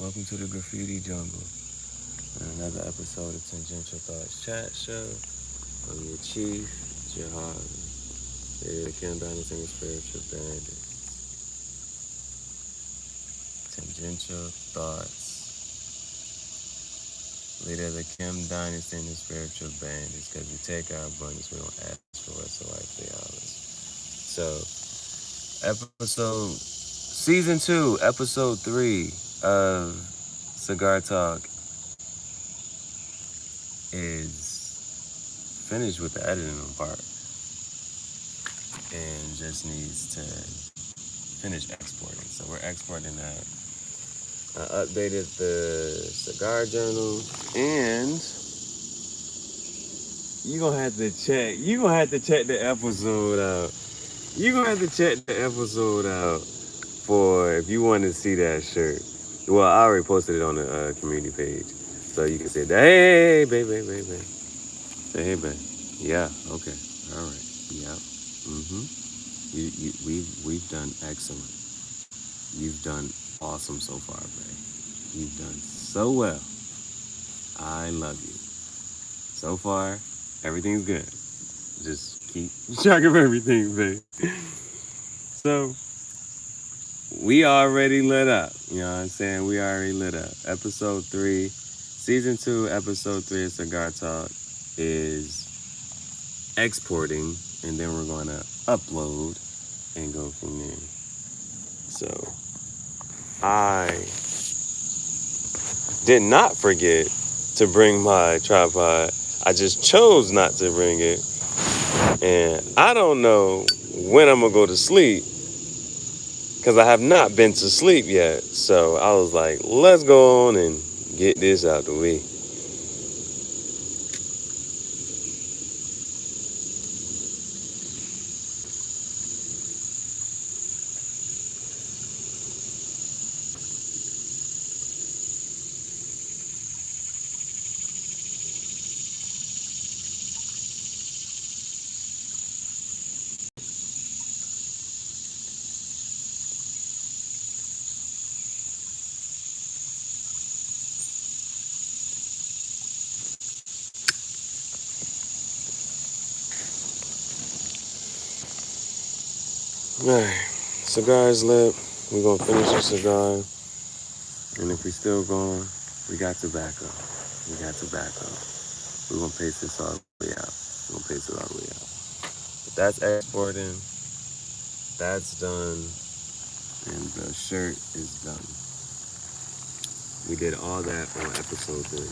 Welcome to the Graffiti Jungle. Another episode of Tangential Thoughts Chat Show. I'm your chief, Jihad. Here, the Kim Dynasty and the Spiritual Bandit. Tangential Thoughts. Leader of the Kim Dynasty and the Spiritual Bandits. Because we take our abundance, we don't ask for it, so life they ours. So, Season 2, Episode 3 of Cigar Talk is finished with the editing part and just needs to finish exporting. So we're exporting that. I updated the Cigar Journal, and you're gonna have to check the episode out. You're gonna have to check the episode out for if you want to see that shirt. Well, I already posted it on the community page, so you can say that. Hey, babe. Say hey, babe. Yeah. Okay. All right. Yeah. We've done excellent. You've done awesome so far, babe. You've done so well. I love you. So far, everything's good. Just keep track of everything, babe. So, we already lit up. You know what I'm saying? We already lit up. Episode 3, Season 2, Episode 3 of Cigar Talk is exporting, and then we're going to upload and go from there. So, I did not forget to bring my tripod. I just chose not to bring it. And I don't know when I'm going to go to sleep because I have not been to sleep yet. So I was like, let's go on and get this out the way. Alright, cigar is lit. We're going to finish the cigar. And if we still going, we got tobacco. We're going to pace this all the way out. But that's exporting. That's done. And the shirt is done. We did all that on episode 3.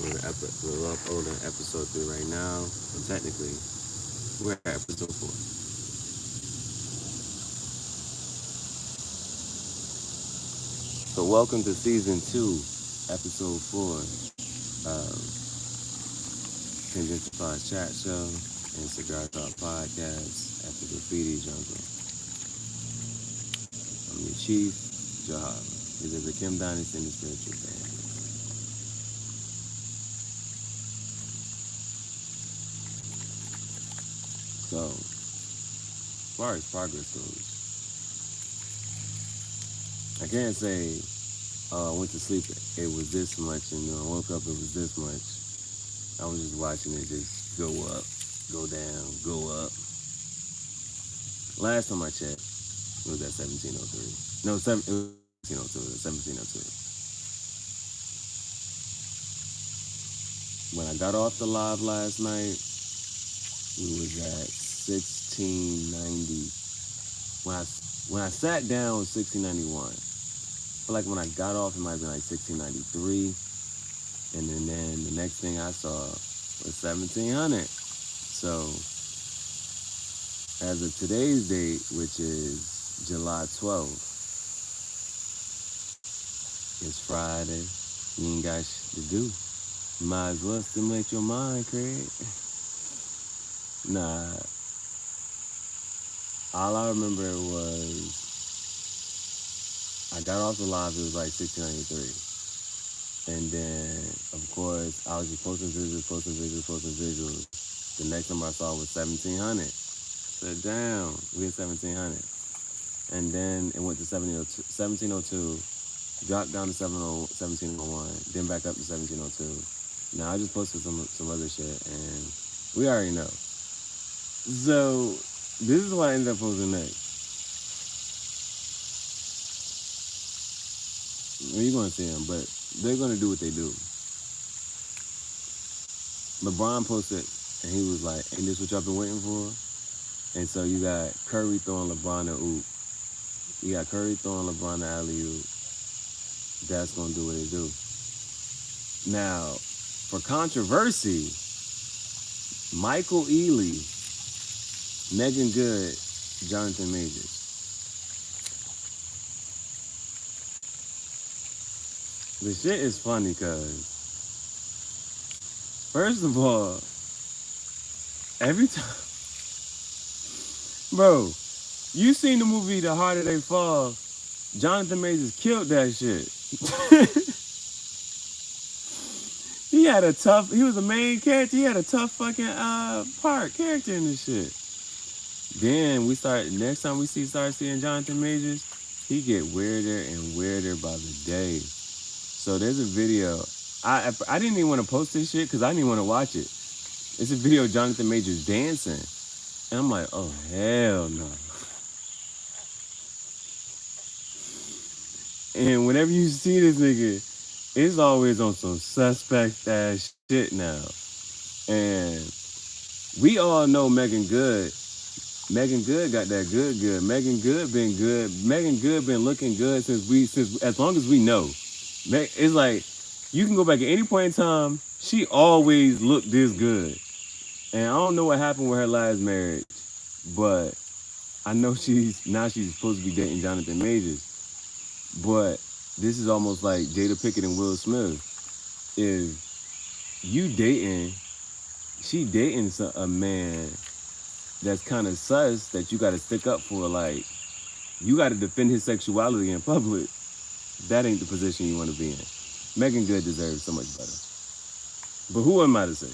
We're uploading episode 3 right now. And technically, we're at episode 4. So welcome to season 2, episode 4 of Tangential Thoughts Chat Show and Cigar Talk Podcast at the Graffiti Jungle. I'm your chief, Jihad. This is the Kim Dynasty and the Spiritual Band. So, as far as progress goes, I can't say, oh, I went to sleep, it was this much, and I woke up, it was this much. I was just watching it just go up, go down, go up. Last time I checked, it was at 1703. No, it was 1702. It was 1702. When I got off the live last night, we was at 1690. When I sat down, it was 1691. I feel like when I got off, it might have been like 1693. And then the next thing I saw was 1700. So, as of today's date, which is July 12th, it's Friday. You ain't got shit to do. You might as well stimulate your mind, Craig. Nah. All I remember was I got off the live, it was like 1693. And then, of course, I was just posting visuals. The next number I saw was 1700. Said, damn, we hit 1700. And then it went to 1702. dropped down to 1701, then back up to 1702. Now I just posted some other shit, and we already know. So this is what I ended up posting next. Well, you're gonna see them, but they're gonna do what they do. LeBron posted, and he was like, "Ain't this what y'all been waiting for?" And so you got Curry throwing LeBron an oop. You got Curry throwing LeBron an alley-oop. That's gonna do what they do. Now, for controversy, Michael Ealy, Megan Good, Jonathan Majors. The shit is funny because, first of all, every time, bro, you seen the movie The Harder They Fall, Jonathan Majors killed that shit. He was a main character, he had a tough fucking character in this shit. Then next time we start seeing Jonathan Majors, he get weirder and weirder by the day. So there's a video. I didn't even want to post this shit because I didn't even want to watch it. It's a video of Jonathan Majors dancing. And I'm like, oh, hell no. And whenever you see this nigga, it's always on some suspect ass shit now. And we all know Megan Good. Megan Good got that good. Megan Good been good. Megan Good been looking good since as long as we know. It's like you can go back at any point in time. She always looked this good. And I don't know what happened with her last marriage, but I know she's supposed to be dating Jonathan Majors. But this is almost like Jada Pinkett and Will Smith. If she dating a man that's kind of sus that you got to stick up for, like, you got to defend his sexuality in public. That ain't the position you want to be in. Megan Good deserves so much better. But who am I to say?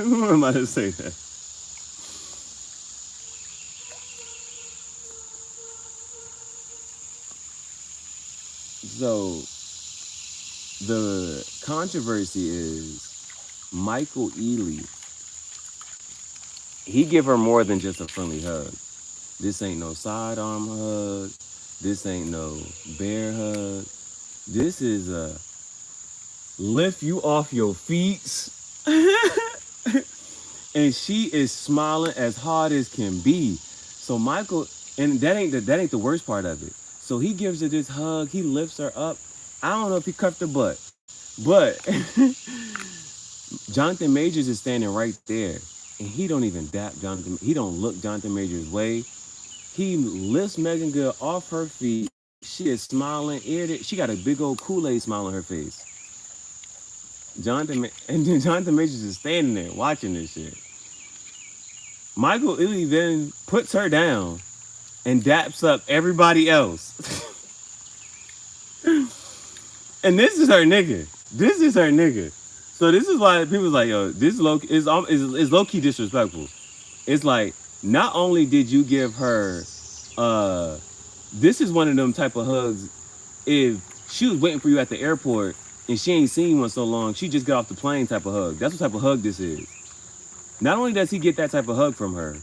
Who am I to say that? So, the controversy is Michael Ealy. He give her more than just a friendly hug. This ain't no sidearm hug. This ain't no bear hug. This is a lift you off your feet. And she is smiling as hard as can be. So Michael, and that ain't the worst part of it. So he gives her this hug. He lifts her up. I don't know if he cuffed her butt, but Jonathan Majors is standing right there, and he don't even dap Jonathan. He don't look Jonathan Majors' way. He lifts Megan Good off her feet. She is smiling. She got a big old Kool-Aid smile on her face. Jonathan Majors is standing there watching this shit. Michael Ealy then puts her down and daps up everybody else. And this is her nigga. So this is why people's like, yo, this is low-key disrespectful. It's like, not only did you give her, this is one of them type of hugs, if she was waiting for you at the airport and she ain't seen you in so long, she just got off the plane type of hug. That's what type of hug this is. Not only does he get that type of hug from her,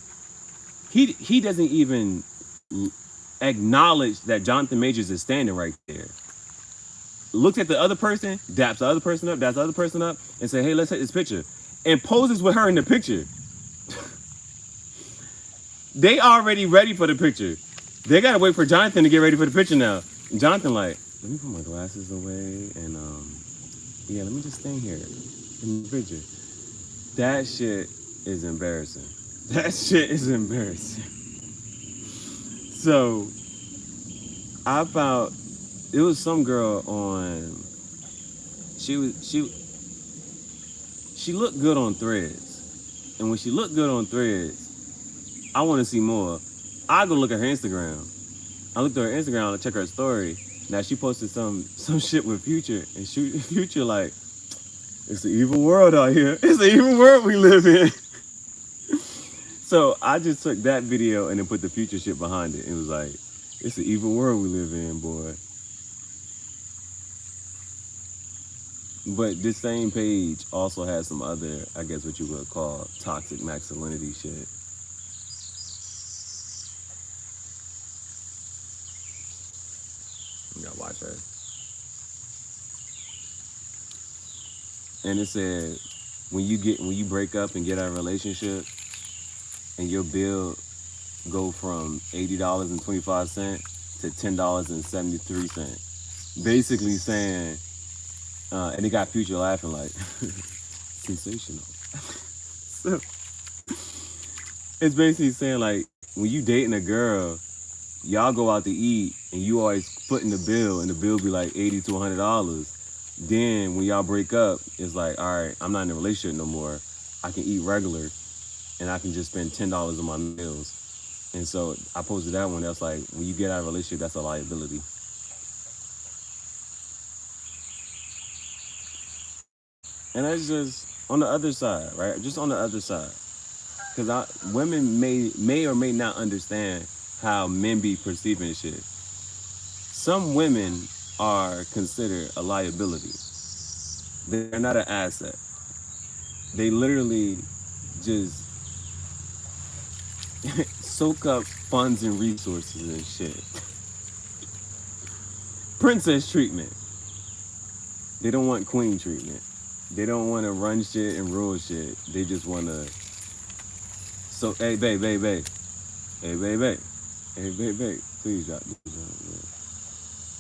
he doesn't even acknowledge that Jonathan Majors is standing right there. Looks at the other person, daps the other person up, and say, hey, let's take this picture. And poses with her in the picture. They already ready for the picture. They gotta wait for Jonathan to get ready for the picture now. And Jonathan like, let me put my glasses away and yeah, let me just stand here in the picture. That shit is embarrassing. So I found it was some girl on. She looked good on Threads, and when she looked good on Threads, I want to see more. I go look at her Instagram. I looked at her Instagram and check her story. Now she posted some shit with Future, and Future like, it's the evil world out here. It's the evil world we live in. So I just took that video and then put the Future shit behind it. It was like, it's the evil world we live in, boy. But this same page also has some other, I guess what you would call toxic masculinity shit. You gotta watch her. And it said when you break up and get out of a relationship and your bill go from $80.25 to $10.73. Basically saying, and they got Future laughing like, sensational. So it's basically saying like when you dating a girl, y'all go out to eat and you always put in the bill and the bill be like $80 to $100. Then when y'all break up, it's like, all right, I'm not in a relationship no more. I can eat regular and I can just spend $10 on my meals. And so I posted that one. That's like when you get out of a relationship, that's a liability. And that's just on the other side, right? Just on the other side, because women may or may not understand how men be perceiving shit. Some women are considered a liability. They're not an asset. They literally just soak up funds and resources and shit. Princess treatment. They don't want queen treatment. They don't want to run shit and rule shit. They just want to. So, hey, babe, babe, babe. Hey, babe, babe. Hey, babe, babe. Please drop.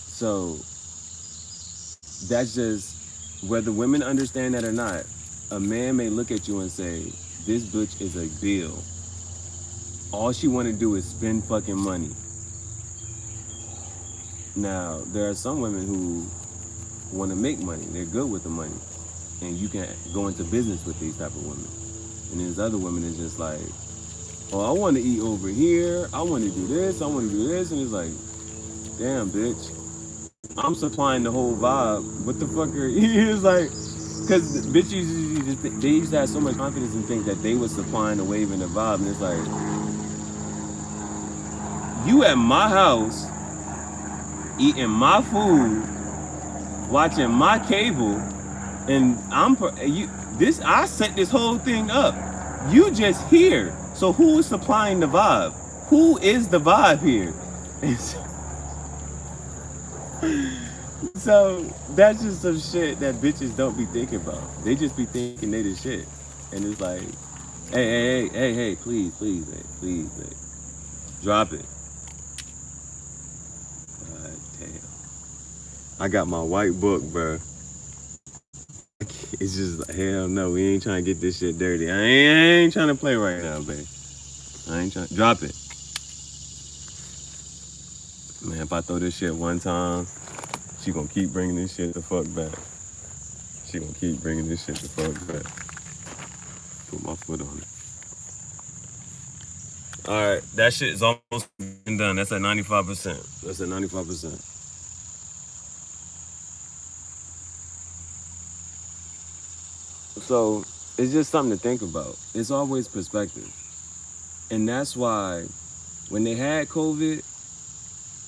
So, that's just whether women understand that or not. A man may look at you and say, this bitch is a bill. All she want to do is spend fucking money. Now, there are some women who want to make money. They're good with the money. And you can go into business with these type of women. And there's other women that's just like, oh, I want to eat over here. I want to do this. I want to do this. And it's like, damn, bitch. I'm supplying the whole vibe. What the fuck are you? It's like, because bitches, they used to have so much confidence and think that they were supplying the wave and the vibe. And it's like, you at my house, eating my food, watching my cable, and I set this whole thing up. You just here. So who is supplying the vibe? Who is the vibe here? So that's just some shit that bitches don't be thinking about. They just be thinking they the shit. And it's like, hey, please, babe. Drop it. God damn. I got my white book, bro. It's just like, hell no, we ain't trying to get this shit dirty. I ain't trying to play right now, babe. I ain't trying to drop it. Man, if I throw this shit one time, she gonna keep bringing this shit the fuck back. She gonna keep bringing this shit the fuck back. Put my foot on it. All right, that shit is almost done. That's at 95%. That's at 95%. So it's just something to think about. It's always perspective. And that's why when they had COVID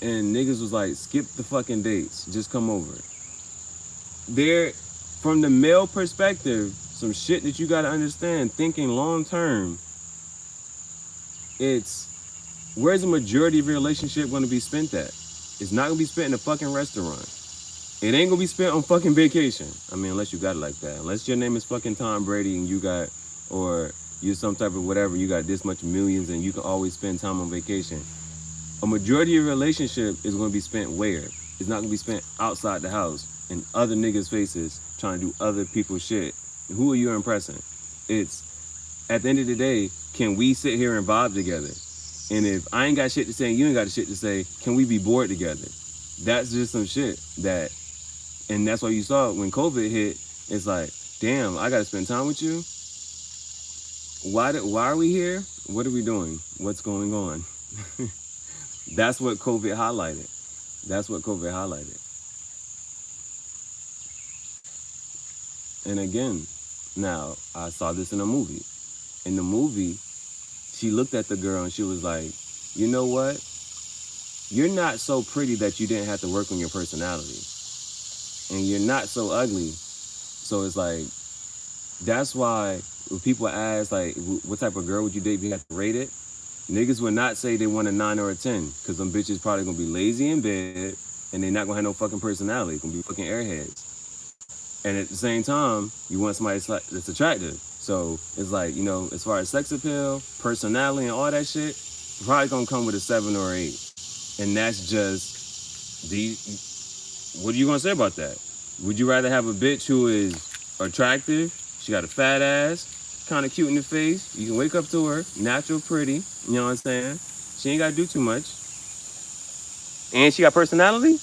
and niggas was like, skip the fucking dates, just come over. From the male perspective, some shit that you gotta understand, thinking long term, it's where's the majority of your relationship gonna be spent at? It's not gonna be spent in a fucking restaurant. It ain't gonna be spent on fucking vacation. I mean, unless you got it like that. Unless your name is fucking Tom Brady and or you're some type of whatever, you got this much millions and you can always spend time on vacation. A majority of your relationship is gonna be spent where? It's not gonna be spent outside the house in other niggas' faces trying to do other people's shit. Who are you impressing? It's, at the end of the day, can we sit here and vibe together? And if I ain't got shit to say and you ain't got shit to say, can we be bored together? That's just some shit that. And that's why you saw it when COVID hit. It's like, damn, I gotta spend time with you. Why are we here? What are we doing? What's going on? That's what COVID highlighted. That's what COVID highlighted. And again, now I saw this in a movie. In the movie, she looked at the girl and she was like, you know what? You're not so pretty that you didn't have to work on your personality. And you're not so ugly So it's like, that's why when people ask, like, what type of girl would you date if you had to rate it? Niggas would not say they want a 9 or a 10, because them bitches probably gonna be lazy in bed, and they not gonna have no fucking personality. Gonna be fucking airheads. And at the same time, you want somebody that's attractive. So it's like, as far as sex appeal, personality, and all that shit, probably gonna come with a 7 or 8. And that's just what are you gonna say about that? Would you rather have a bitch who is attractive, she got a fat ass, kind of cute in the face, you can wake up to her, natural, pretty, you know what I'm saying? She ain't gotta do too much, and she got personality?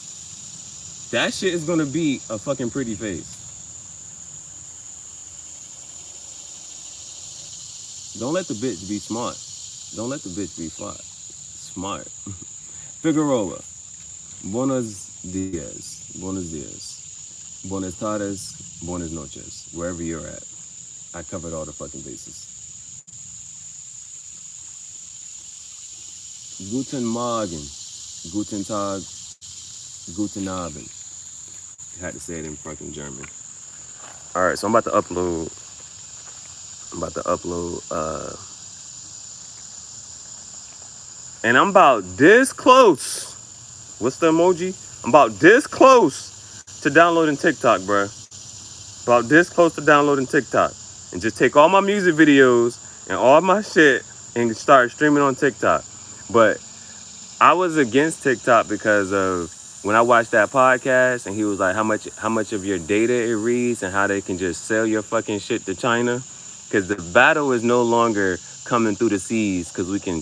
That shit is gonna be a fucking pretty face. Don't let the bitch be smart. Don't let the bitch be smart. Figueroa. Buenos dias. Buenos dias. Buenas tardes. Buenas noches. Wherever you're at. I covered all the fucking bases. Guten Morgen. Guten Tag. Guten Abend. I had to say it in fucking German. Alright, so I'm about to upload. And I'm about this close. What's the emoji? I'm about this close to downloading TikTok, bro. About this close to downloading TikTok. And just take all my music videos and all my shit and start streaming on TikTok. But I was against TikTok because of when I watched that podcast and he was like, how much of your data it reads and how they can just sell your fucking shit to China. Because the battle is no longer coming through the seas, because we can,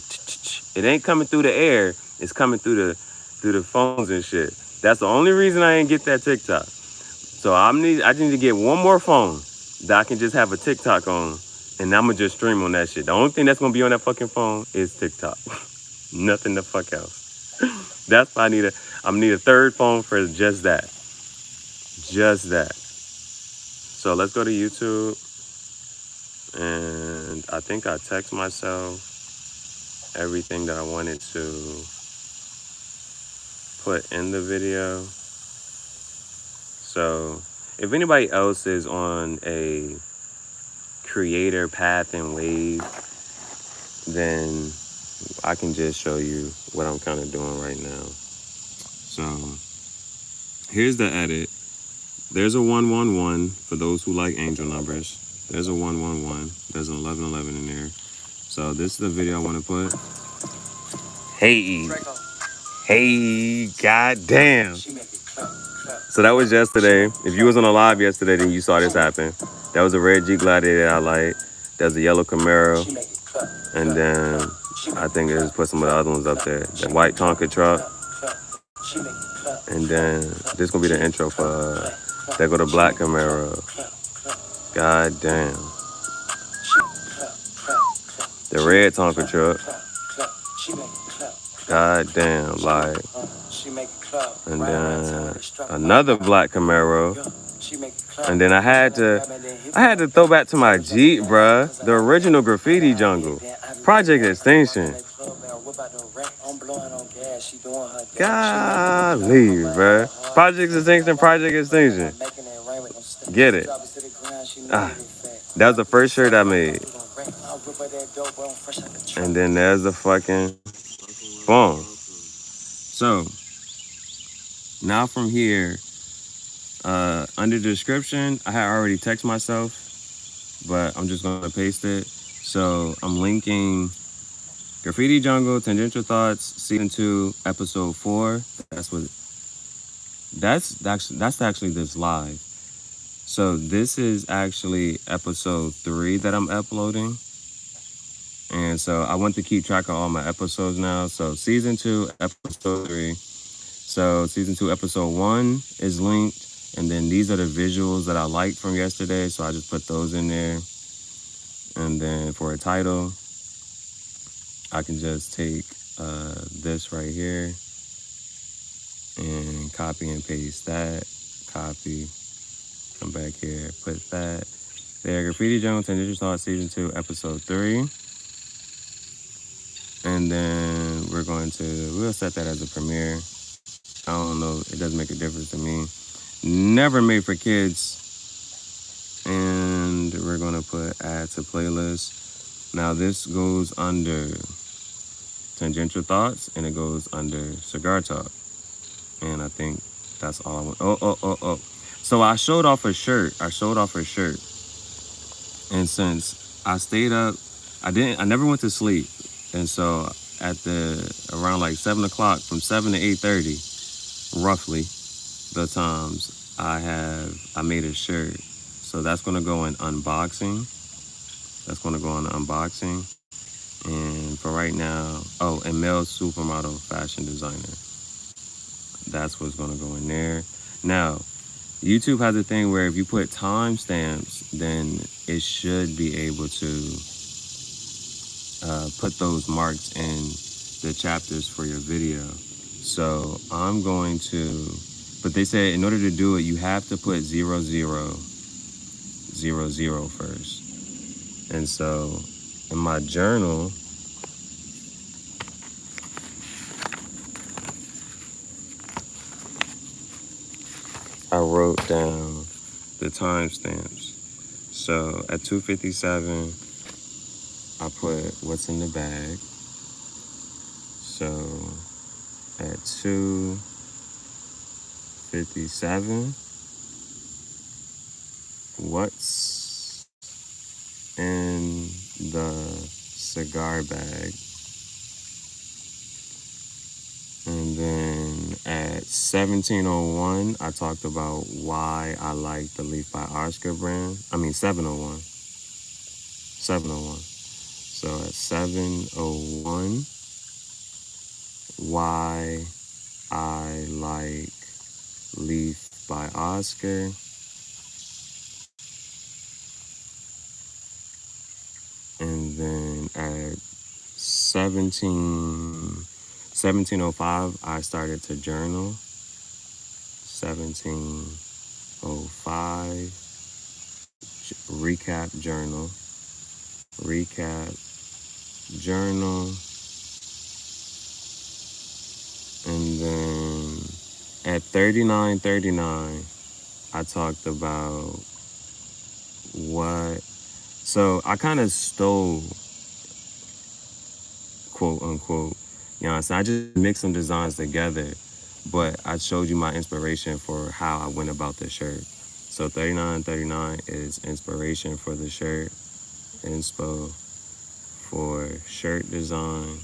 it ain't coming through the air, it's coming through the phones and shit. That's the only reason I ain't get that TikTok. So I just need to get one more phone that I can just have a TikTok on, and I'm gonna just stream on that shit. The only thing that's gonna be on that fucking phone is TikTok. Nothing the fuck else. That's why I need a third phone for just that. Just that. So let's go to YouTube. And I think I text myself everything that I wanted to put in the video. So if anybody else is on a creator path and wave, then I can just show you what I'm kind of doing right now. So here's the edit. There's a 111 for those who like angel numbers. There's a 111. There's an 1111 in there. So this is the video I want to put. Hey, goddamn. So that was yesterday. If you was on a live yesterday, then you saw this happen. That was a red G Gladiator I like. There's a yellow Camaro. And then I think they just put some of the other ones up there. The white Tonka truck. And then this gonna be the intro for there go the black Camaro. God damn. The red Tonka truck. God damn, like. And then another black Camaro. And then I had to throw back to my Jeep, bruh. The original Graffiti Jungle. Project Extinction. Golly, bruh. Project Extinction. Get it. That was the first shirt I made. And then there's the fucking boom. So, now from here, under the description, I had already texted myself, but I'm just gonna paste it. So I'm linking Graffiti Jungle Tangential Thoughts Season 2 Episode 4. That's actually this live. So this is actually Episode 3 that I'm uploading. And so I want to keep track of all my episodes now. So Season 2 Episode 3. So Season 2 Episode 1 is linked. And then these are the visuals that I liked from yesterday. So I just put those in there. And then for a title, I can just take this right here and copy and paste that. Copy. Come back here. Put that. There. Graffiti Jungel Tangential Start Season 2 Episode 3. And then we'll set that as a premiere. I don't know. It doesn't make a difference to me. Never made for kids. And we're gonna put add to playlist. Now this goes under Tangential Thoughts, and it goes under Cigar Talk. And I think that's all I want. Oh. So I showed off her shirt. And since I stayed up, I never went to sleep. And so at around like 7 o'clock, from 7 to 8:30, roughly, the times I made a shirt. So that's gonna go in unboxing. And for right now, and male supermodel fashion designer. That's what's gonna go in there. Now, YouTube has a thing where if you put timestamps, then it should be able to put those marks in the chapters for your video. So I'm going to, but they said in order to do it, you have to put 0000 first. And so in my journal, I wrote down the timestamps. So at 2:57, I put what's in the bag. So at 2:57, what's in the cigar bag. And then at 17:01, I talked about why I like the Leaf by Oscar brand. 7:01. So at 7:01, why I like Leaf by Oscar. And then at 17:05, I started to journal. 17:05, recap journal. And then at 39:39, I talked about so I kind of stole, quote unquote, so I just mixed some designs together, but I showed you my inspiration for how I went about the shirt. So 39:39 is inspiration for the shirt, inspo for shirt design.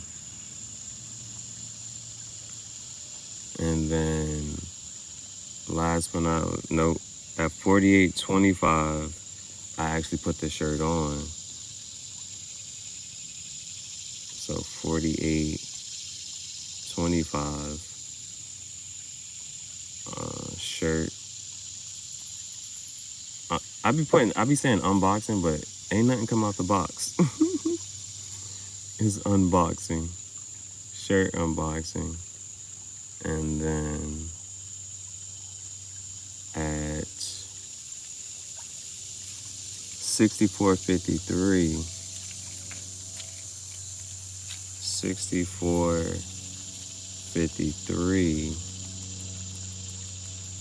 And then last but not, at 48:25, I actually put the shirt on. So 48:25, shirt. I be saying unboxing, but ain't nothing come out the box. It's unboxing, shirt unboxing. And then at 64:53,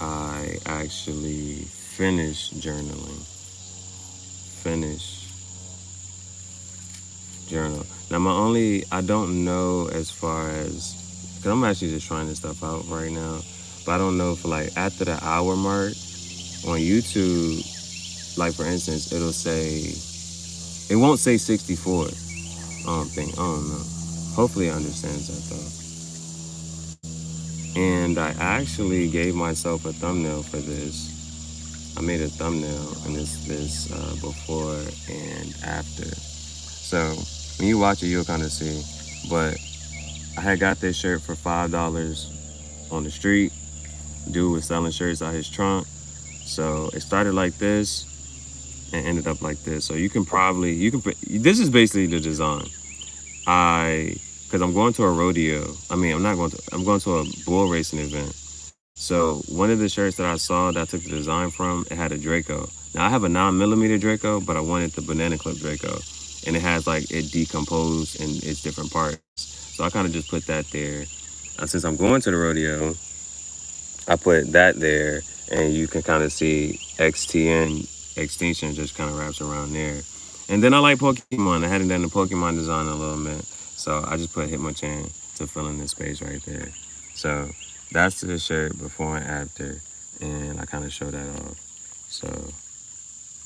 I actually finished journaling. Journal. Now I don't know as far as, because I'm actually just trying this stuff out right now, but I don't know if like after the hour mark on YouTube, like for instance, it won't say 64. I don't know. Hopefully it understands that though. And I actually gave myself a thumbnail for this. I made a thumbnail, and it's this before and after. So when you watch it, you'll kind of see. But I had got this shirt for $5 on the street. Dude was selling shirts out his trunk. So it started like this and ended up like this. So this is basically the design. Because I'm going to a rodeo. I'm going to a bull racing event. So one of the shirts that I saw that I took the design from, it had a Draco. Now I have a 9mm Draco, but I wanted the banana clip Draco. And it has it decomposed in its different parts. So I kind of just put that there. Since I'm going to the rodeo, I put that there, and you can kind of see XTN extinction just kind of wraps around there. And then I like Pokemon. I hadn't done the Pokemon design in a little bit. So I just put Hitmonchan to fill in this space right there. So that's the shirt before and after. And I kind of show that off. So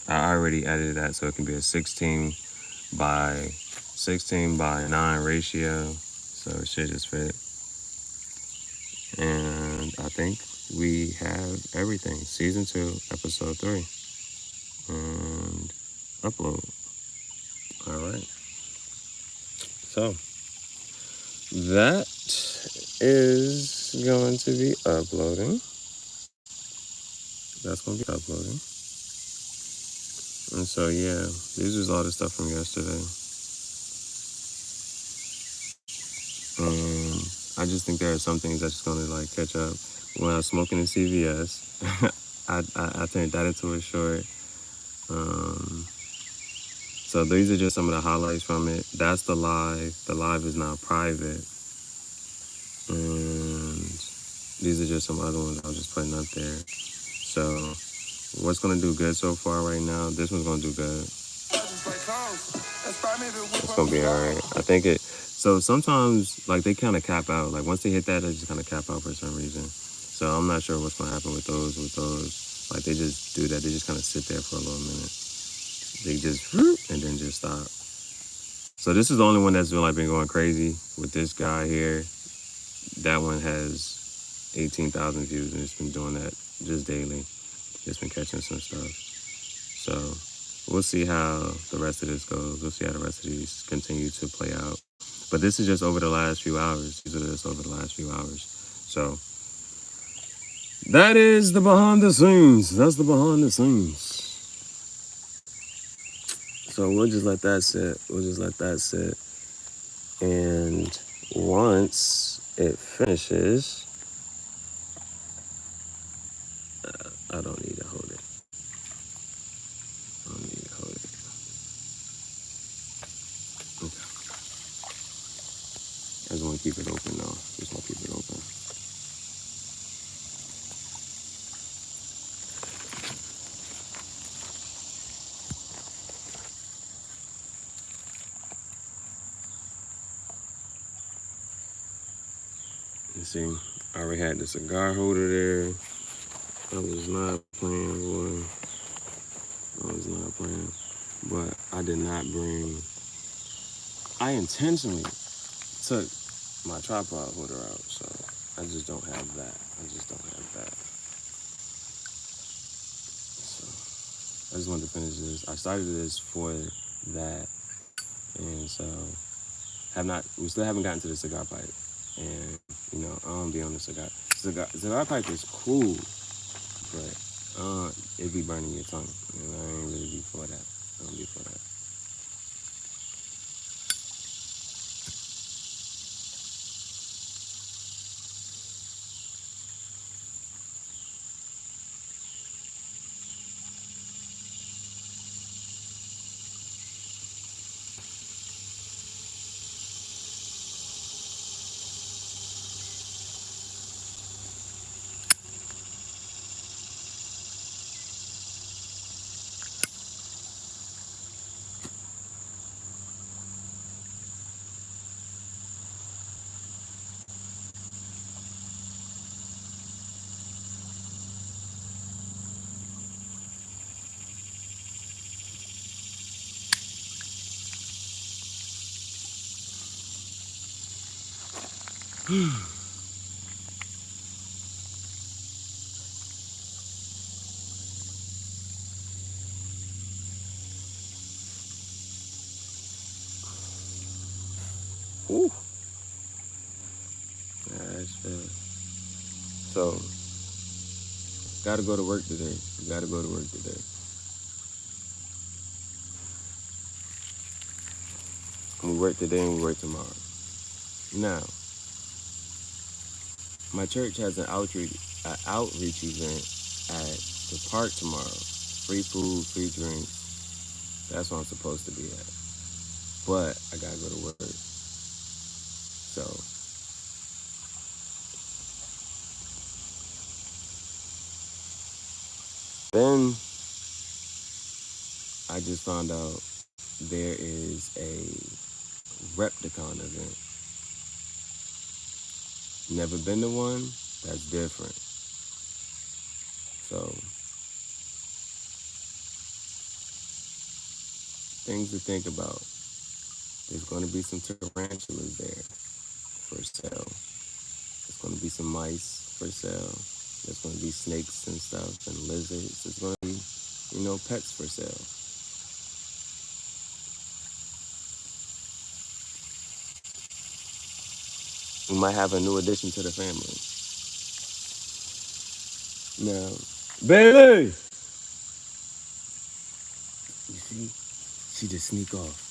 I already edited that so it can be a 16 by 9 ratio. So it should just fit. And I think we have everything. Season 2, episode 3. And upload. All right. So that is going to be uploading. That's going to be uploading. And so, yeah, this is all the stuff from yesterday. I just think there are some things that's just going to, like, catch up. When I was smoking in CVS, I turned that into a short. So these are just some of the highlights from it. That's the live. The live is now private. And these are just some other ones I was just putting up there. So what's going to do good so far right now? This one's going to do good. It's going to be all right. I think it... So sometimes, like, they kind of cap out. Like, once they hit that, they just kind of cap out for some reason. So I'm not sure what's going to happen with those. Like, they just do that. They just kind of sit there for a little minute. They just... and then just stop. So this is the only one that's been, like, been going crazy with this guy here. That one has 18,000 views, and it's been doing that just daily. It's been catching some stuff. So we'll see how the rest of this goes. We'll see how the rest of these continue to play out. But this is just over the last few hours. These are just over the last few hours. So that is the behind the scenes. That's the behind the scenes. So we'll just let that sit. And once it finishes, I don't need to hold it. Okay. I just want to keep it open though. Just want to keep it open. You see, I already had the cigar holder there. I was not playing, boy. But I did not bring... I intentionally took my tripod holder out, so I just don't have that. So I just wanted to finish this. I started this for that, and so we still haven't gotten to the cigar pipe. And, you know, I don't be on the cigar pipe is cool, but it be burning your tongue, and I ain't really be for that. I don't be for that. Ooh. That's good. So, gotta go to work today. And we work today and we work tomorrow. Now, my church has an outreach event at the park tomorrow. Free food, free drinks. That's what I'm supposed to be at. But I gotta go to work. So then I just found out there is a Repticon event. Never been to one? That's different. So, things to think about. There's going to be some tarantulas there for sale. There's going to be some mice for sale. There's going to be snakes and stuff and lizards. There's going to be, pets for sale. We might have a new addition to the family. Now, Bailey! You see? She just sneak off.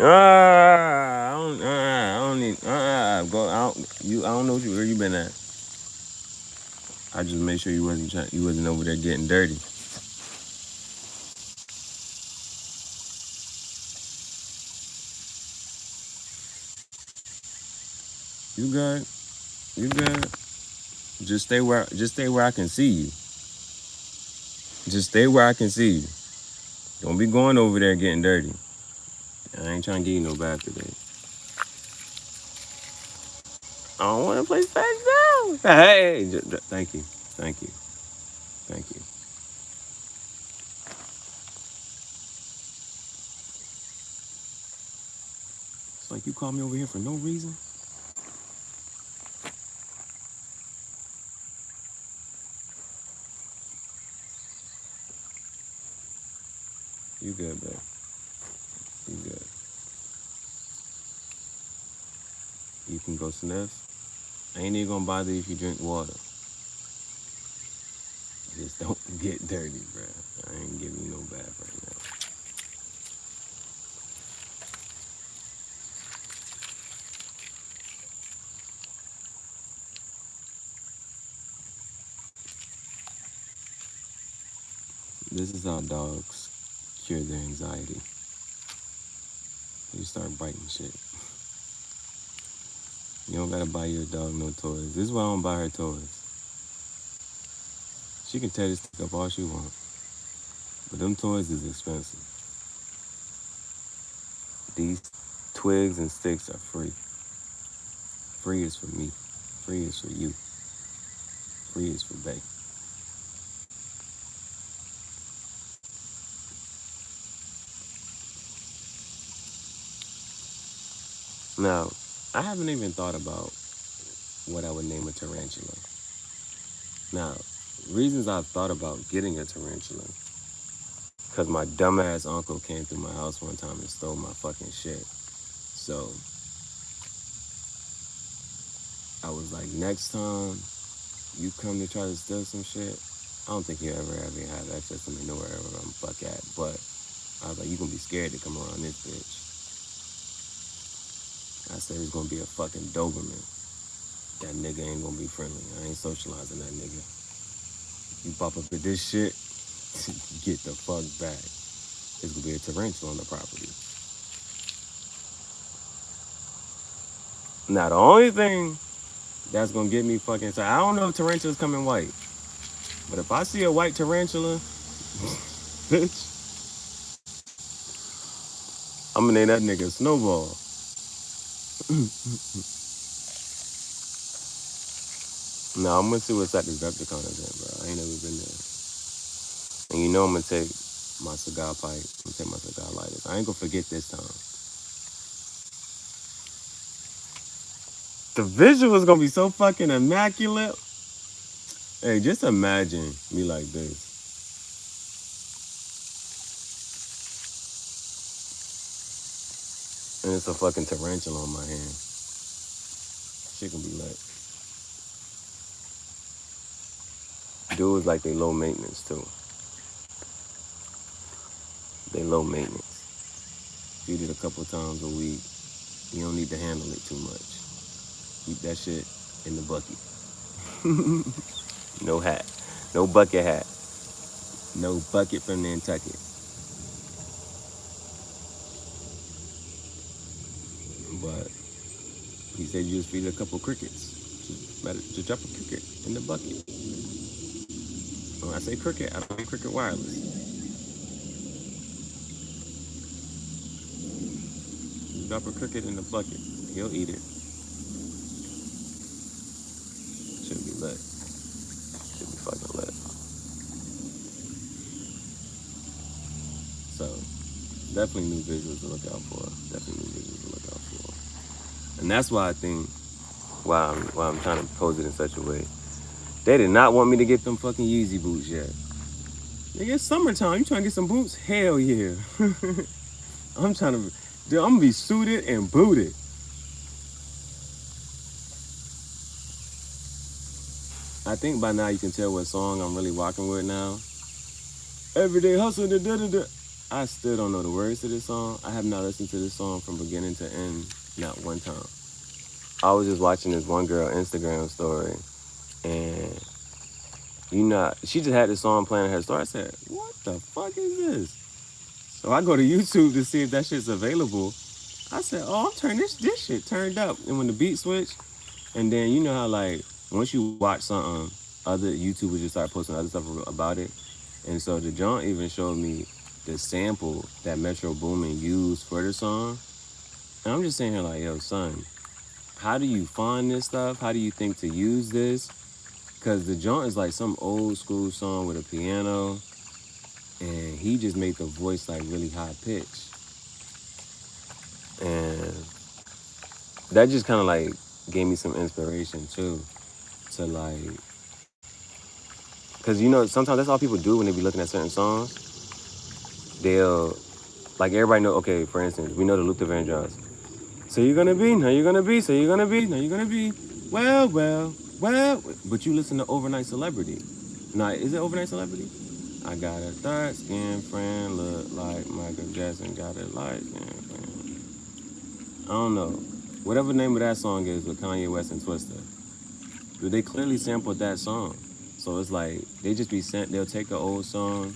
I don't need. Go out. I don't know where you been at. I just made sure you wasn't over there getting dirty. You good? You good? Just stay where I can see you. Just stay where I can see you. Don't be going over there getting dirty. I ain't trying to give you no bath today. I don't want to play fast down. Hey, thank you. Thank you. Thank you. It's like you called me over here for no reason. You good, babe. You good. You can go sniff. I ain't even gonna bother you if you drink water. Just don't get dirty, bro. I ain't giving you no bath right now. This is how dogs cure their anxiety. You start biting shit. You don't gotta buy your dog no toys. This is why I don't buy her toys. She can tear this stick up all she wants. But them toys is expensive. These twigs and sticks are free. Free is for me. Free is for you. Free is for Bay. Now, I haven't even thought about what I would name a tarantula. Now, reasons I've thought about getting a tarantula, because my dumbass uncle came through my house one time and stole my fucking shit. So, I was like, next time you come to try to steal some shit, I don't think you ever have access to me nowhere ever I'm fuck at. But I was like, you gonna be scared to come around this bitch. I said it's gonna be a fucking Doberman. That nigga ain't gonna be friendly. I ain't socializing that nigga. You pop up at this shit, get the fuck back. It's gonna be a tarantula on the property. Now the only thing that's gonna get me fucking I don't know if tarantulas come in white. But if I see a white tarantula, bitch, I'm gonna name that nigga Snowball. No, I'm gonna see what's at this Repticon event, bro. I ain't never been there. And you know I'm gonna take my cigar pipe, I'm gonna take my cigar lighters. I ain't gonna forget this time. The visual is gonna be so fucking immaculate. Hey, just imagine me like this. And it's a fucking tarantula on my hand. Shit can be lit. Dudes like they low maintenance too. They low maintenance. Feed it a couple times a week. You don't need to handle it too much. Keep that shit in the bucket. No hat. No bucket hat. No bucket from Nantucket. But he said you just feed a couple crickets. Just drop a cricket in the bucket. When I say cricket, I don't mean cricket wireless. Drop a cricket in the bucket. He'll eat it. Should be lit. Should be fucking lit. So, definitely new visuals to look out for. Definitely new visuals to look out for. And that's why I think, why I'm trying to pose it in such a way. They did not want me to get them fucking Yeezy boots yet. Nigga, it's summertime. You trying to get some boots? Hell yeah. I'm gonna be suited and booted. I think by now you can tell what song I'm really rocking with now. Everyday hustle, da da da da. I still don't know the words to this song. I have not listened to this song from beginning to end, not one time. I was just watching this one girl Instagram story, and she just had this song playing in her story. I said, what the fuck is this? So I go to YouTube to see if that shit's available. I said, oh, I'm turning this shit turned up. And when the beat switched, and then you know how like once you watch something, other YouTubers just start posting other stuff about it. And so the John even showed me the sample that Metro Boomin used for the song. And I'm just saying here like, yo, son, how do you find this stuff? How do you think to use this? Because the joint is like some old school song with a piano, and he just made the voice like really high pitched. And that just kind of like gave me some inspiration too, to like, because you know, sometimes that's all people do when they be looking at certain songs. They'll, like everybody know, okay, for instance, we know the Luther Vandross. So you're gonna be, now you're gonna be, so you're gonna be, now you're gonna be, well, but you listen to Overnight Celebrity. Now, is it Overnight Celebrity? I got a dark skinned friend, look like Michael Jackson, got a light skinned friend. I don't know. Whatever the name of that song is with Kanye West and Twista. But they clearly sampled that song. So it's like, they'll take an old song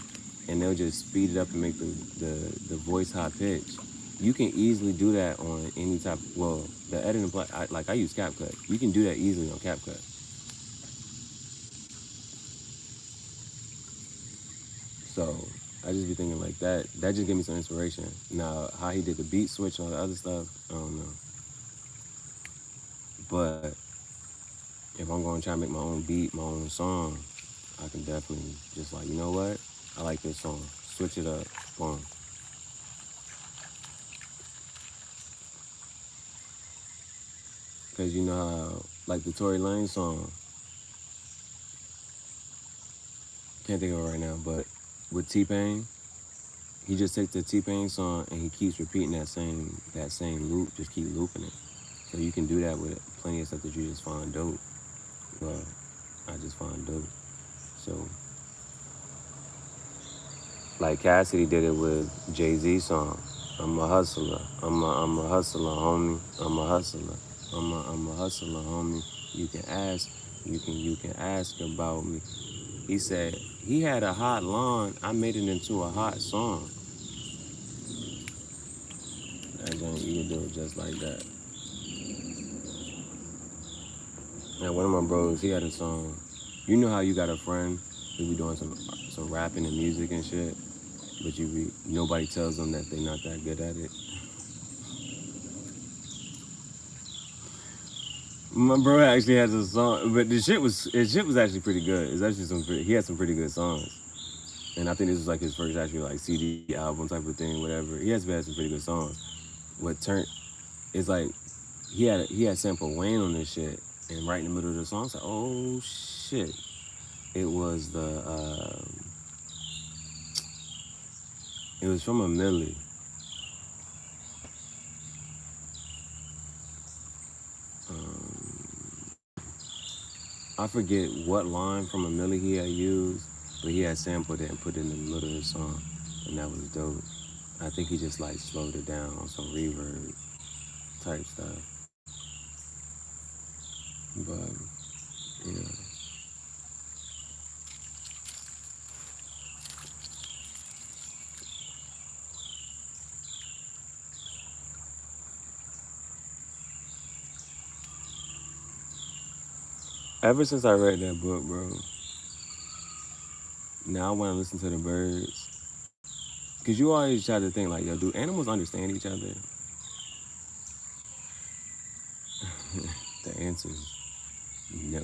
and they'll just speed it up and make the voice high pitch. You can easily do that on any type, the editing, I use CapCut. You can do that easily on CapCut. So I just be thinking like that just gave me some inspiration. Now, how he did the beat switch and all the other stuff, I don't know. But if I'm going to try to make my own beat, my own song, I can definitely just like, you know what? I like this song. Switch it up. Boom. Because you know how, like the Tory Lanez song, can't think of it right now, but with T-Pain, he just takes the T-Pain song and he keeps repeating that same loop, just keep looping it. So you can do that with plenty of stuff that you just find dope. Well, I just find dope. So, like Cassidy did it with Jay-Z song. I'm a hustler. I'm a hustler, homie. I'm a hustler. I'm a hustler, homie. You can ask about me. He said he had a hot line. I made it into a hot song. That joint, you can do it just like that. Now, one of my bros, he had a song. You know how you got a friend who be doing some rapping and music and shit, but nobody tells them that they're not that good at it. My bro actually has a song, but his shit was actually pretty good. It's actually he had some pretty good songs, and I think this was like his first actually like CD album type of thing, whatever. He had some pretty good songs. It's like he had sampled Wayne on this shit, and right in the middle of the song, I was like, oh shit, it was it was from a Millie. I forget what line from a Millie he had used, but he had sampled it and put it in the middle of the song, and that was dope. I think he just like slowed it down on some reverb type stuff. But, you know. Ever since I read that book, bro, now I want to listen to the birds. Because you always try to think, like, yo, do animals understand each other? The answer is no.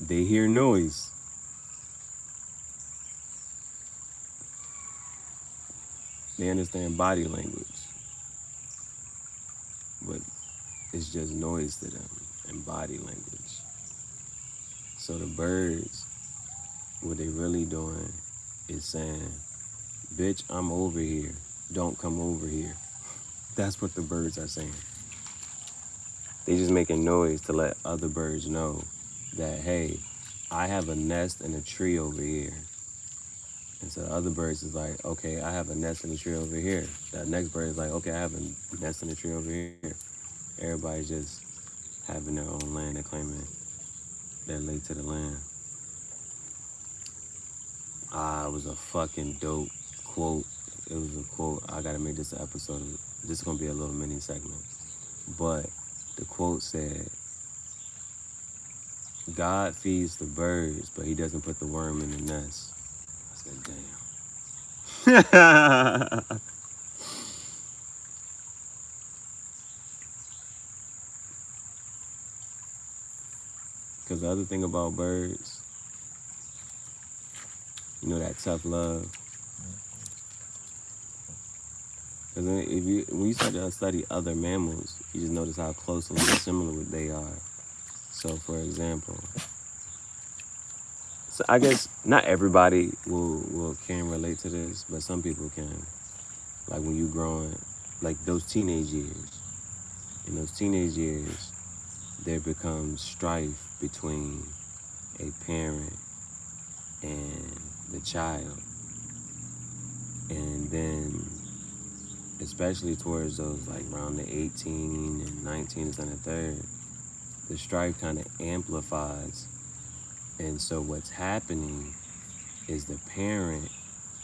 They hear noise. They understand body language. But it's just noise to them and body language. So the birds, what they really doing is saying, bitch, I'm over here. Don't come over here. That's what the birds are saying. They just making noise to let other birds know that, hey, I have a nest in a tree over here. And so the other birds is like, okay, I have a nest in a tree over here. That next bird is like, okay, I have a nest in a tree over here. Everybody's just having their own land and claiming they're late to the land. It was a fucking dope quote. It was a quote. I gotta make this an episode. This is gonna be a little mini segment. But the quote said, God feeds the birds, but he doesn't put the worm in the nest. I said, damn. Because the other thing about birds, you know, that tough love. Because when you start to study other mammals, you just notice how closely similar they are. So, for example, so I guess not everybody can relate to this, but some people can. Like when you growing, like those teenage years. In those teenage years, there becomes strife between a parent and the child. And then, especially towards those like around the 18 and 19 and the third, the strife kind of amplifies. And so what's happening is the parent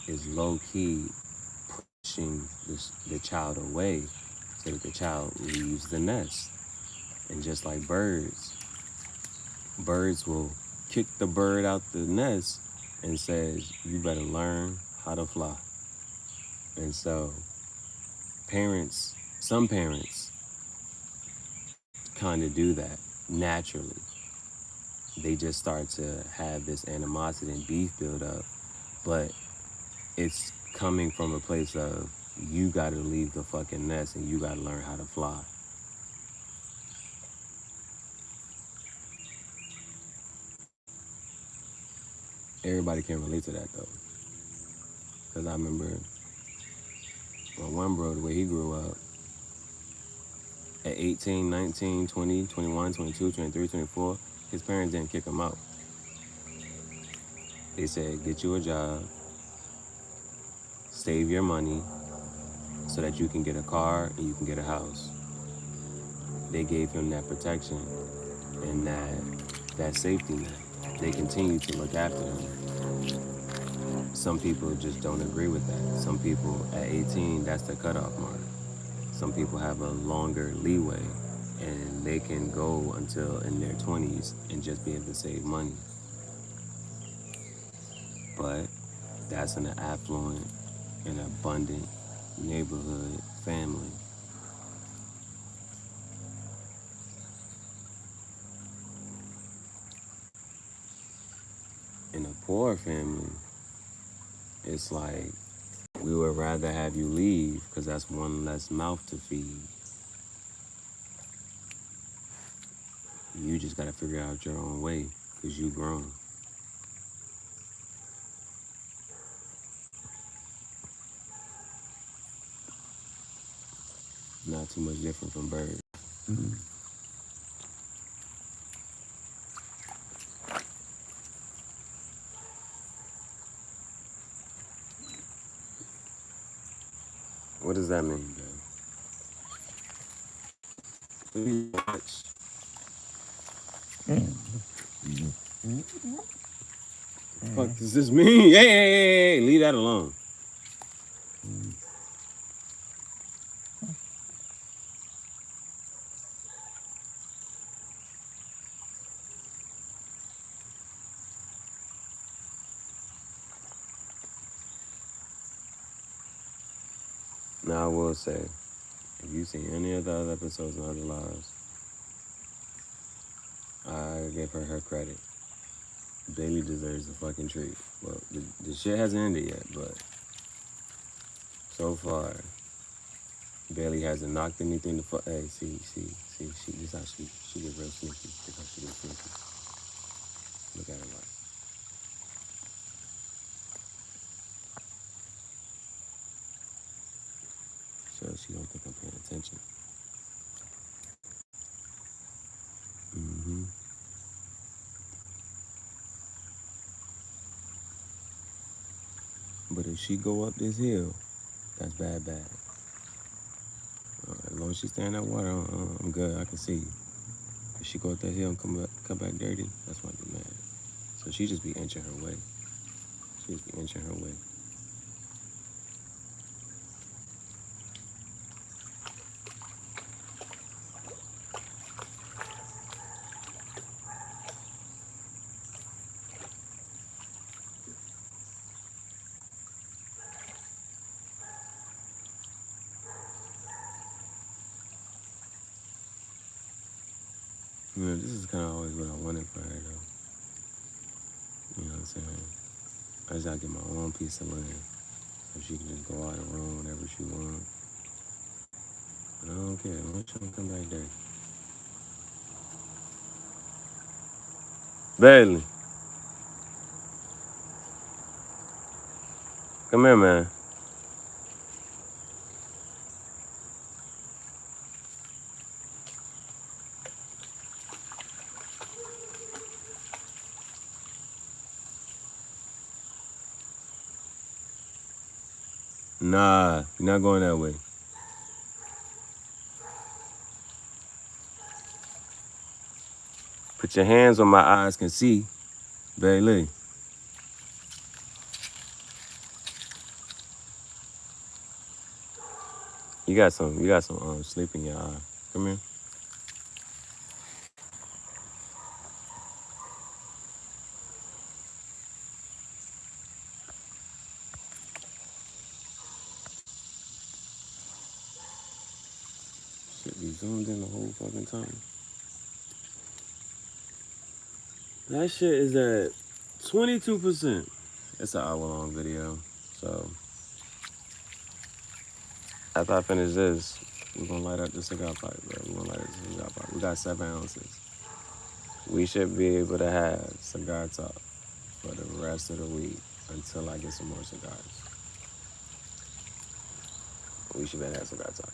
is low-key pushing the child away so that the child leaves the nest. And just like birds will kick the bird out the nest and says, you better learn how to fly. And so some parents kind of do that naturally. They just start to have this animosity and beef build up, but it's coming from a place of, you gotta leave the fucking nest and you gotta learn how to fly. Everybody can relate to that though. Because I remember my one bro, the way he grew up, at 18, 19, 20, 21, 22, 23, 24, his parents didn't kick him out. They said, get you a job, save your money so that you can get a car and you can get a house. They gave him that protection and that safety net. They continue to look after him. Some people just don't agree with that. Some people at 18, that's the cutoff mark. Some people have a longer leeway and they can go until in their 20s and just be able to save money. But that's an affluent and abundant neighborhood family. In a poor family, it's like, we would rather have you leave because that's one less mouth to feed. You just got to figure out your own way because you grown. Not too much different from birds. Mm-hmm. What does that mean, babe? Please watch. Fuck does this mean? Hey, leave that alone. Now I will say, if you've seen any of the other episodes in other lives, I give her credit. Bailey deserves a fucking treat. Well, the shit hasn't ended yet, but so far, Bailey hasn't knocked anything to fuck. Hey, see, this how she get real sneaky. This how she get sneaky. Look at her like. So she don't think I'm paying attention. Mm-hmm. But if she go up this hill, that's bad. As long as she stay in that water, I'm good. I can see. If she go up that hill and come back dirty, that's when I get mad. So she just be inching her way. She just be inching her way. You know, this is kind of always what I wanted for her, though. You know what I'm saying? I just gotta get my own piece of land so she can just go out and run whenever she wants. And I don't care. Why don't you come back there? Bailey, come here, man. Nah, you're not going that way. Put your hands where my eyes can see, Bailey. You got some sleep in your eye. Come here. Shit be zoomed in the whole fucking time. That shit is at 22%. It's an hour-long video. So after I finish this, we're gonna light up the cigar pipe, bro. We're gonna light up the cigar pipe. We got 7 ounces. We should be able to have cigar talk for the rest of the week until I get some more cigars. We should be able to have cigar talk.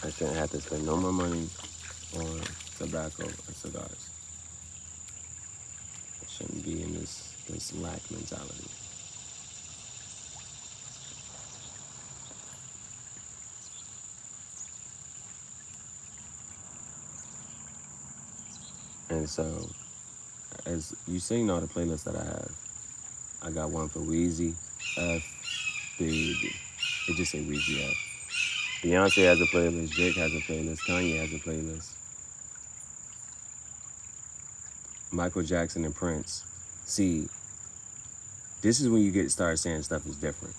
I shouldn't have to spend no more money on tobacco and cigars. I shouldn't be in this lack mentality. And so, as you seen all the playlists that I have, I got one for Weezy, F, Big. It just say Weezy F. Beyonce has a playlist, Drake has a playlist, Kanye has a playlist. Michael Jackson and Prince. See, this is when you get to start saying stuff is different.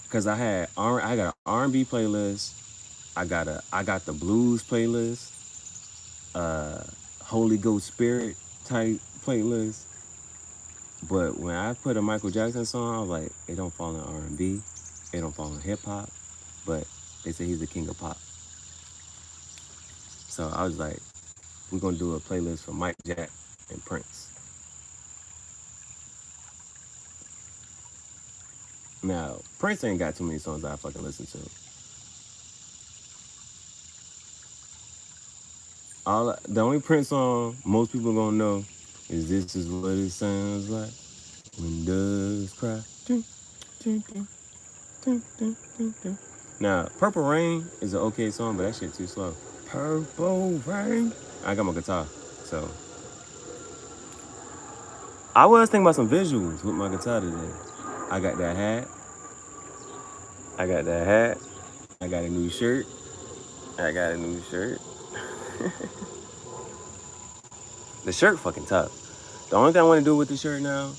Cause I got an R&B playlist, I got the blues playlist, Holy Ghost Spirit type playlist. But when I put a Michael Jackson song, I was like, it don't fall in R&B, it don't fall in hip hop, but they say he's the king of pop. So I was like, we're gonna do a playlist for Mike Jack and Prince. Now, Prince ain't got too many songs that I fucking listen to. The only Prince song most people gonna know is "This Is What It Sounds Like." When doves cry. Ding, ding, ding, ding, ding, ding, ding. Now, Purple Rain is an okay song, but that shit too slow. Purple Rain. I got my guitar, so I was thinking about some visuals with my guitar today. I got that hat. I got that hat. I got a new shirt. I got a new shirt. The shirt fucking tough. The only thing I want to do with the shirt now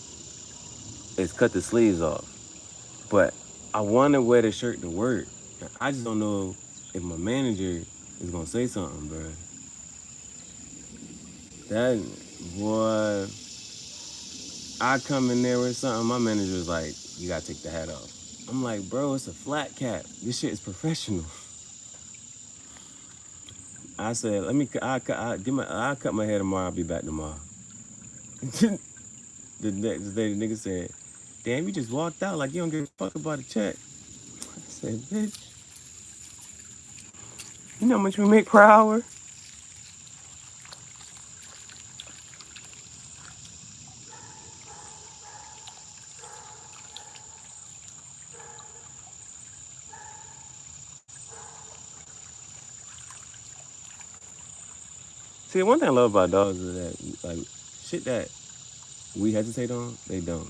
is cut the sleeves off. But I want to wear the shirt to work. I just don't know if my manager is gonna say something, bro. That boy, I come in there with something. My manager was like, "You gotta take the hat off." I'm like, "Bro, it's a flat cap. This shit is professional." I said, "Let me. I'll cut my hair tomorrow. I'll be back tomorrow." The next day, the nigga said, "Damn, you just walked out like you don't give a fuck about a check." I said, "Bitch, you know how much we make per hour?" See, one thing I love about dogs is that, like, shit that we hesitate on, they don't.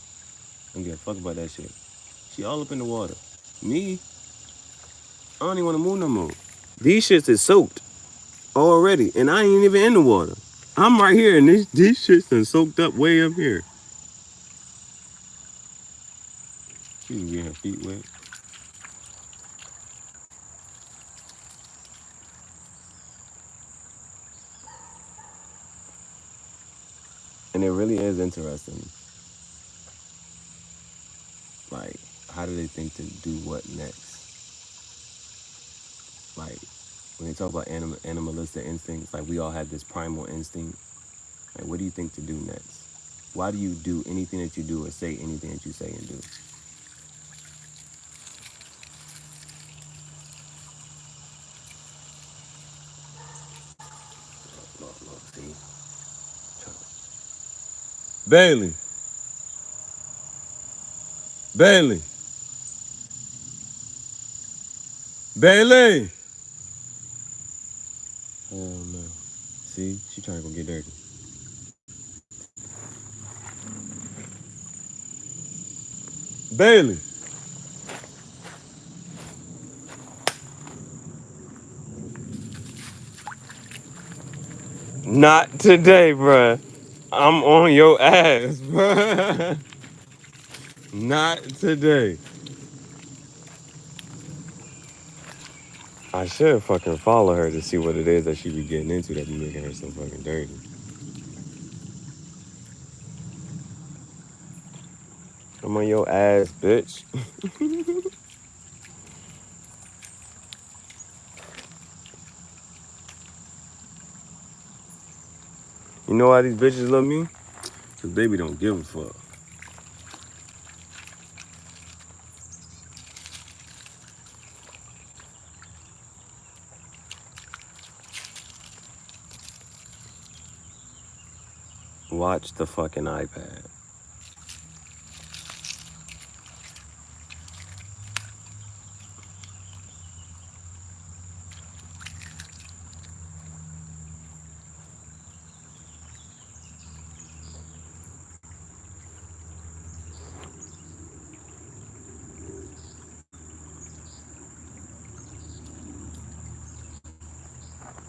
Don't give a fuck about that shit. She all up in the water. Me, I don't even want to move no more. These shits is soaked already, and I ain't even in the water. I'm right here, and these shits done soaked up way up here. She can get her feet wet. And it really is interesting. Like, how do they think to do what next? Like, when they talk about animalistic instincts, like we all have this primal instinct. Like, what do you think to do next? Why do you do anything that you do or say anything that you say and do? Look, see? Bailey. Bailey. Bailey. Oh no. See? She trying to go get dirty. Bailey. Not today, bruh. I'm on your ass, bruh. Not today. I should fucking follow her to see what it is that she be getting into that be making her so fucking dirty. I'm on your ass, bitch. You know why these bitches love me? Cause baby don't give a fuck. Watch the fucking iPad.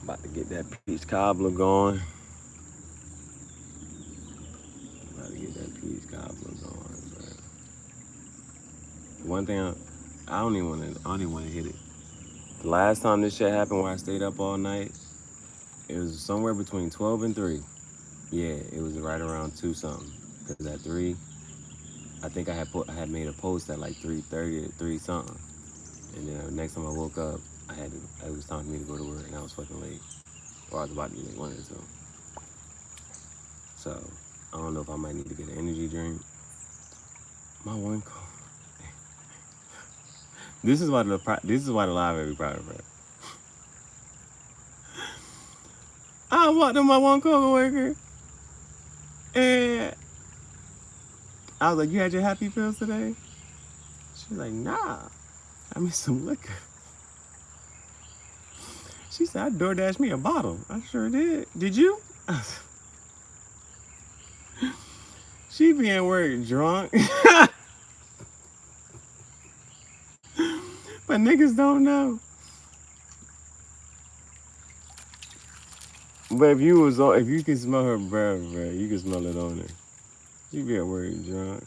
About to get that peach cobbler going. About to get that peach cobbler going, bro. One thing I don't even want to hit it. The last time this shit happened where I stayed up all night, it was somewhere between 12 and 3. Yeah, it was right around 2 something. Cause at 3, I think I had made a post at like 3:30 or 3 something. And then the next time I woke up, it was time for me to go to work and I was fucking late. Or I was about to be late, one of the two. So I don't know if I might need to get an energy drink. My one call. This is why the live be proud of her. I walked in my one coworker and I was like, you had your happy pills today? She's like, nah. I mean some liquor. She said, I DoorDashed me a bottle. I sure did. Did you? She being worried drunk. But niggas don't know. But if you can smell her breath, bro, you can smell it on her. She being worried drunk.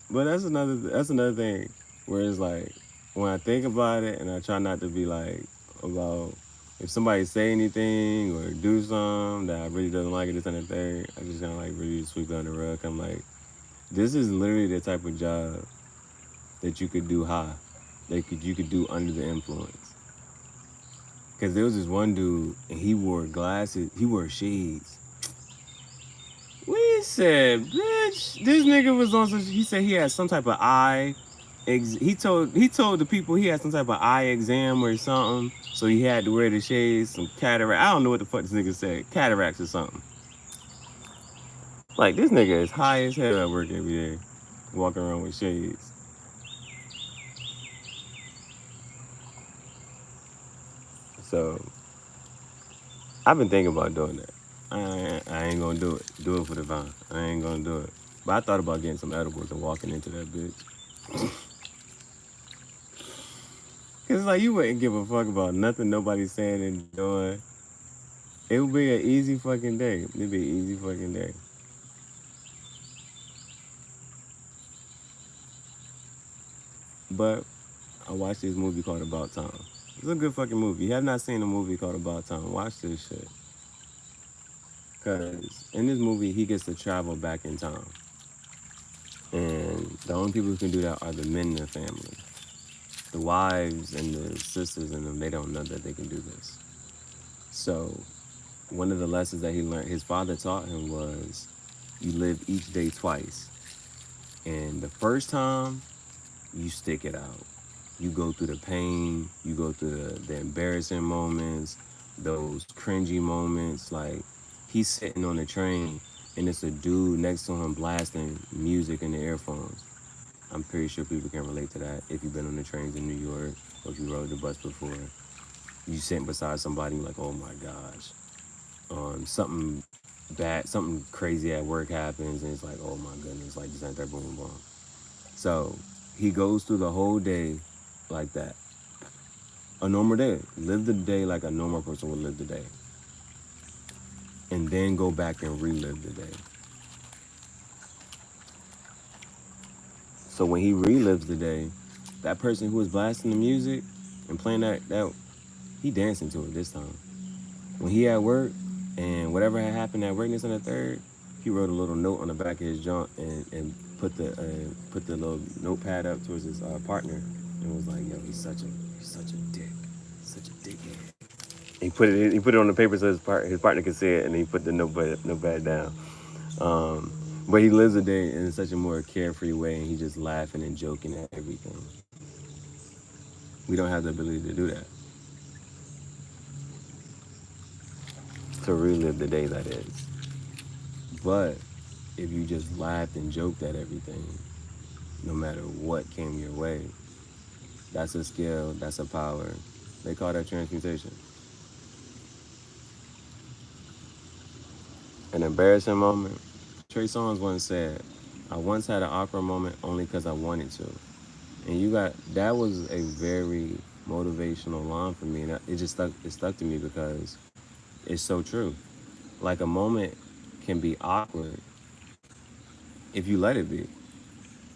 But that's another thing where it's like when I think about it and I try not to be like about if somebody say anything or do something that I really doesn't like it, this and the third, I just kind of like really sweep it under the rug. I'm like, this is literally the type of job that you could do high, you could do under the influence. Cause there was this one dude and he wore glasses, he wore shades. We said, bitch, this nigga was on some. He said he had some type of eye. He told the people he had some type of eye exam or something, so he had to wear the shades, some cataract. I don't know what the fuck this nigga said, cataracts or something. Like this nigga is high as hell at work every day, walking around with shades. So I've been thinking about doing that. I ain't gonna do it. Do it for the fun. I ain't gonna do it. But I thought about getting some edibles and walking into that bitch. Cause it's like you wouldn't give a fuck about nothing nobody's saying and doing. It would be an easy fucking day. It'd be an easy fucking day. But I watched this movie called About Time. It's a good fucking movie. If you have not seen a movie called About Time, watch this shit. Cause in this movie he gets to travel back in time. And the only people who can do that are the men in the family. The wives and the sisters and them, they don't know that they can do this. So one of the lessons that he learned, his father taught him was, you live each day twice. And the first time, you stick it out. You go through the pain, you go through the embarrassing moments, those cringy moments. Like, he's sitting on the train and it's a dude next to him blasting music in the earphones. I'm pretty sure people can relate to that if you've been on the trains in New York or if you rode the bus before. You sitting beside somebody like, oh my gosh. Something bad, something crazy at work happens and it's like, oh my goodness, like this ain't that boom boom. So he goes through the whole day like that. A normal day. Live the day like a normal person would live the day. And then go back and relive the day. So when he relives the day, that person who was blasting the music and playing that he dancing to it this time. When he at work and whatever had happened at work, this and the third, he wrote a little note on the back of his junk and put the little notepad up towards his partner and was like, yo, he's such a dick, such a dickhead. He put it on the paper so his partner could see it, and he put the notepad down. But he lives a day in such a more carefree way, and he's just laughing and joking at everything. We don't have the ability to do that. To relive the day, that is. But if you just laughed and joked at everything, no matter what came your way, that's a skill, that's a power. They call that transmutation. An embarrassing moment. Trey Songz once said, I once had an awkward moment only because I wanted to. And that was a very motivational line for me. And it stuck to me because it's so true. Like a moment can be awkward if you let it be.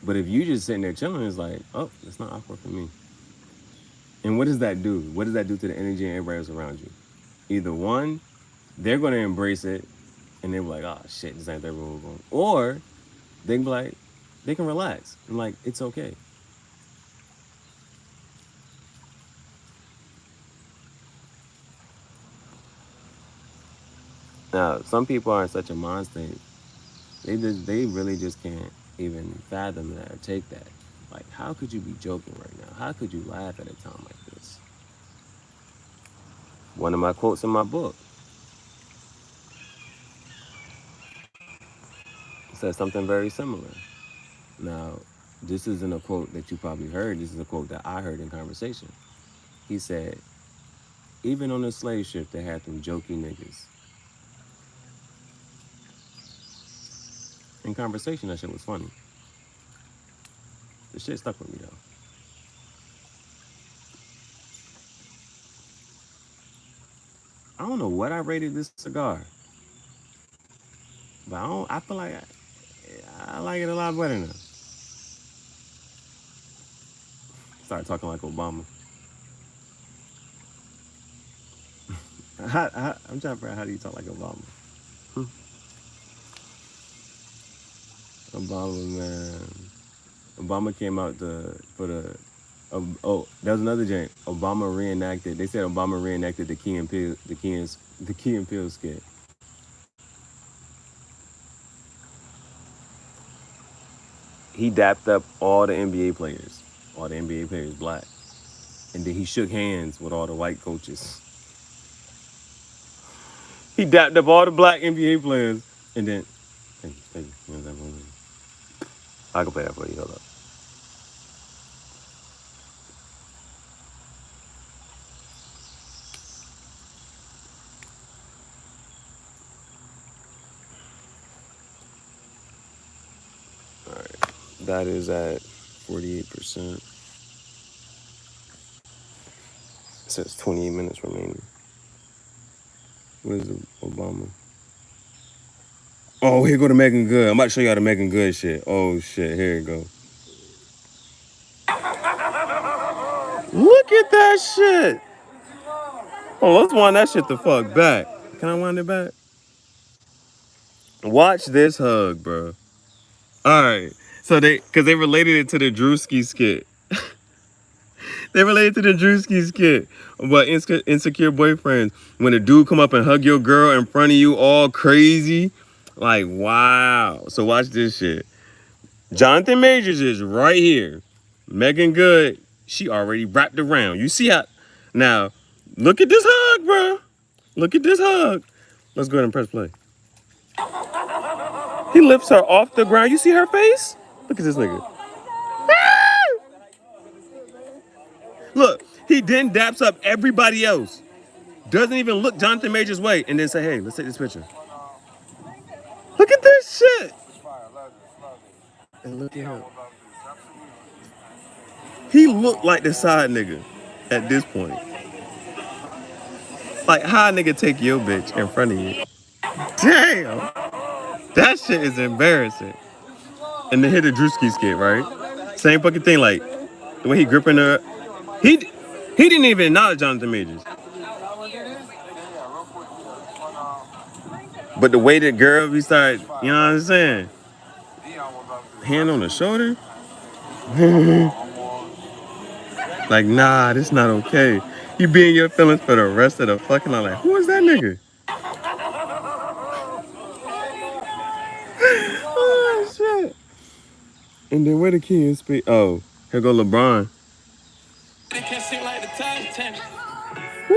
But if you just sitting there chilling, it's like, oh, it's not awkward for me. And what does that do? What does that do to the energy and everybody else around you? Either one, they're going to embrace it and they're like, oh shit, this ain't their room. Or they can be like, they can relax and like, it's okay. Now, some people are in such a mind state, they really just can't even fathom that or take that. Like, how could you be joking right now? How could you laugh at a time like this? One of my quotes in my book said something very similar. Now, this isn't a quote that you probably heard. This is a quote that I heard in conversation. He said, even on the slave ship, they had them jokey niggas. In conversation, that shit was funny. The shit stuck with me, though. I don't know what I rated this cigar, but I feel like I like it a lot better now. Started talking like Obama. I'm trying to figure out how do you talk like Obama. Obama, man. Obama came out for the. Oh, that was another joint. Obama reenacted. They said Obama reenacted the Key and Peele, the Key and Peele skit. He dapped up all the NBA players, black, and then he shook hands with all the white coaches. He dapped up all the black NBA players, and then, thank you. I can play that for you. Hold up. All right, that is at 48%. It says 28 minutes remaining. What is it, Obama? Oh, here go the Megan Good. I'm about to show y'all the Megan Good shit. Oh shit, here it go. Look at that shit. Oh, let's wind that shit the fuck back. Can I wind it back? Watch this hug, bro. All right. So cause they related it to the Drewski skit. They related to the Drewski skit. But insecure boyfriends. When a dude come up and hug your girl in front of you all crazy. Like, wow. So watch this shit. Jonathan Majors is right here. Megan Good, she already wrapped around. You see how... Now, look at this hug, bro. Look at this hug. Let's go ahead and press play. He lifts her off the ground. You see her face? Look at this nigga. Look, he then daps up everybody else. Doesn't even look Jonathan Majors' way. And then say, hey, let's take this picture. Look at this shit. And look at him. He looked like the side nigga at this point. Like, how a nigga take your bitch in front of you? Damn. That shit is embarrassing. And then hit the Drewski skit, right? Same fucking thing, like, the way he gripping her. He didn't even acknowledge Jonathan Majors. But the way the girl, we started, you know what I'm saying? Hand on the shoulder. Like, nah, this not okay. You be in your feelings for the rest of the fucking night. Like, who is that nigga? Oh, shit. And then where the kids speak? Oh, here go LeBron. Woo!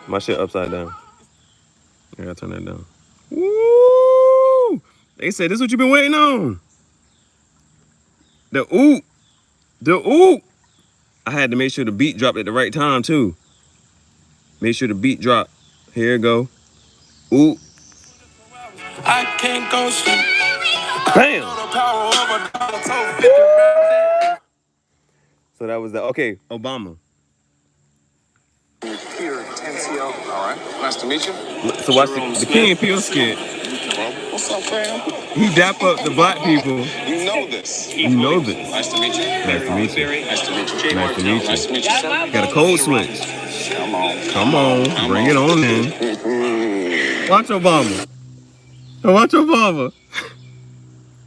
My shit upside down. I gotta turn that down. Woo! They said this is what you been waiting on. The oop. The oop. I had to make sure the beat dropped at the right time too. Make sure the beat dropped. Here it go. Oop. I can't go sleep. Bam! So that was that. Okay, Obama. All right. Nice to meet you. So watch the King and Peele skit. What's up, fam? He dap up the black people. You know this. You know this. Nice to meet you. Nice to meet you. Nice to meet you. Nice to meet you. Nice to meet you, sir. Got a code switch. Come on. Come on. Bring it on in. Watch Obama. Watch Obama.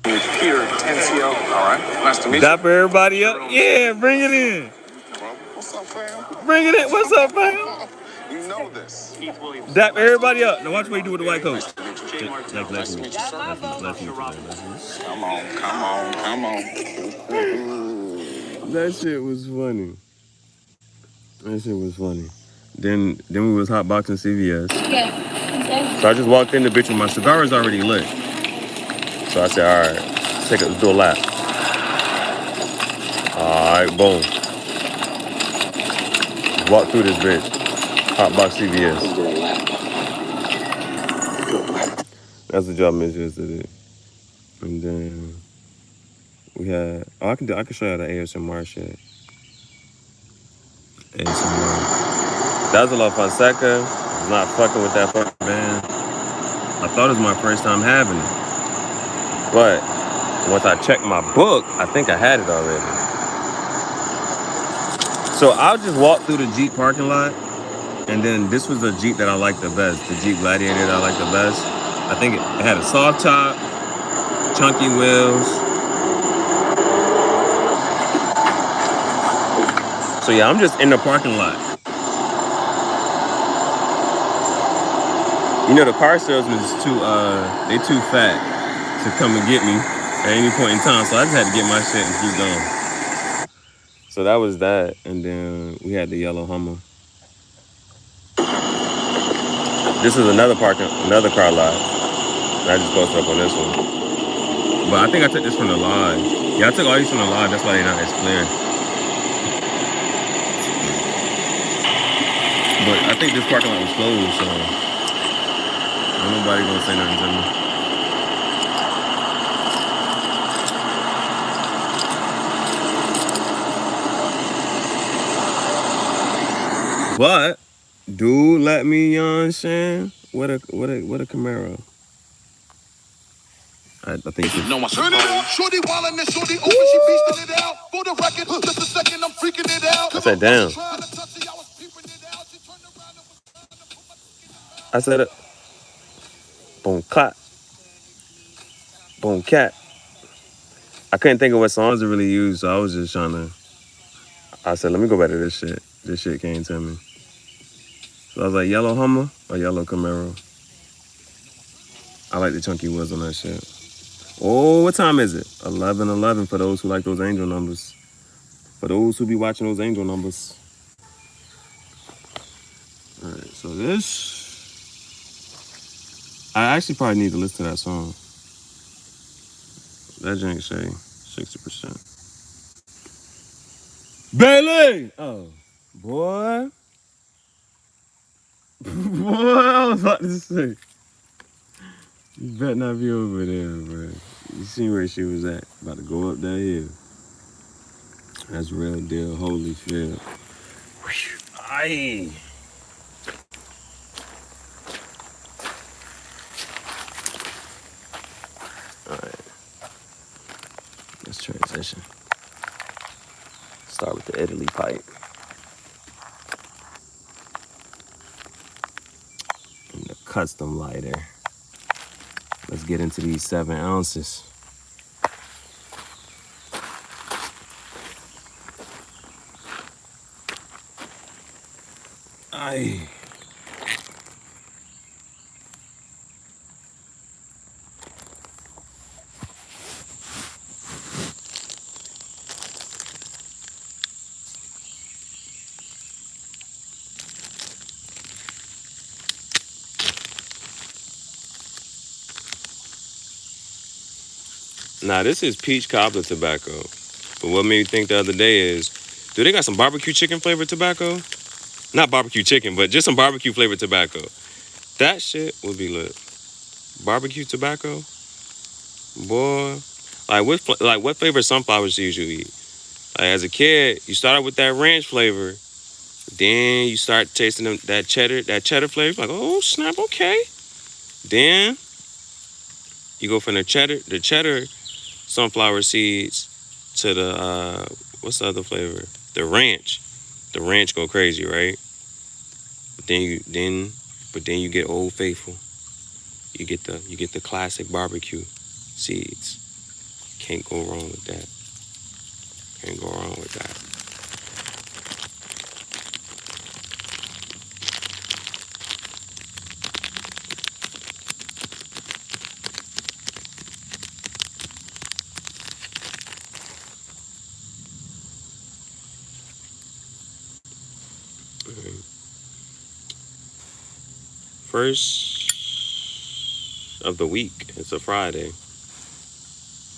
Here at Tangential. All right. Nice to meet you. Dap everybody up. Yeah, bring it in. What's up, fam? Bring it in. What's up, fam? You know this. Dap everybody up. Now watch what he do with the white coat. Nice to meet you, sir. Come on. Come on. Come on. That shit was funny. That shit was funny. Then we was hotboxing CVS. Yeah. So I just walked in the bitch with my cigar is already lit. So I said, all right, let's do a lap. All right, boom. Walk through this bitch. Hotbox CVS. That's the job I missed yesterday. And then we had, I can show you the ASMR shit. ASMR. That was a lot of fun. Second, I was not fucking with that fucking band. I thought it was my first time having it. But once I checked my book, I think I had it already. So I'll just walk through the Jeep parking lot. And then this was the Jeep that I liked the best. The Jeep Gladiator that I liked the best. I think it had a soft top, chunky wheels. So yeah, I'm just in the parking lot. You know, the car salesman is they too fat to come and get me at any point in time. So I just had to get my shit and keep going. So that was that. And then we had the yellow Hummer. This is another car lot. I just posted up on this one. But I think I took this from the live. Yeah, I took all these from the live. That's why they're not as clear. But I think this parking lot was closed, so nobody gonna say nothing to me. But dude, let me, you know what I'm saying? What a Camaro. I think it's No, turn it up, shorty wildin' and shorty open, she beastin' it out. For the record, just a second, I'm freaking it out. I said, damn. I said it. Boom, clap. Boom, cat. I couldn't think of what songs to really use, so I was just trying to. I said, let me go back to this shit. This shit came to me. So I was like, yellow Hummer or yellow Camaro? I like the chunky wheels on that shit. Oh, what time is it? 11:11 for those who like those angel numbers. For those who be watching those angel numbers. All right, so this. I actually probably need to listen to that song. That jank say 60%. Bailey! Oh, boy. Boy, I was about to say. You better not be over there, bro. You see where she was at. About to go up that hill. That's real deal, Holyfield. Aye. All right. Let's transition. Start with the Italy pipe. And the custom lighter. Let's get into these 7 ounces. Aye. Now this is peach cobbler tobacco. But what made me think the other day is, do they got some barbecue chicken flavored tobacco? Not barbecue chicken, but just some barbecue flavored tobacco. That shit would be lit. Barbecue tobacco, boy. Like what flavor sunflower seeds you eat? Like as a kid, you start out with that ranch flavor, then you start tasting that cheddar flavor. Like, oh snap, okay. Then you go from the cheddar sunflower seeds to the what's the other flavor? The ranch. The ranch go crazy, right? But then you get Old Faithful. You get the classic barbecue seeds. Can't go wrong with that. Can't go wrong with that. First, of the week. It's a Friday.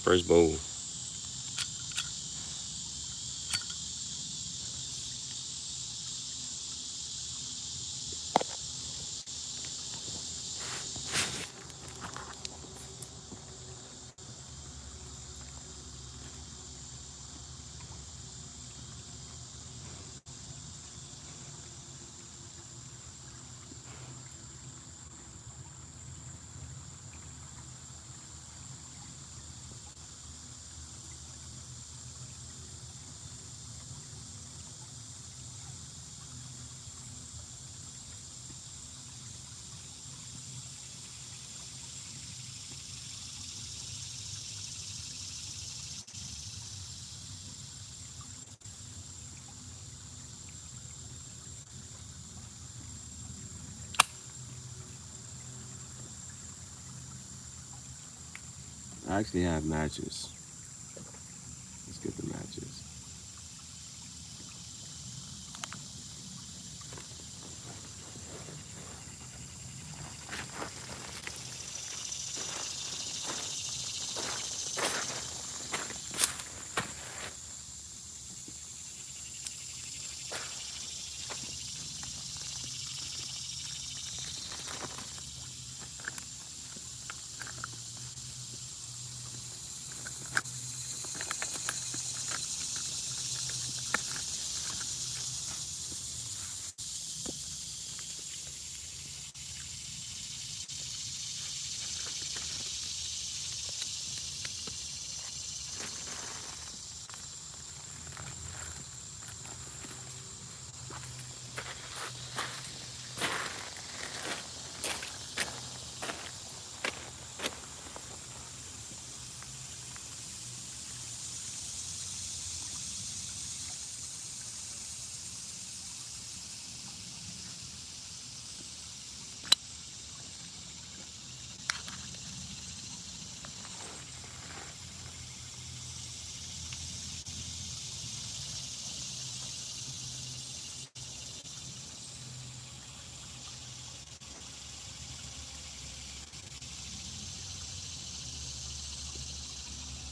First bowl. I actually have matches. Let's get the matches.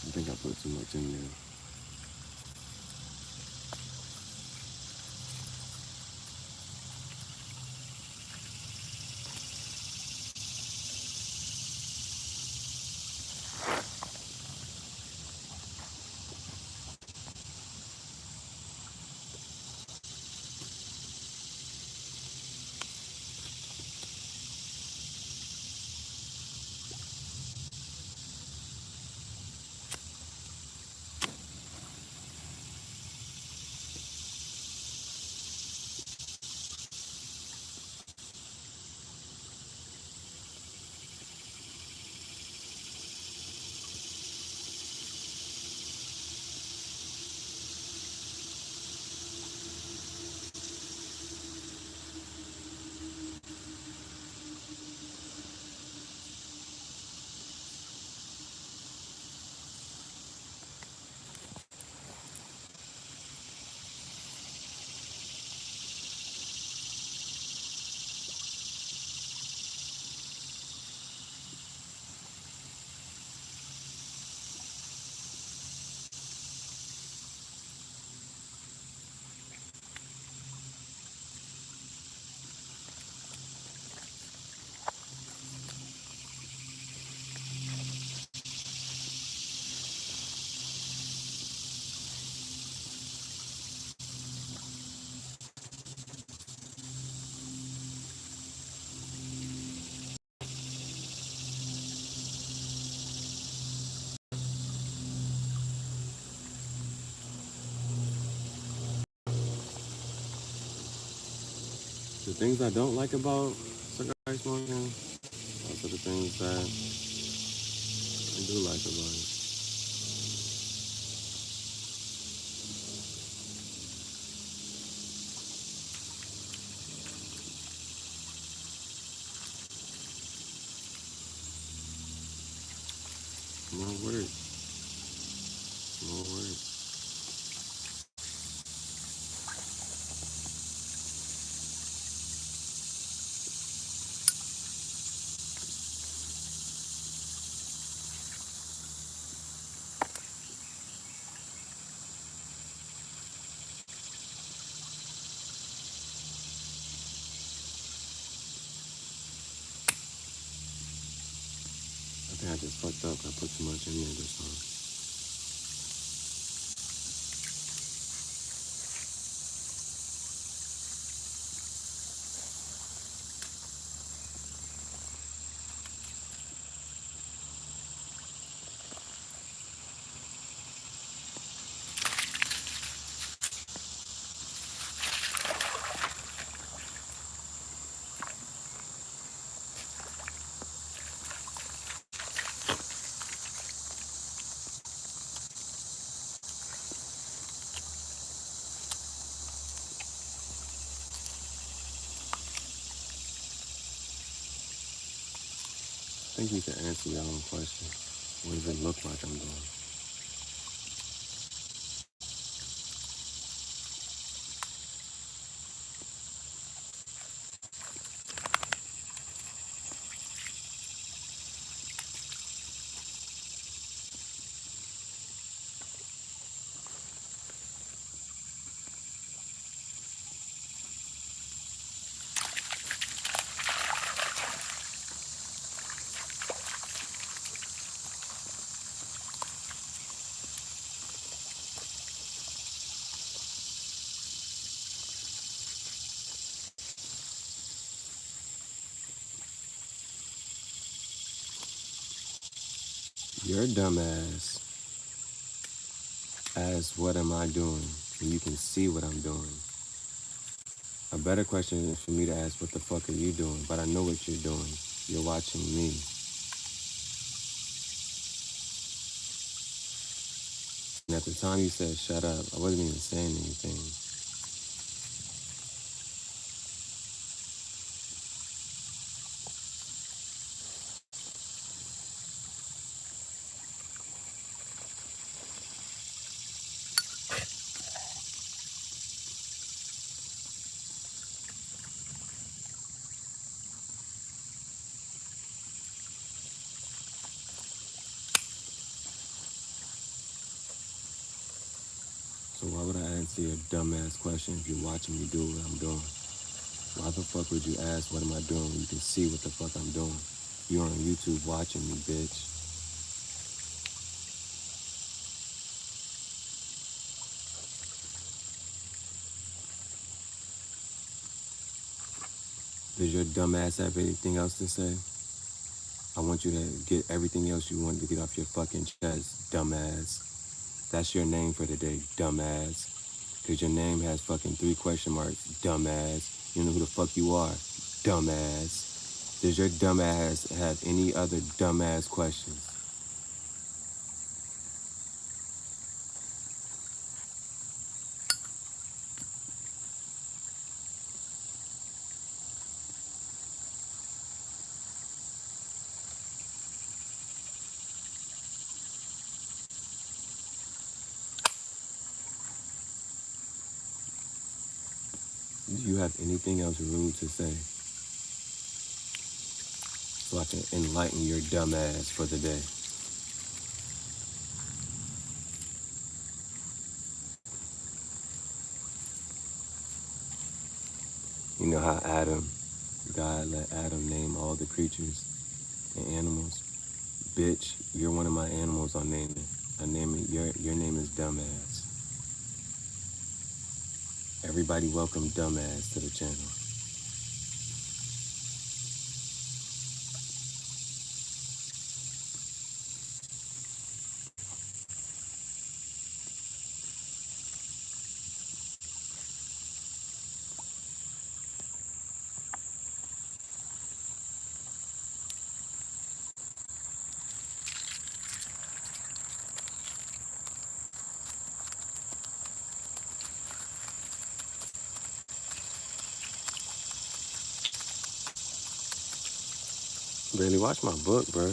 I think I put too much in there. The things I don't like about cigar smoking, those are the things that I do like about it. More work. More work. I just fucked up. I put too much in there this time. I think you can answer your own question. What does it look like I'm doing? Your dumbass asks, what am I doing? And you can see what I'm doing. A better question is for me to ask, what the fuck are you doing? But I know what you're doing. You're watching me. And at the time you said shut up, I wasn't even saying anything. So why would I answer your dumbass question if you're watching me do what I'm doing? Why the fuck would you ask what am I doing when you can see what the fuck I'm doing? You're on YouTube watching me, bitch. Does your dumbass have anything else to say? I want you to get everything else you wanted to get off your fucking chest, dumbass. That's your name for today, dumbass. Because your name has fucking 3 question marks, dumbass. You know who the fuck you are, dumbass. Does your dumbass have any other dumbass questions? Do you have anything else rude to say so I can enlighten your dumbass for the day? You know how God let Adam name all the creatures and animals? Bitch, you're one of my animals I'm naming. Your name is Dumbass. Everybody welcome Dumbass to the channel. Barely watch my book, bro.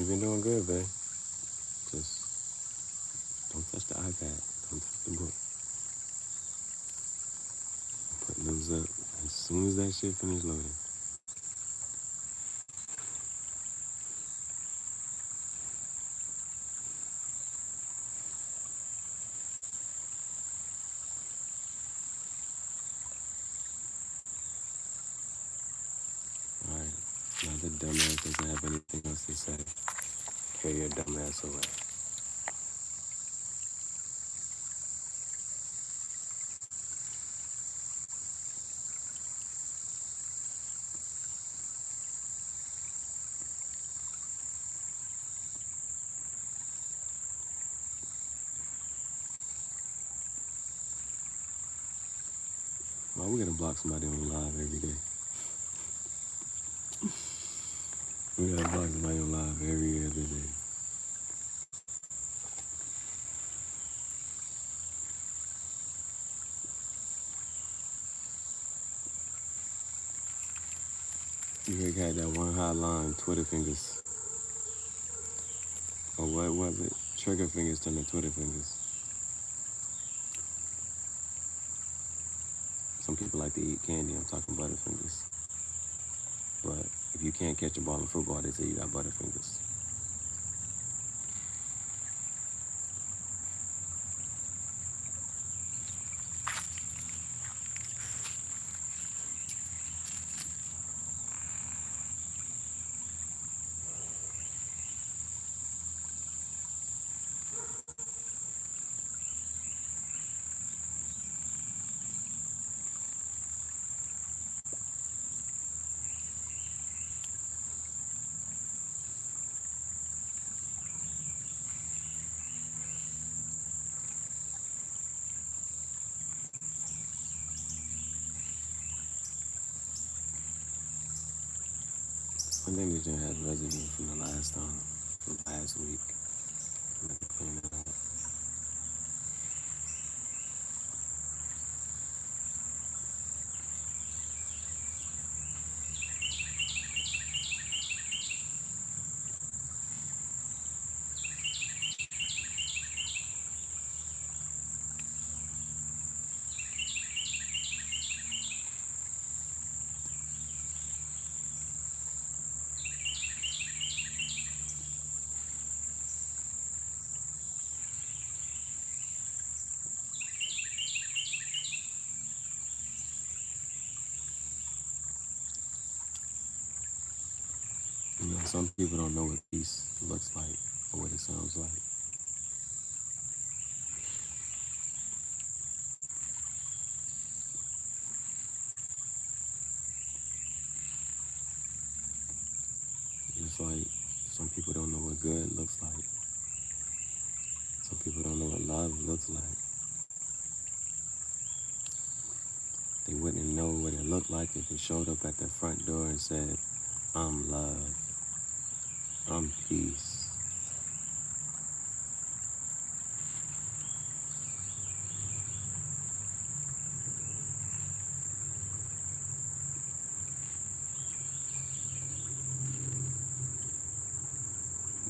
You've been doing good, babe. Just don't touch the iPad. Don't touch the book. Put those up as soon as that shit finish loading. Alright. Now the dumbass doesn't have anything else to say. Carry your dumbass away. Why we gotta block somebody on live every day? We gotta block somebody on live every other day. You heard had that one hotline, Twitter fingers. Or what was it? Trigger fingers turned to Twitter fingers. Some people like to eat candy. I'm talking Butterfingers. But if you can't catch a ball in football, they say you got Butterfingers. I think this joint has residue from the last time, from last week. I'm gonna clean it up. You know, some people don't know what peace looks like or what it sounds like. Just like some people don't know what good looks like. Some people don't know what love looks like. They wouldn't know what it looked like if it showed up at their front door and said, I'm love, I'm peace.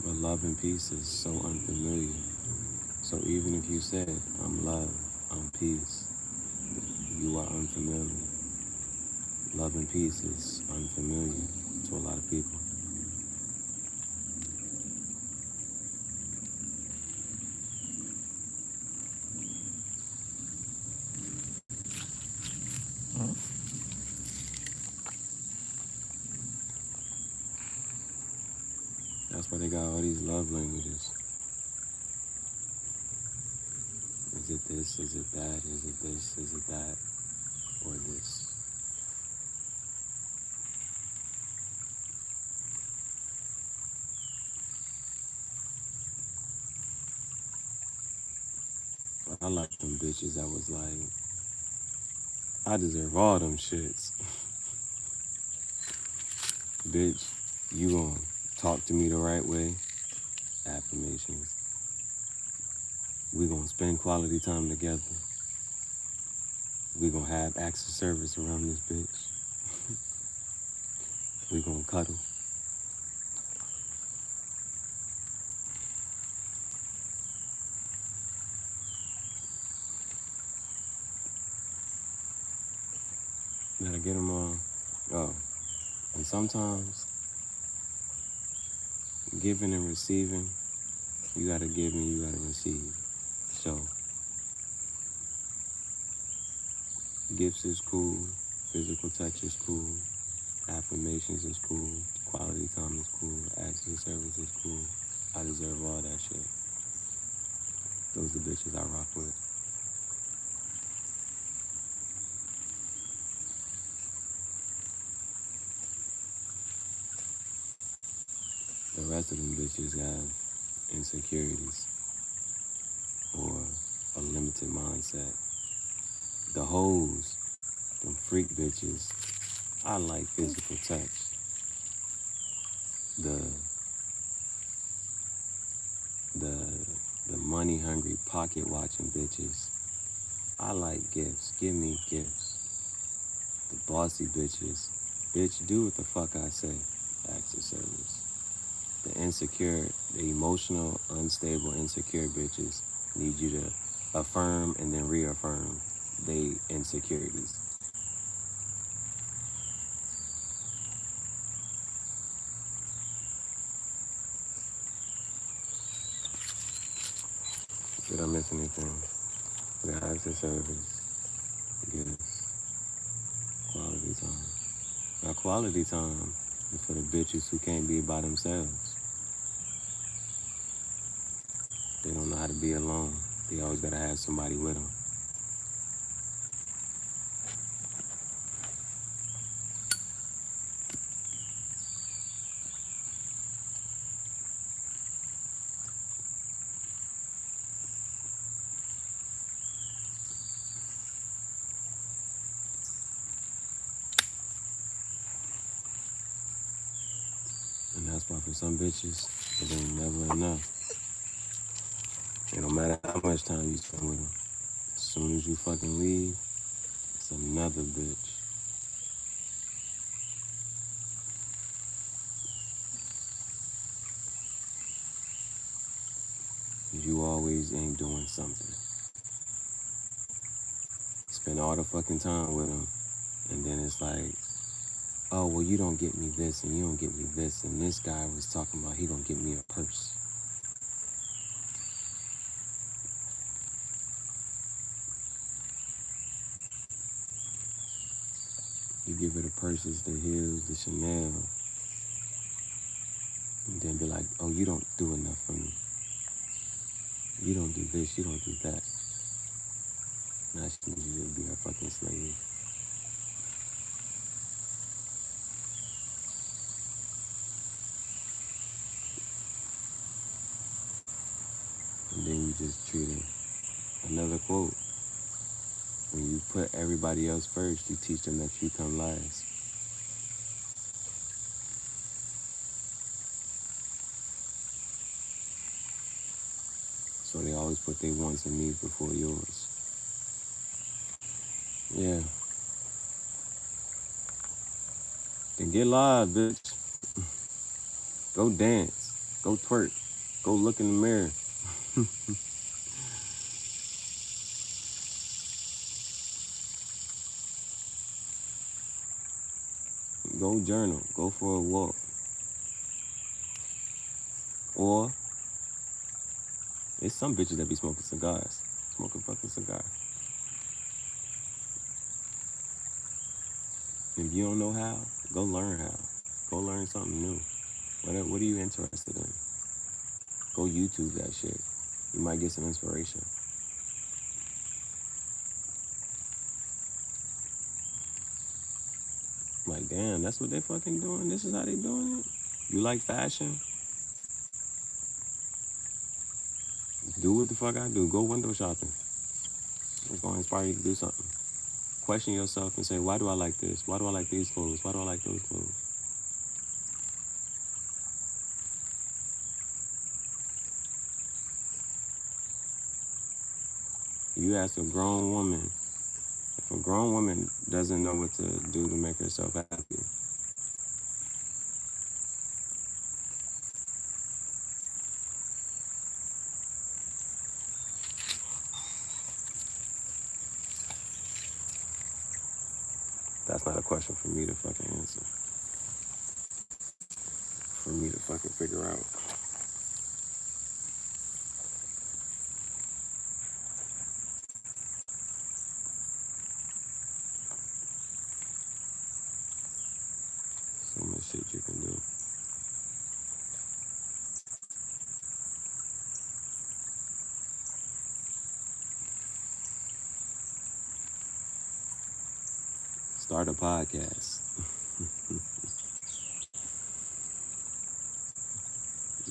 But love and peace is so unfamiliar. So even if you said, I'm love, I'm peace, you are unfamiliar. Love and peace is unfamiliar to a lot of people. That's why they got all these love languages. Is it this? Is it that? Is it this? Is it that? Or this? But I like them bitches that was like, I deserve all them shits. Bitch, you gonna talk to me the right way? Affirmations. We gonna spend quality time together. We gonna have acts of service around this bitch. We gonna cuddle. get them all. Oh, and sometimes giving and receiving, you gotta give and you gotta receive. So, gifts is cool, physical touch is cool, affirmations is cool, quality time is cool, acts of service is cool. I deserve all that shit. Those are the bitches I rock with. The rest of them bitches have insecurities or a limited mindset. The hoes, them freak bitches, I like physical touch. The money hungry pocket watching bitches, I like gifts. Give me gifts. The bossy bitches, bitch, do what the fuck I say. Acts of service. The insecure, the emotional, unstable, insecure bitches need you to affirm and then reaffirm they insecurities. Did I miss anything? We got acts of service, gifts, quality time. Now quality time is for the bitches who can't be by themselves. They don't know how to be alone. They always gotta have somebody with them. And that's why for some bitches, it ain't never enough. It don't matter how much time you spend with them. As soon as you fucking leave, it's another bitch. You always ain't doing something. Spend all the fucking time with them, and then it's like, oh, well, you don't get me this, and you don't get me this, and this guy was talking about he gonna get me a purse. You give her the purses, the heels, the Chanel, and then be like, oh, you don't do enough for me. You don't do this, you don't do that. Now she needs you to be her fucking slave. And then you just treat her. Another quote, when you put everybody else first, you teach them that you come last. So they always put their wants and needs before yours. Yeah. Then get live, bitch. Go dance. Go twerk. Go look in the mirror. Go journal. Go for a walk. Or, it's some bitches that be smoking cigars. Smoke a fucking cigar. If you don't know how, go learn how. Go learn something new. What are you interested in? Go YouTube that shit. You might get some inspiration. Like, damn, that's what they fucking doing? This is how they doing it? You like fashion? Do what the fuck I do. Go window shopping. It's gonna inspire you to do something. Question yourself and say, why do I like this? Why do I like these clothes? Why do I like those clothes? You ask a grown woman, if a grown woman doesn't know what to do to make herself happy, That's not a question for me to fucking answer. For me to fucking figure out. So much shit you can do. Start a podcast.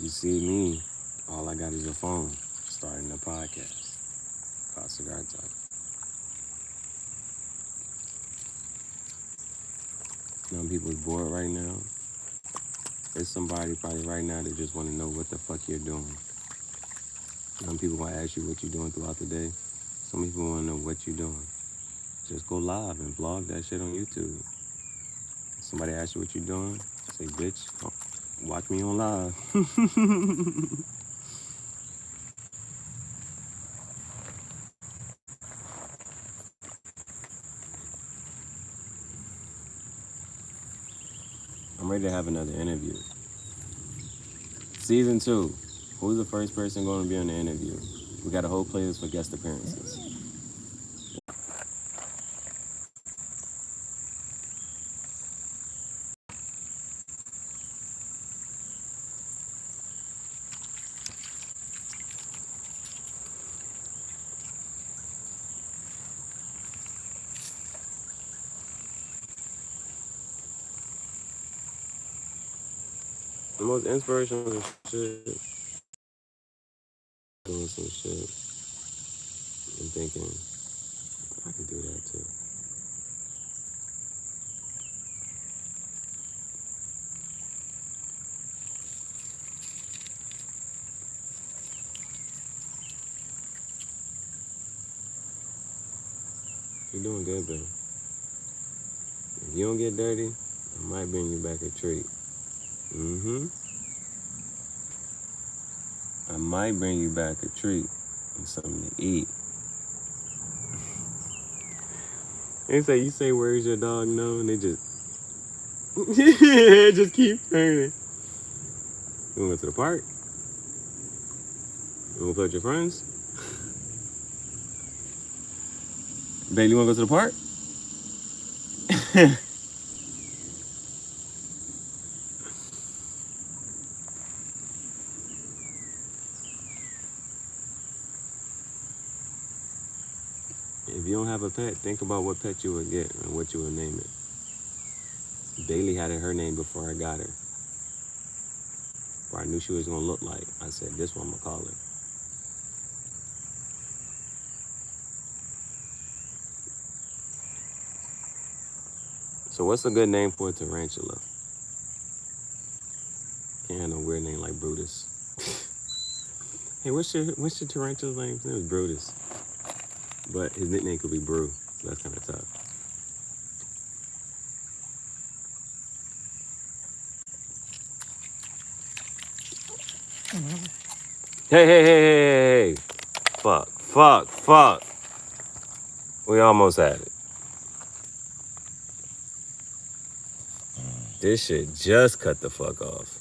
You see me, all I got is a phone. Starting a podcast called Cigar Talk. Some people's bored right now. There's somebody probably right now that just want to know what the fuck you're doing. Some people want to ask you what you're doing throughout the day. Some people want to know what you're doing. Just go live and vlog that shit on YouTube. Somebody asks you what you're doing, say, bitch, watch me on live. I'm ready to have another interview. Season 2. Who's the first person going to be on the interview? We got a whole playlist for guest appearances. The most inspirational shit. Doing some shit. And thinking, I can do that too. You're doing good, babe. If you don't get dirty, I might bring you back a treat. I might bring you back a treat and something to eat. They say, you say, where's your dog? No, and they just, just keep turning. You wanna go to the park? You wanna play with your friends? Babe, you wanna go to the park? If you don't have a pet, think about what pet you would get and what you would name it. Bailey had her name before I got her. Before I knew she was gonna look like, I said, this one I'm gonna call her. So what's a good name for a tarantula? Can't have no weird name like Brutus. Hey, what's your tarantula's name? His name is Brutus. But his nickname could be Brew, so that's kind of tough. Hey. Fuck. We almost had it. This shit just cut the fuck off.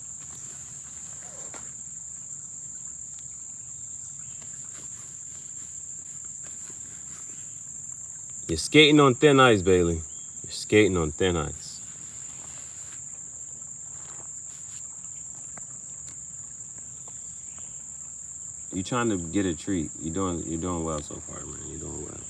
You're skating on thin ice, Bailey. You're skating on thin ice. You're trying to get a treat. You're doing well so far, man. You're doing well.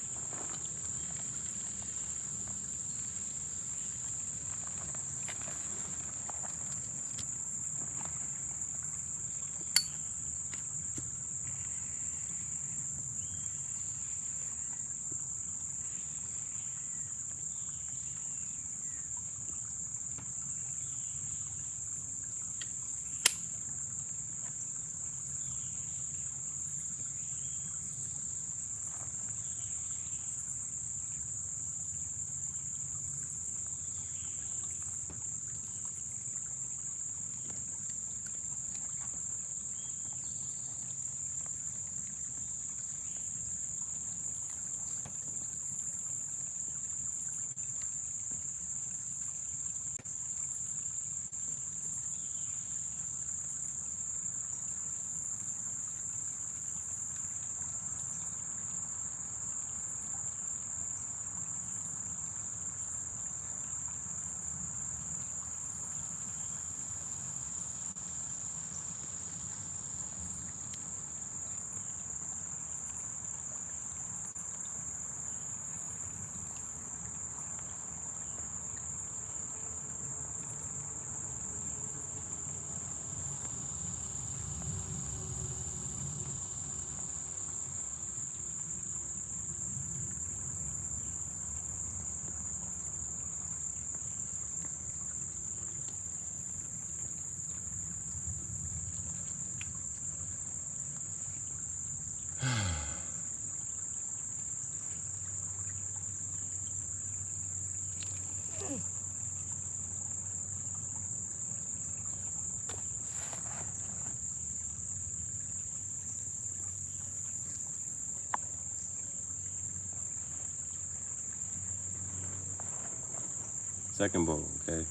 Second bowl, okay?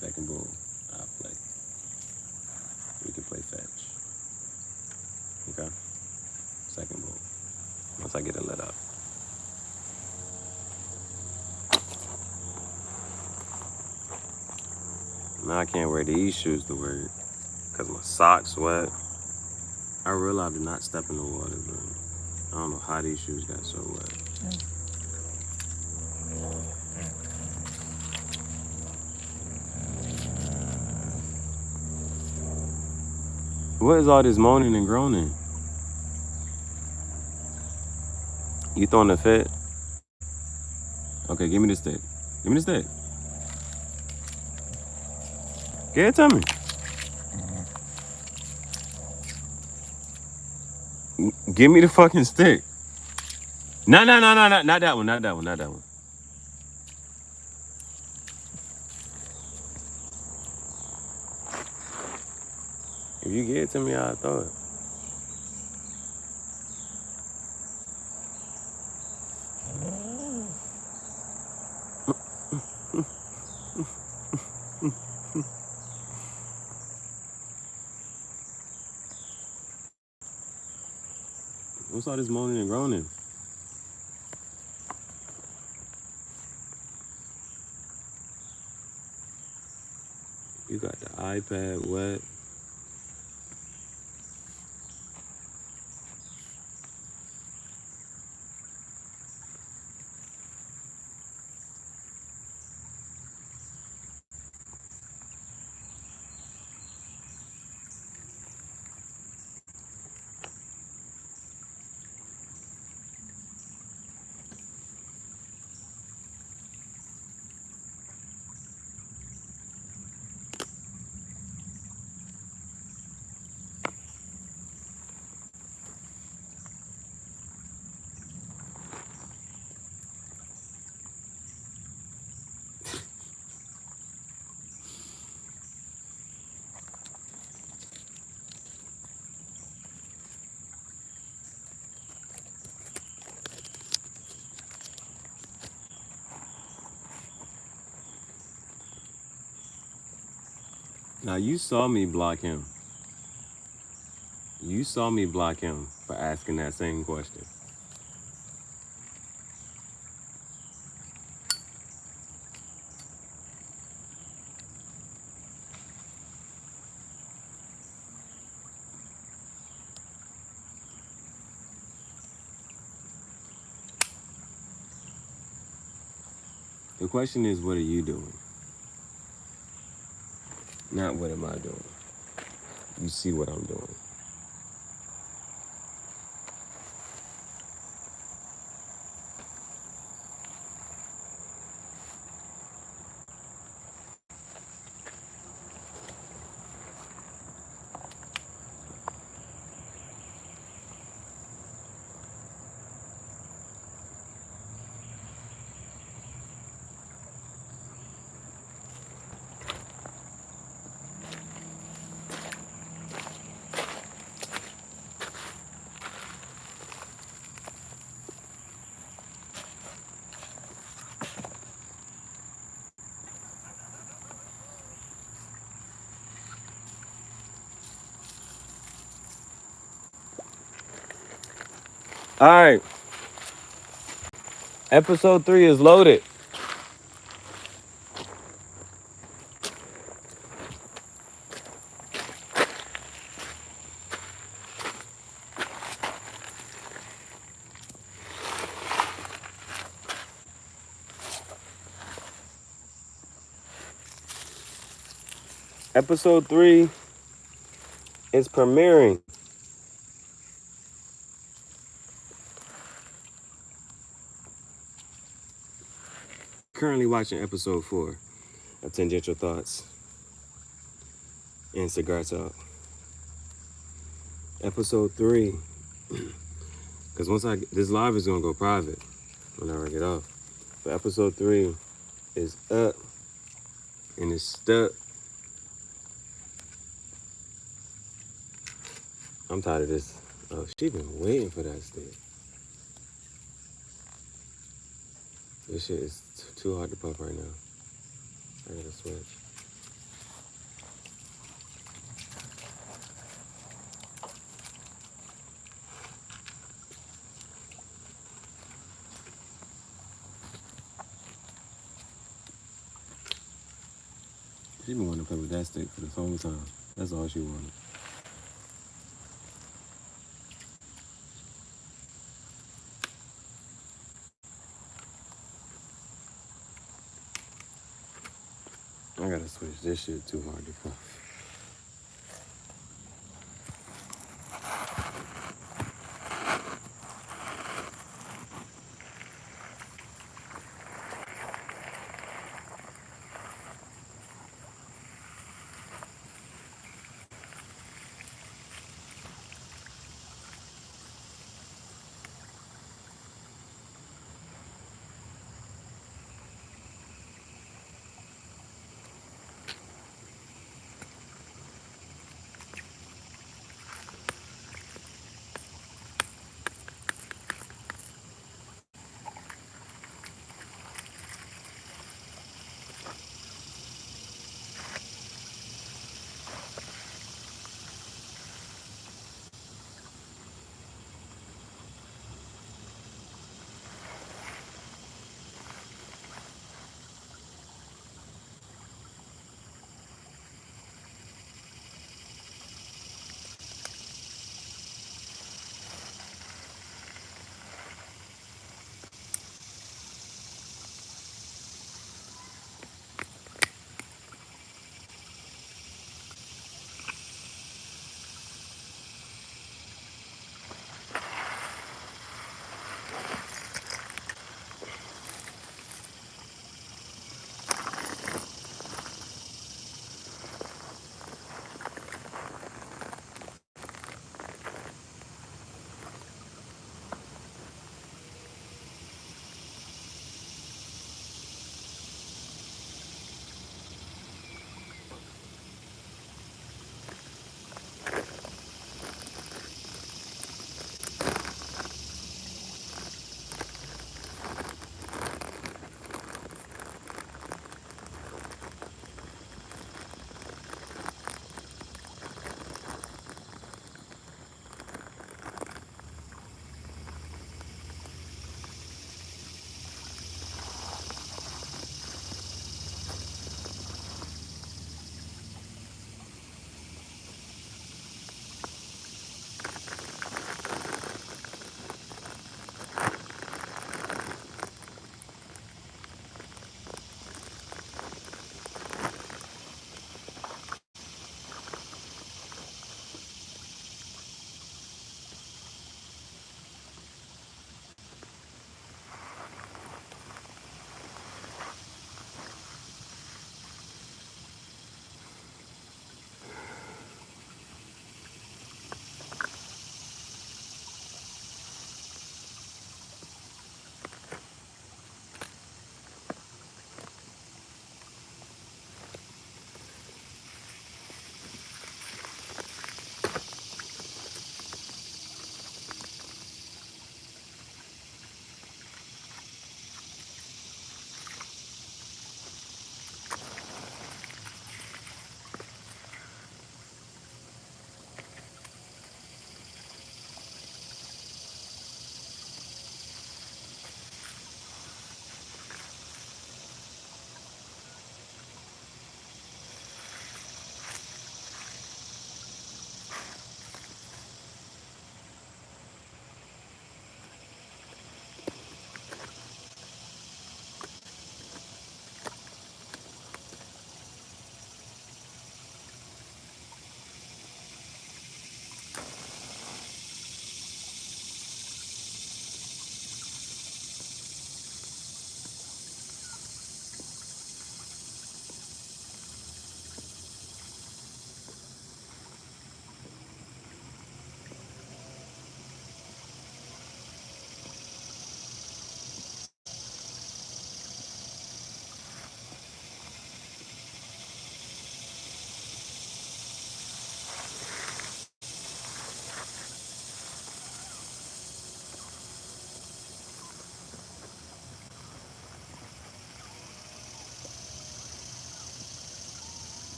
Second bowl, I'll play. We can play fetch. Okay? Second bowl. Once I get it lit up. Now I can't wear these shoes to work because my socks wet. I realized I did not step in the water, bro. I don't know how these shoes got so wet. What is all this moaning and groaning? You throwing a fit? Okay, give me the stick. Give me the stick. Give it to me. Give me the fucking stick. No, not that one, not that one, not that one. If you give it to me, I'll throw it. What's all this moaning and groaning? You got the iPad wet. Now you saw me block him. You saw me block him for asking that same question. The question is, what are you doing? Not what am I doing? You see what I'm doing. All right. Episode 3 is loaded. Episode 3 is premiering. Currently watching episode 4 of Tangential Thoughts and Cigar Talk. Episode 3, because this live is gonna go private whenever I get off. But episode 3 is up and it's stuck. I'm tired of this. Oh, she been waiting for that stick. This shit is too hard to puff right now. I gotta switch. She been wanting to play with that stick for the whole time. That's all she wanted. I gotta switch. This shit too hard to cuff.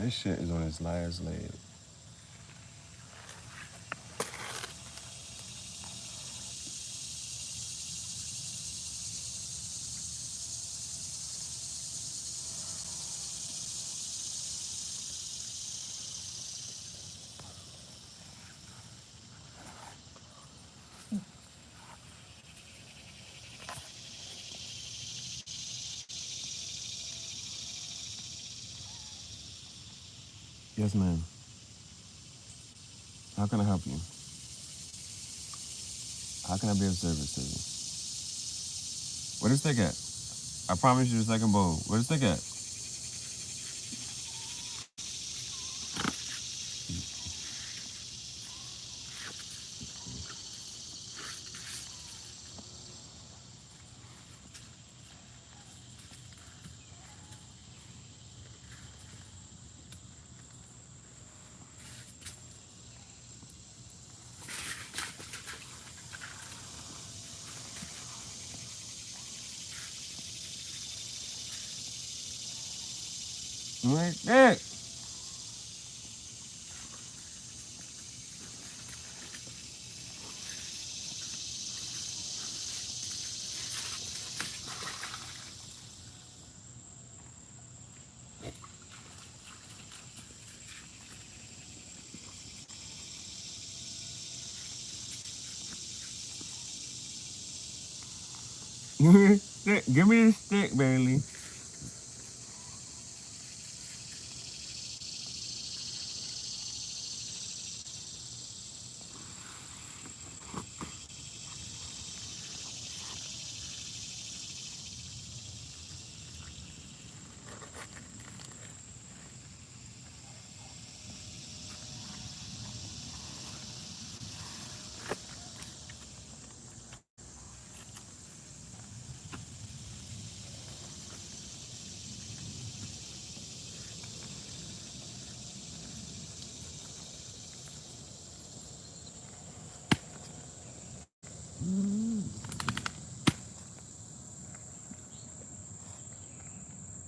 This shit is on its last leg. Yes, ma'am. How can I help you? How can I be of service to you? Where the stick at? I promise you the second bowl. Where the stick at? Right there. Give me the stick, Bailey.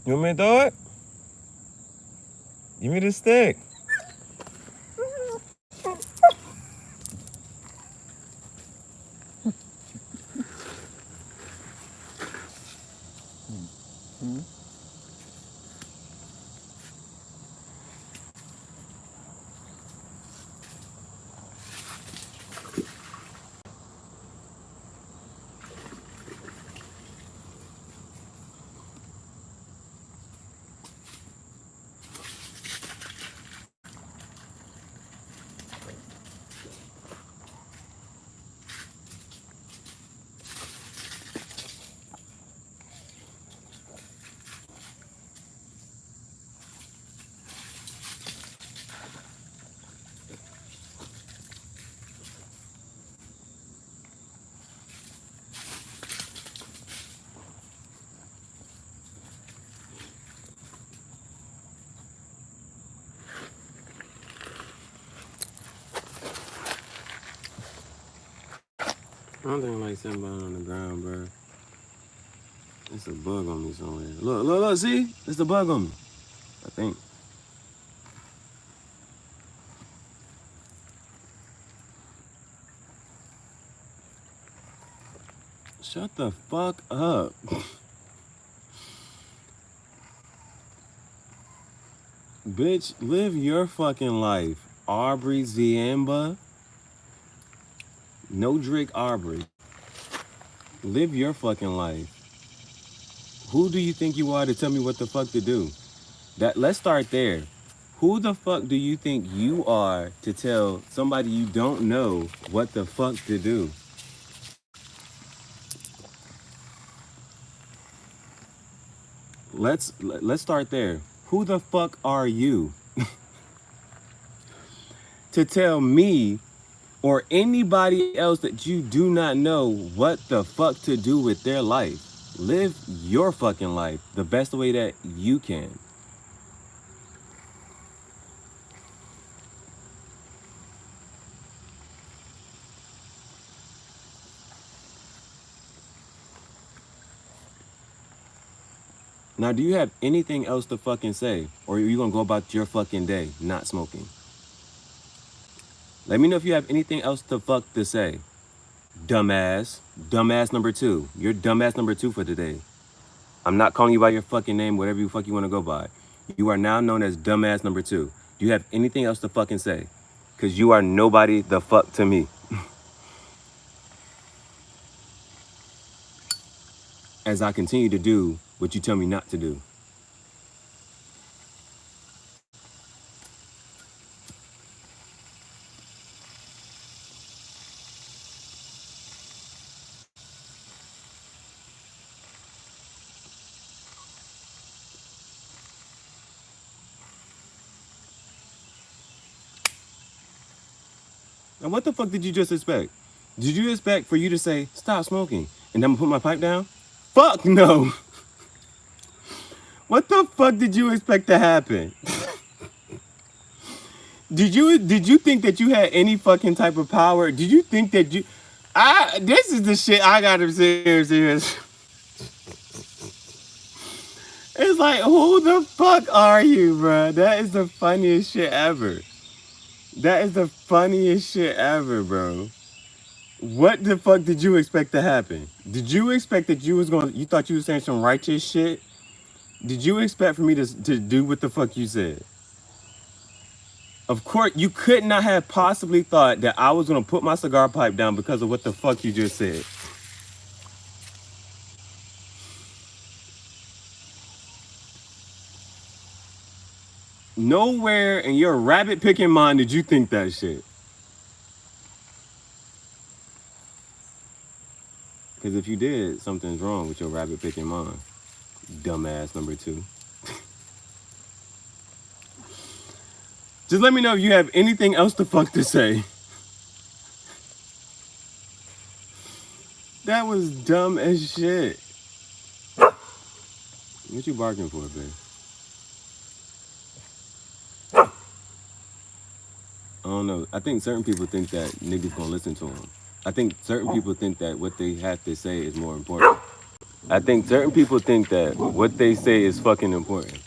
You want me to throw it? Give me the stick. I don't think I like sitting down on the ground, bro. It's a bug on me somewhere. Look, see? It's the bug on me. I think. Shut the fuck up. Bitch, live your fucking life. Aubrey Ziamba. No Drake Aubrey. Live your fucking life. Who do you think you are to tell me what the fuck to do? Let's start there. Who the fuck do you think you are to tell somebody you don't know what the fuck to do? Let's start there. Who the fuck are you to tell me or anybody else that you do not know what the fuck to do with their life? Live your fucking life the best way that you can. Now, do you have anything else to fucking say? Or are you gonna go about your fucking day not smoking? Let me know if you have anything else to fuck to say. Dumbass. Dumbass number 2. You're dumbass number 2 for today. I'm not calling you by your fucking name, whatever you fuck you wanna go by. You are now known as dumbass number 2. Do you have anything else to fucking say? Cause you are nobody the fuck to me. As I continue to do what you tell me not to do. And what the fuck did you just expect? Did you expect for you to say, stop smoking, and I'm gonna put my pipe down? Fuck no. What the fuck did you expect to happen? Did you think that you had any fucking type of power? Did you think that you this is the shit I gotta say serious. It's like, who the fuck are you, bro? That is the funniest shit ever. That is the funniest shit ever, bro. What the fuck did you expect to happen? Did you expect that you thought you was saying some righteous shit? Did you expect for me to do what the fuck you said? Of course, you could not have possibly thought that I was gonna put my cigar pipe down because of what the fuck you just said. Nowhere in your rabbit picking mind did you think that shit. Because if you did, something's wrong with your rabbit picking mind. Dumbass number 2. Just let me know if you have anything else to fuck to say. That was dumb as shit. What you barking for, babe? I don't know. I think certain people think that niggas gonna listen to them. I think certain people think that what they have to say is more important. I think certain people think that what they say is fucking important.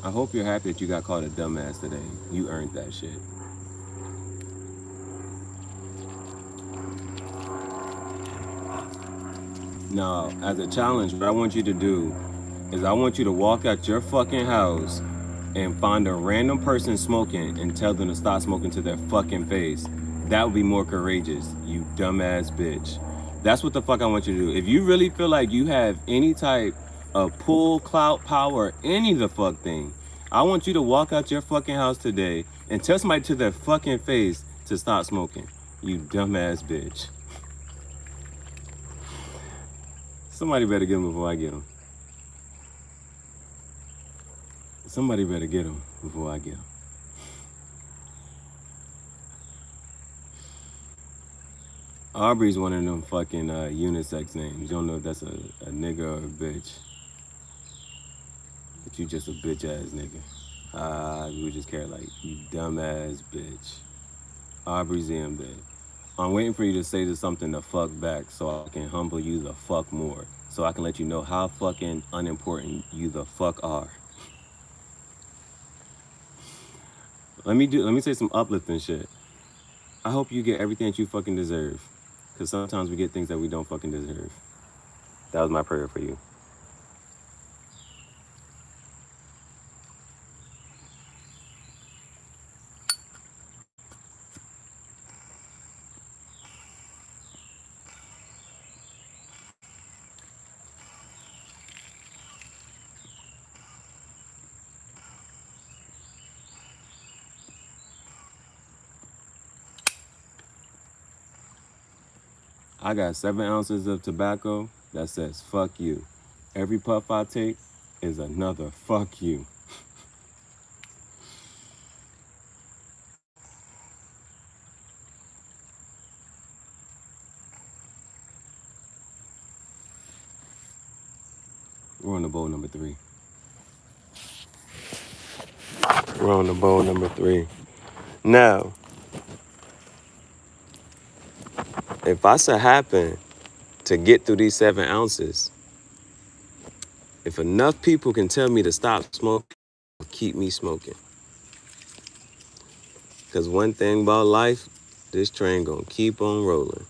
I hope you're happy that you got called a dumbass today. You earned that shit. Now, as a challenge, what I want you to do is I want you to walk out your fucking house and find a random person smoking and tell them to stop smoking to their fucking face. That would be more courageous, you dumbass bitch. That's what the fuck I want you to do. If you really feel like you have any type of pull, clout, power, any of the fuck thing, I want you to walk out your fucking house today and tell somebody to their fucking face to stop smoking, you dumbass bitch. Somebody better get him before I get him. Somebody better get him before I get him. Aubrey's one of them fucking unisex names. You don't know if that's a nigga or a bitch. But you just a bitch ass nigga. You just care like, you dumbass bitch. Aubrey's in bed. I'm waiting for you to say something to fuck back so I can humble you the fuck more. So I can let you know how fucking unimportant you the fuck are. Let me say some uplifting shit. I hope you get everything that you fucking deserve. Because sometimes we get things that we don't fucking deserve. That was my prayer for you. I got 7 ounces of tobacco that says fuck you. Every puff I take is another fuck you. We're on the bowl number 3. We're on the bowl number 3. Now, if I so happen to get through these 7 ounces, if enough people can tell me to stop smoking, keep me smoking. Because one thing about life, this train gonna keep on rolling.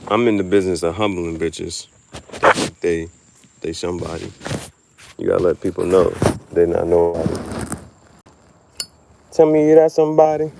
I'm in the business of humbling bitches. They somebody. You gotta let people know they not nobody. Tell me you that somebody.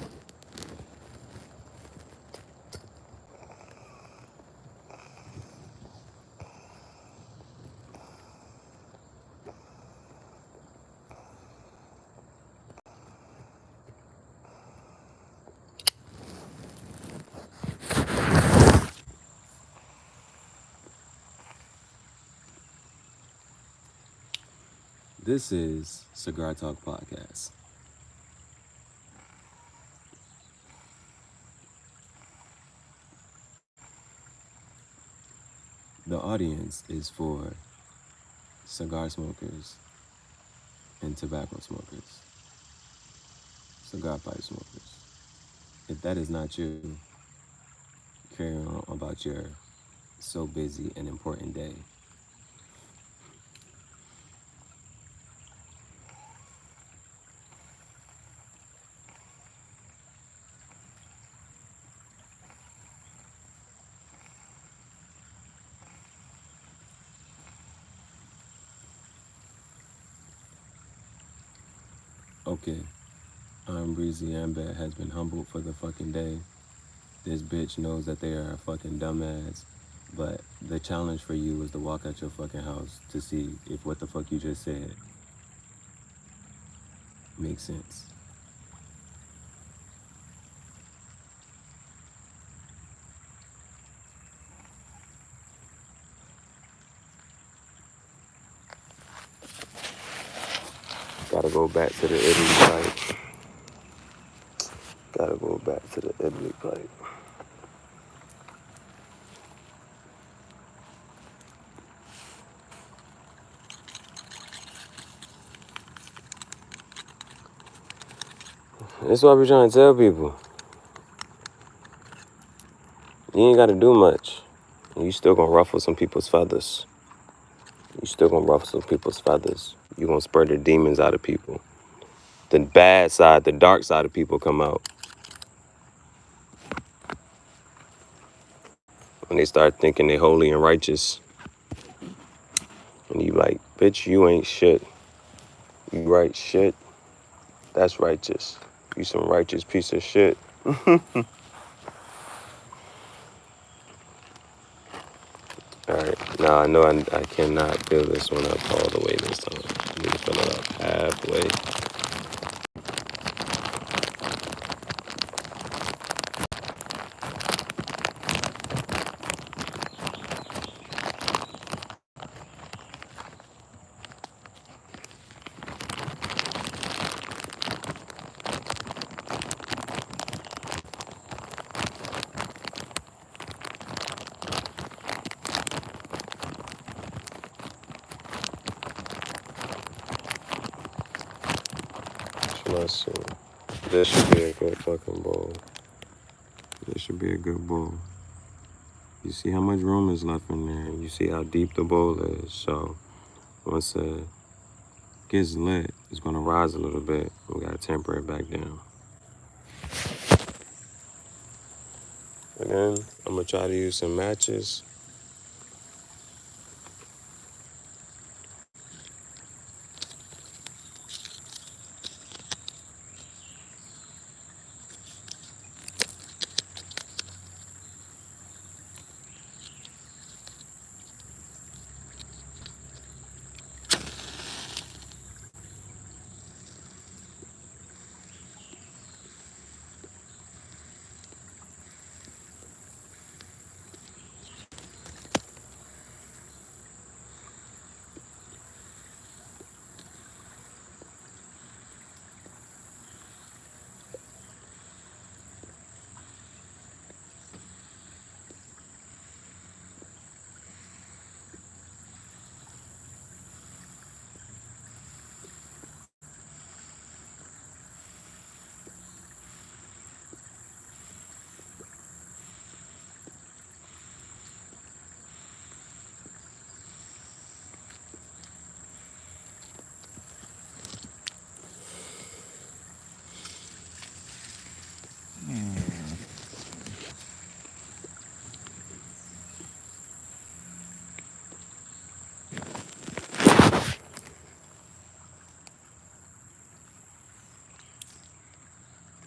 This is Cigar Talk Podcast. The audience is for cigar smokers and tobacco smokers, cigar pipe smokers. If that is not you, carry on about your so busy and important day. Okay, I'm Breezy Ambet has been humbled for the fucking day. This bitch knows that they are a fucking dumbass, but the challenge for you is to walk out your fucking house to see if what the fuck you just said makes sense. Gotta go back to the Italy pipe. Gotta go back to the Italy pipe. That's what I be trying to tell people. You ain't gotta do much. You still gonna ruffle some people's feathers. You still gonna ruffle some people's feathers. You gonna spur the demons out of people. The bad side, the dark side of people come out. When they start thinking they holy and righteous. And you like, bitch, you ain't shit. You right shit. That's righteous. You some righteous piece of shit. Alright, now I know I cannot fill this one up all the way this time. I need to fill it up halfway. Let's see. This should be a good fucking bowl. This should be a good bowl. You see how much room is left in there. You see how deep the bowl is. So once it gets lit, it's gonna rise a little bit. We gotta temper it back down. Again, I'm gonna try to use some matches.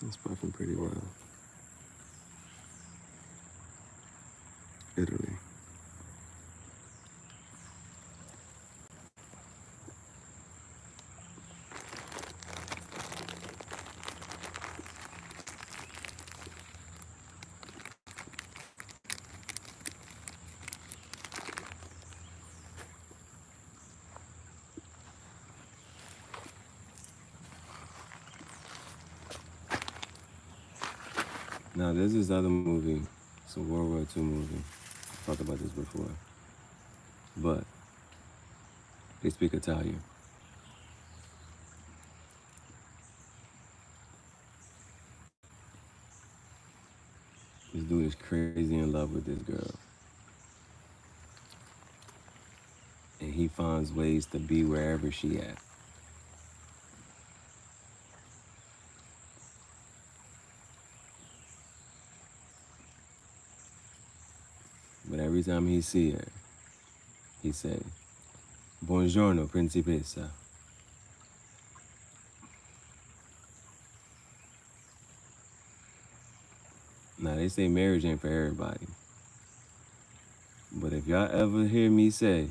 It's puffing pretty well. Italy. Now, there's this other movie. It's a World War II movie. I talked about this before. But they speak Italian. This dude is crazy in love with this girl. And he finds ways to be wherever she at. But every time he see her, he say, "Buongiorno, principessa." Now, they say marriage ain't for everybody. But if y'all ever hear me say,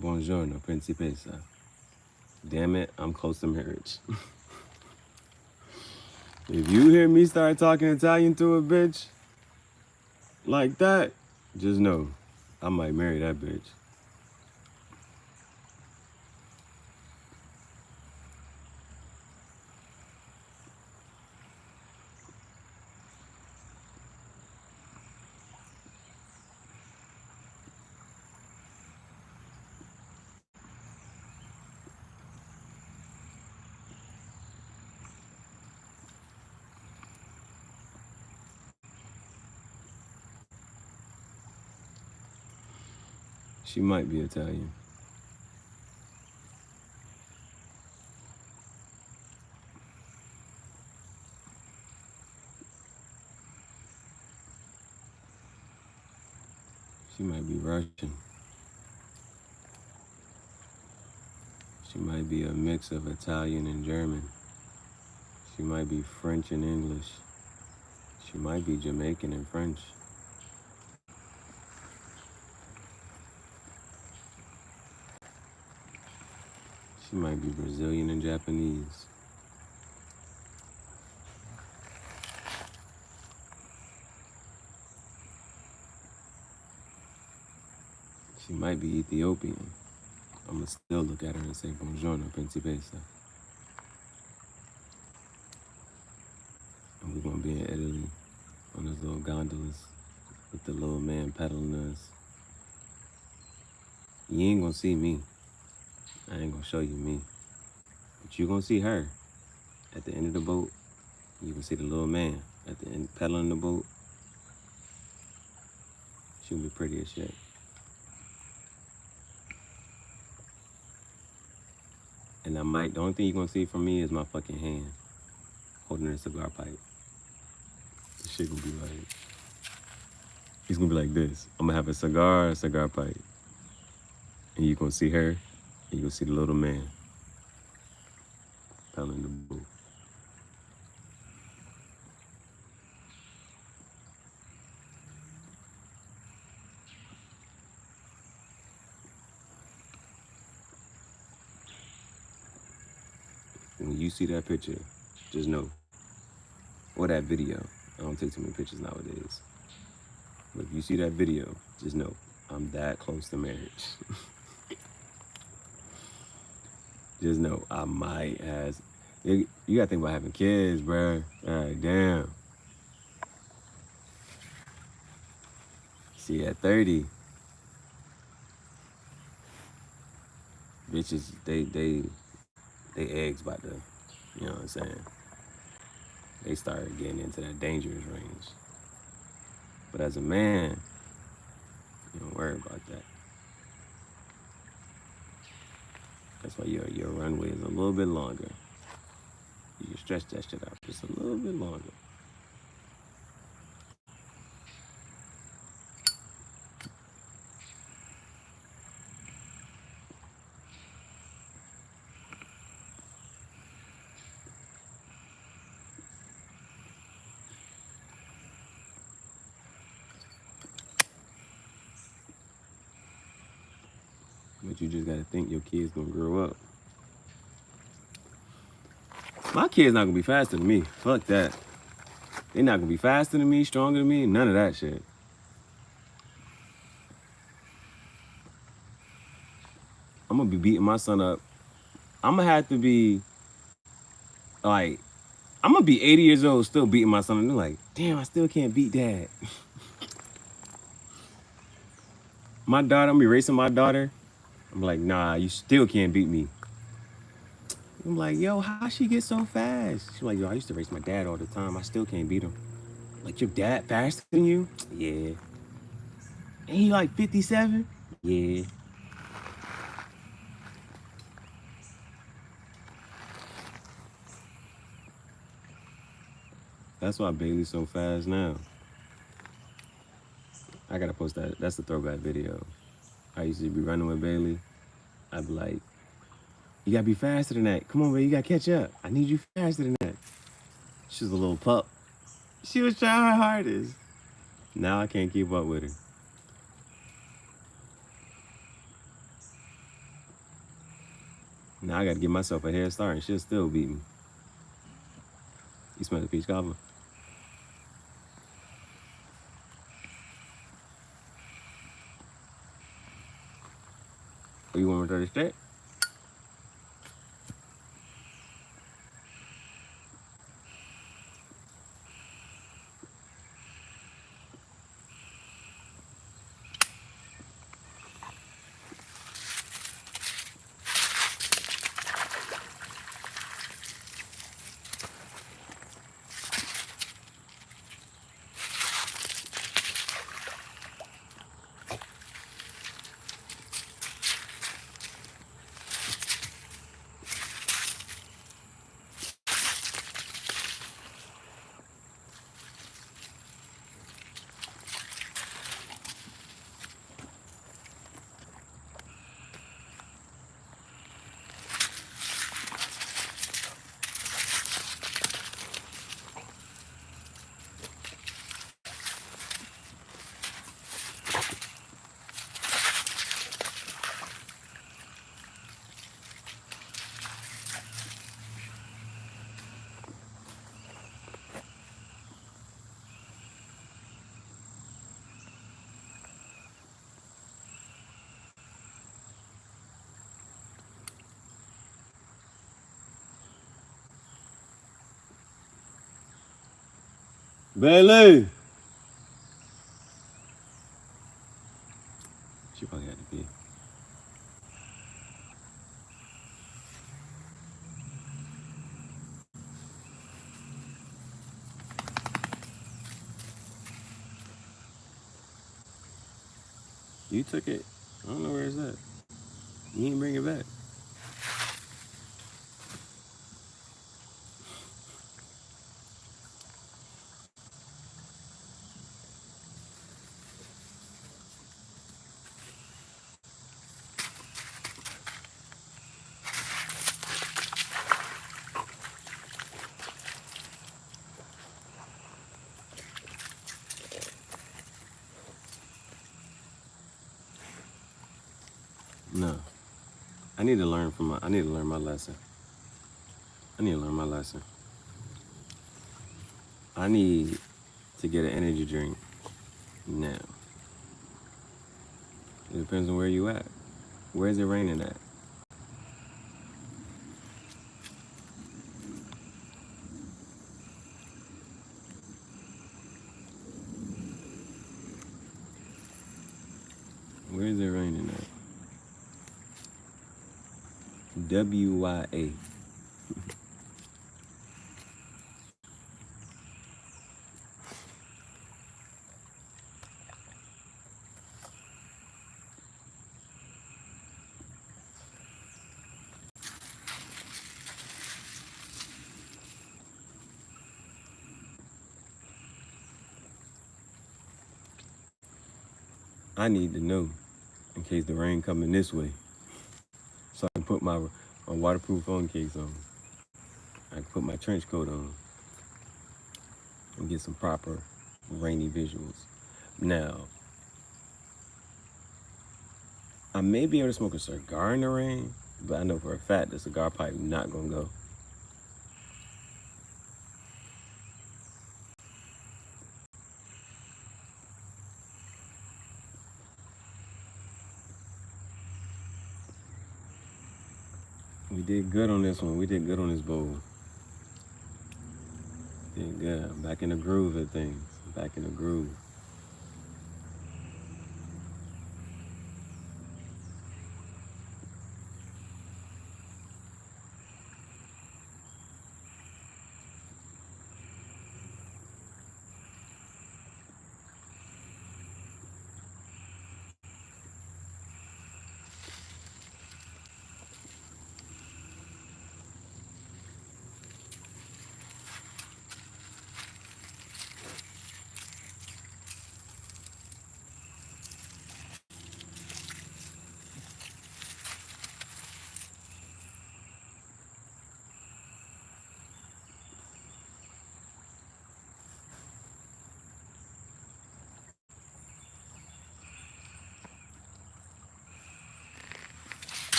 "Buongiorno, principessa," damn it, I'm close to marriage. If you hear me start talking Italian to a bitch like that, just know I might marry that bitch. She might be Italian. She might be Russian. She might be a mix of Italian and German. She might be French and English. She might be Jamaican and French. She might be Brazilian and Japanese. She might be Ethiopian. I'ma still look at her and say, "Buongiorno, principessa." And we're gonna be in Italy on those little gondolas with the little man pedaling us. You ain't gonna see me. I ain't gonna show you me. But you gonna see her at the end of the boat. You can see the little man at the end pedaling the boat. She'll be pretty as shit. And the only thing you're gonna see from me is my fucking hand holding a cigar pipe. This shit gonna be like, he's gonna be like this. I'm gonna have a cigar pipe. And you gonna see her, and you gonna see the little man pedaling the boat. When you see that picture, just know, or that video. I don't take too many pictures nowadays. But if you see that video, just know, I'm that close to marriage. Just know, I might have, you gotta think about having kids, bruh. Alright, damn. See, at 30, bitches, they eggs about to, you know what I'm saying? They start getting into that dangerous range. But as a man, you don't worry about that. That's why your runway is a little bit longer. You can stretch that shit out just a little bit longer. But you just gotta think your kid's gonna grow up. My kid's not gonna be faster than me. Fuck that. They're not gonna be faster than me, stronger than me, none of that shit. I'm gonna be beating my son up. I'm gonna have to be like, I'm gonna be 80 years old still beating my son. And they're like, damn, I still can't beat dad. My daughter, I'm gonna be racing my daughter. I'm like, nah, you still can't beat me. I'm like, yo, how she get so fast? She's like, yo, I used to race my dad all the time. I still can't beat him. Like, your dad faster than you? Yeah. Ain't he like 57? Yeah. That's why Bailey's so fast now. I gotta post that. That's the throwback video. I used to be running with Bailey. I'd be like, you gotta be faster than that. Come on, baby, you gotta catch up. I need you faster than that. She was a little pup. She was trying her hardest. Now I can't keep up with her. Now I gotta give myself a head start and she'll still beat me. You smell the peach cobbler? Oh, you want me to throw straight? Bailey! She probably had to be. You took it. I don't know where it's at. You didn't bring it back. No. I need to learn from I need to learn my lesson. I need to learn my lesson. I need to get an energy drink now. It depends on where you at. Where's it raining at? Where's it raining at? WYA. I need to know in case the rain coming this way, so I can put my waterproof phone case on. I can put my trench coat on and get some proper rainy visuals. Now, I may be able to smoke a cigar in the rain, but I know for a fact the cigar pipe not gonna go. We did good on this one. We did good on this bowl. Did good. I'm back in the groove of things. Back in the groove.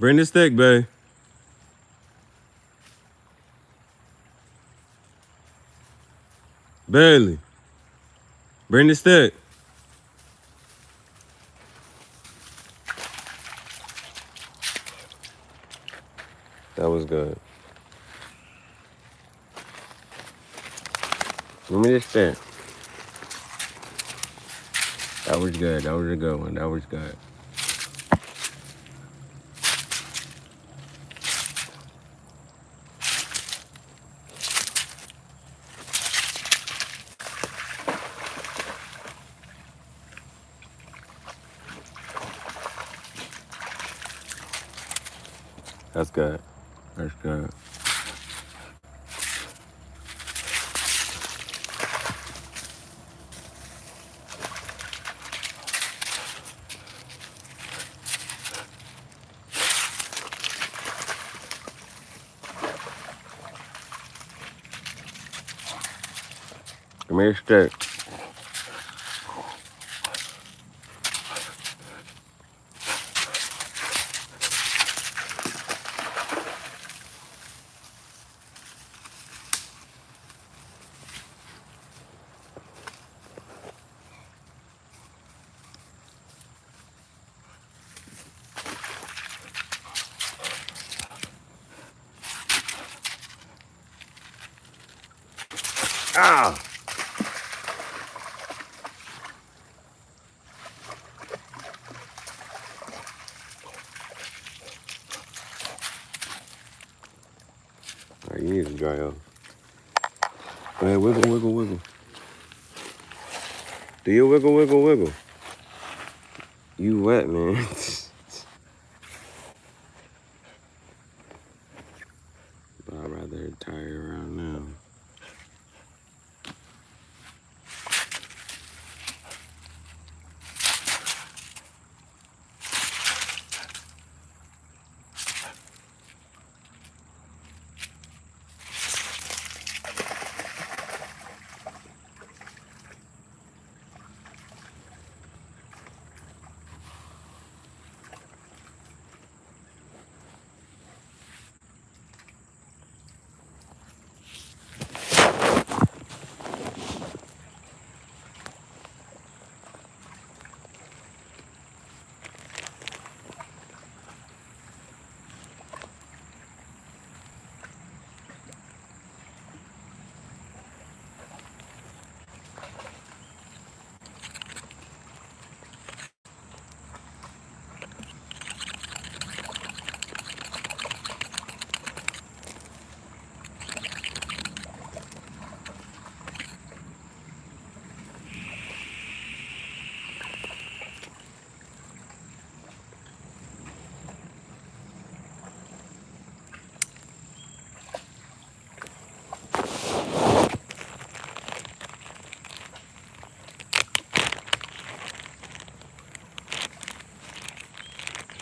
Bring the stick, babe. Bailey. Bring the stick. That was good. Give me this stick. That was good. That was a good one. That was good. That's good. That's good. Come here, stick. Ah! All right, you need to dry off. Go ahead, wiggle, wiggle, wiggle. Do you wiggle, wiggle, wiggle? You wet, man. But I'd rather tie it around now.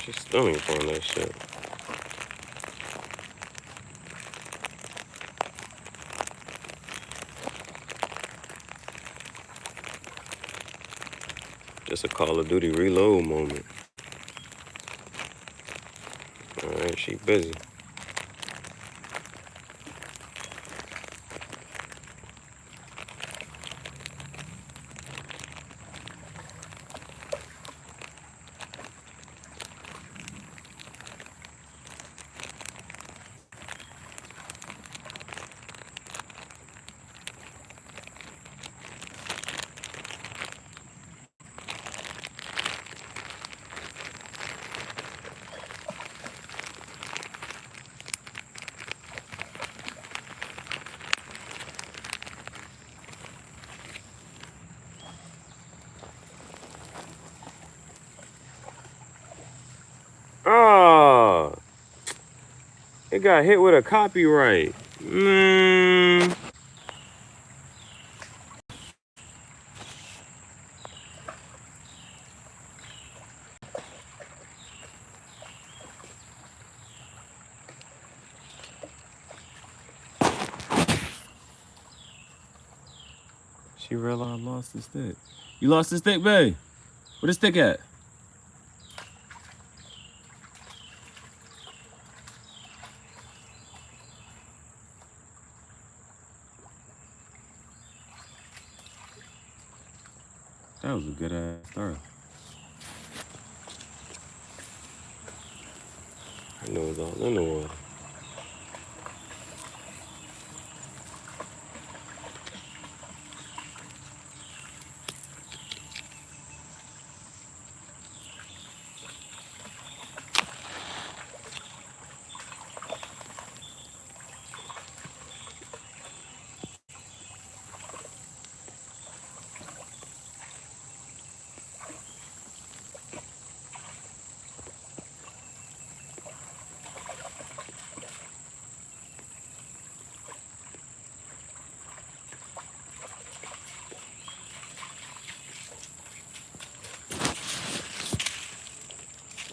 She's stomach on that shit. Just a Call of Duty reload moment. Alright, she busy. Ah, it got hit with a copyright. Man. She realized I lost the stick. You lost the stick, babe? Where the stick at? That was a good ass start. I know it's all in the water.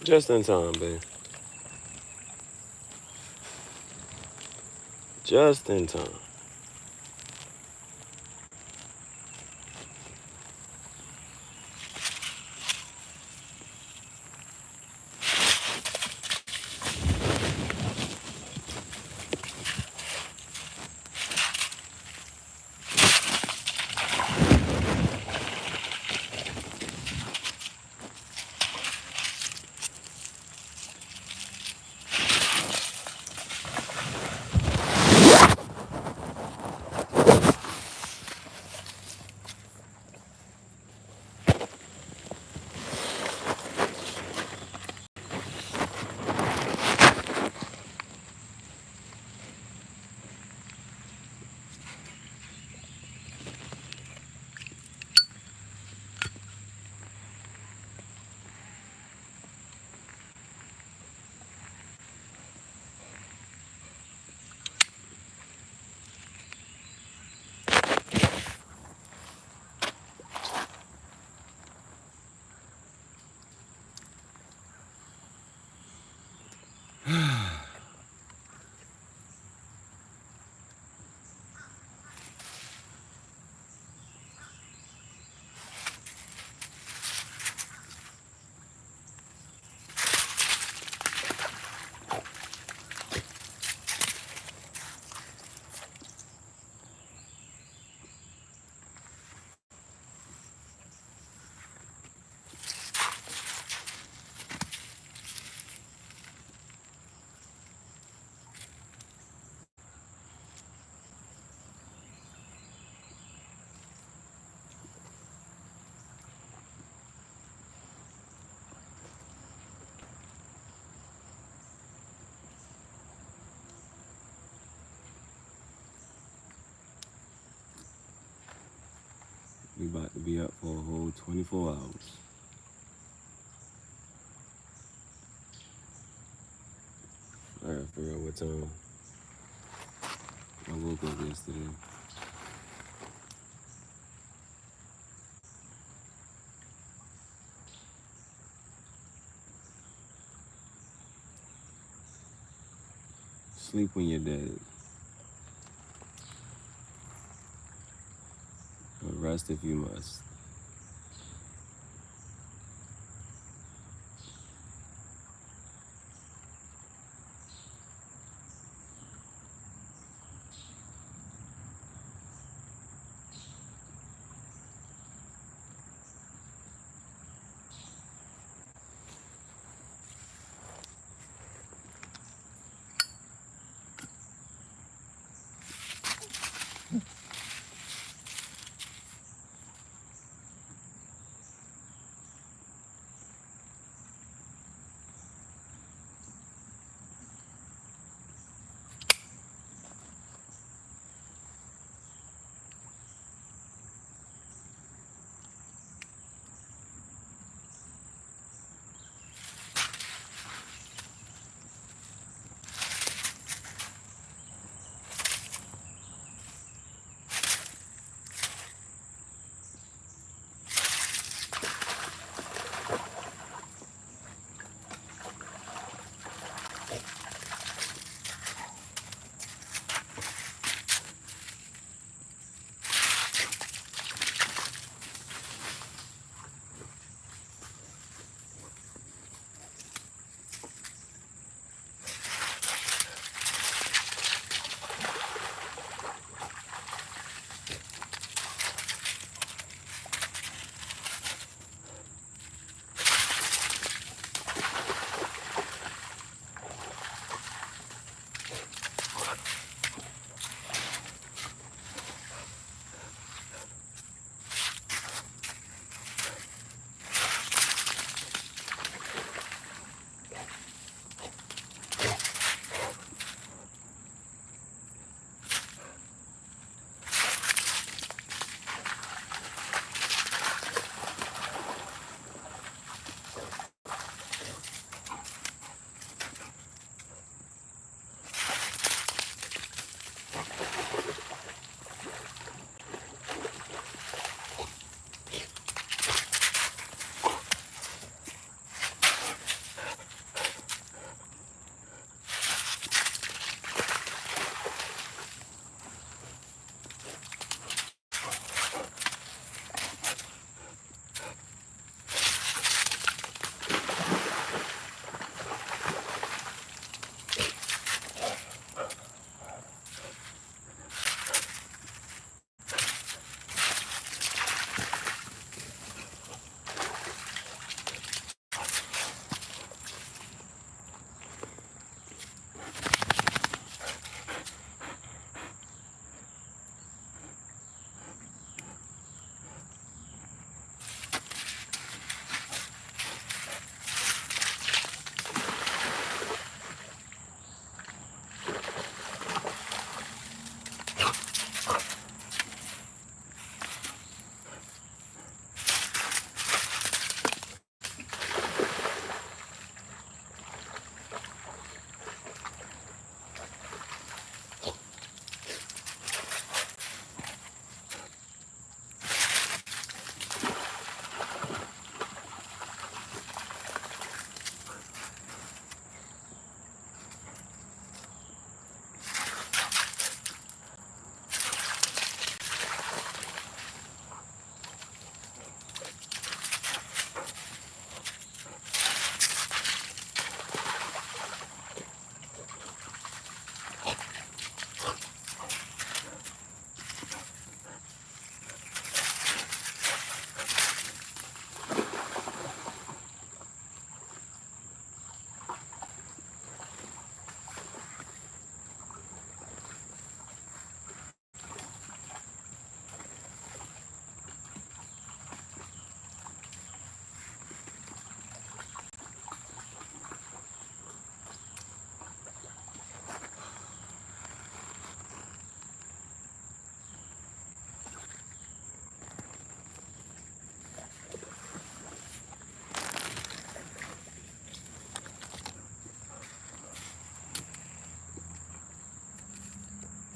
Just in time, babe. Just in time. We about to be up for a whole 24 hours. I gotta figure out what time. I woke up yesterday. Sleep when you're dead. But rest if you must.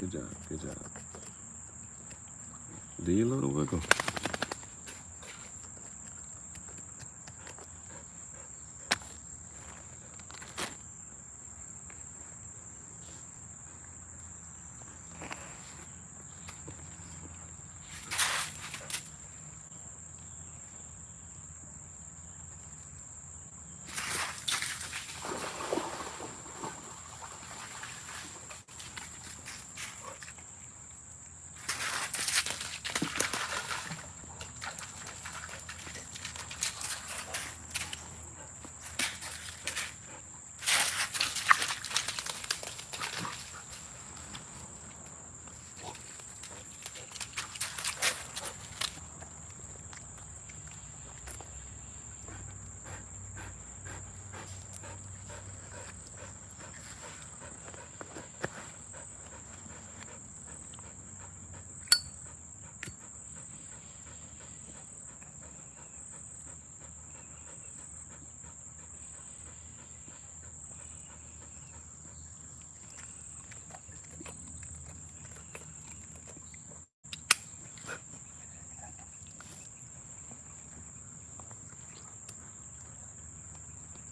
Good job. Good job. Do your little wiggle.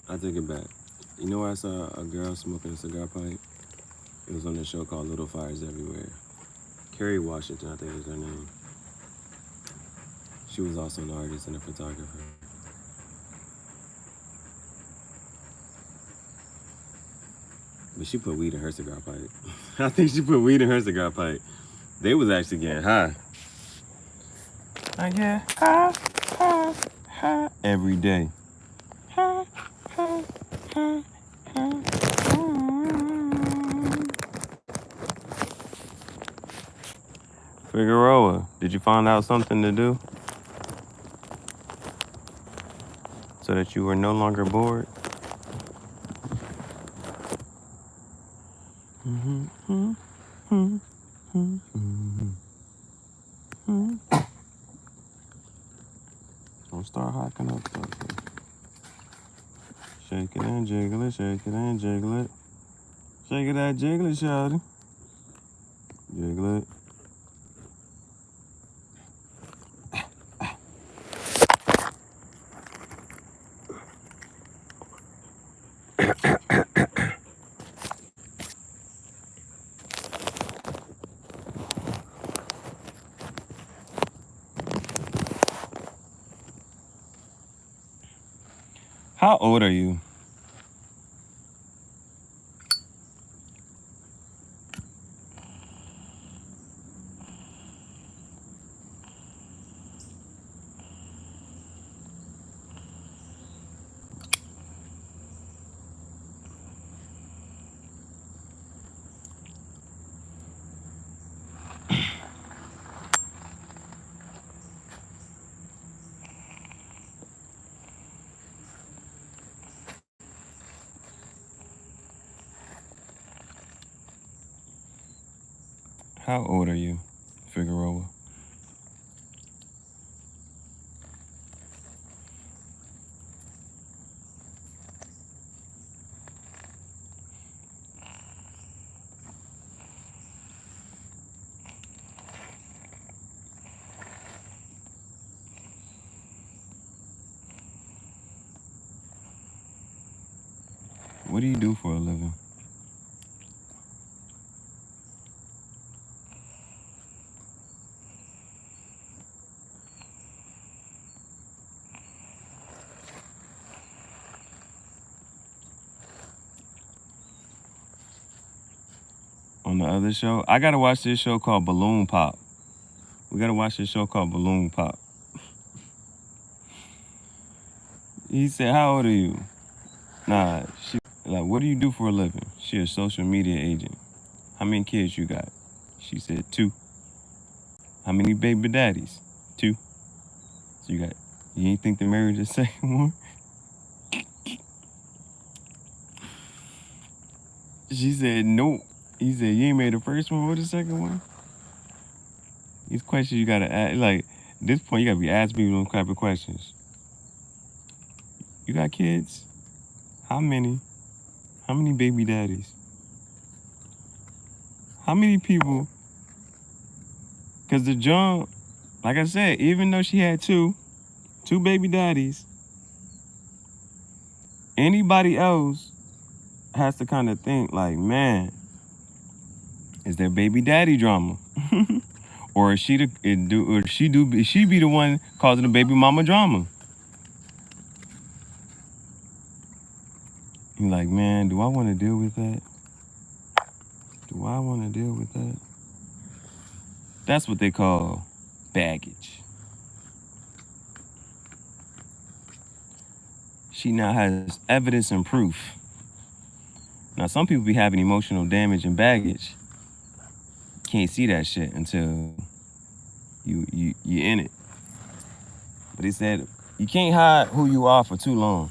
I take it back. You know where I saw a girl smoking a cigar pipe? It was on this show called Little Fires Everywhere. Kerry Washington, I think was her name. She was also an artist and a photographer. But she put weed in her cigar pipe. I think she put weed in her cigar pipe. They was actually getting high. I get high, high, high every day. High, high, high, high. Figueroa, did you find out something to do? So that you were no longer bored? Don't start hocking up stuff. Shake it and jiggle it, shake it and jiggle it. Shake it and jiggle it, shawty. Jiggle it. How old are you? How old are you, Figueroa? What do you do for a living? On the other show, I gotta watch this show called Balloon Pop. We gotta watch this show called Balloon Pop. He said, how old are you? Nah, she like, what do you do for a living? She a social media agent. How many kids you got? She said 2. How many baby daddies? 2. So you ain't think to marry the second one? She said, nope. He said, you ain't made the first one or the second one? These questions you gotta ask, like, at this point, you gotta be asking me those type of questions. You got kids? How many? How many baby daddies? How many people? Because the junk, like I said, even though she had two baby daddies, anybody else has to kind of think like, man, is there baby daddy drama? Or is she she be the one causing the baby mama drama? You're like, man, do I want to deal with that? Do I want to deal with that? That's what they call baggage. She now has evidence and proof. Now, some people be having emotional damage and baggage. Can't see that shit until you in it. But he said, you can't hide who you are for too long.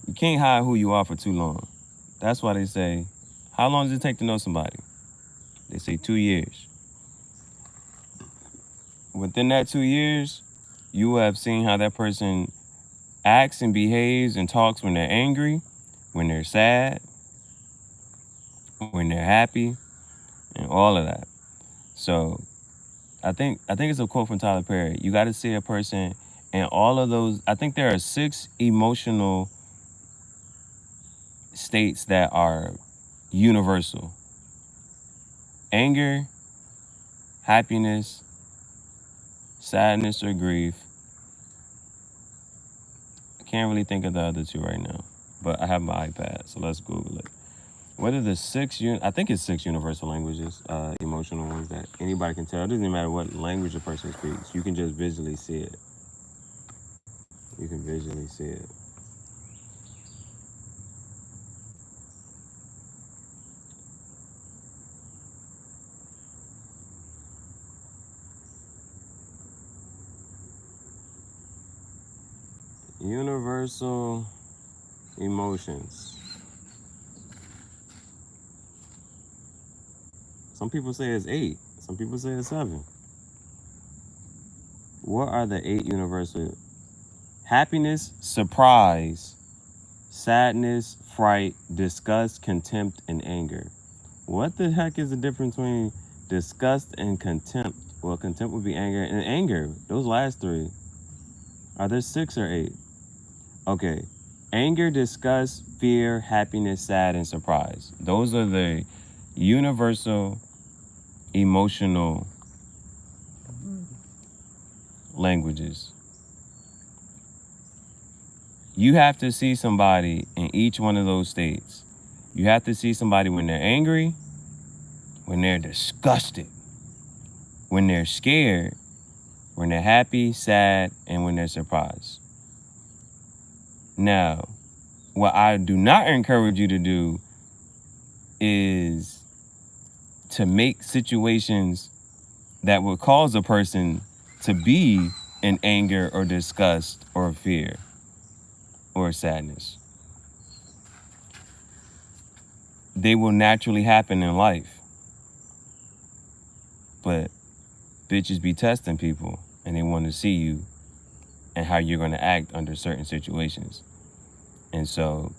You can't hide who you are for too long. That's why they say, how long does it take to know somebody? They say 2 years. Within that 2 years, you will have seen how that person acts and behaves and talks when they're angry, when they're sad, when they're happy, and all of that. So I think it's a quote from Tyler Perry. You got to see a person and all of those. I think there are 6 emotional states that are universal: anger, happiness, sadness or grief. I can't really think of the other 2 right now, but I have my iPad, so let's Google it. What are the 6, I think it's 6 universal languages, emotional ones that anybody can tell. It doesn't matter what language a person speaks. You can just visually see it. You can visually see it. Universal emotions. Some people say it's 8. Some people say it's 7. What are the 8 universal? Happiness, surprise, sadness, fright, disgust, contempt, and anger. What the heck is the difference between disgust and contempt? Well, contempt would be anger, and anger, those last 3. Are there 6 or 8? Okay. Anger, disgust, fear, happiness, sad, and surprise. Those are the universal emotional languages. You have to see somebody in each one of those states. You have to see somebody when they're angry, when they're disgusted, when they're scared, when they're happy, sad, and when they're surprised. Now, what I do not encourage you to do is to make situations that would cause a person to be in anger or disgust or fear or sadness. They will naturally happen in life. But bitches be testing people and they want to see you and how you're going to act under certain situations. And so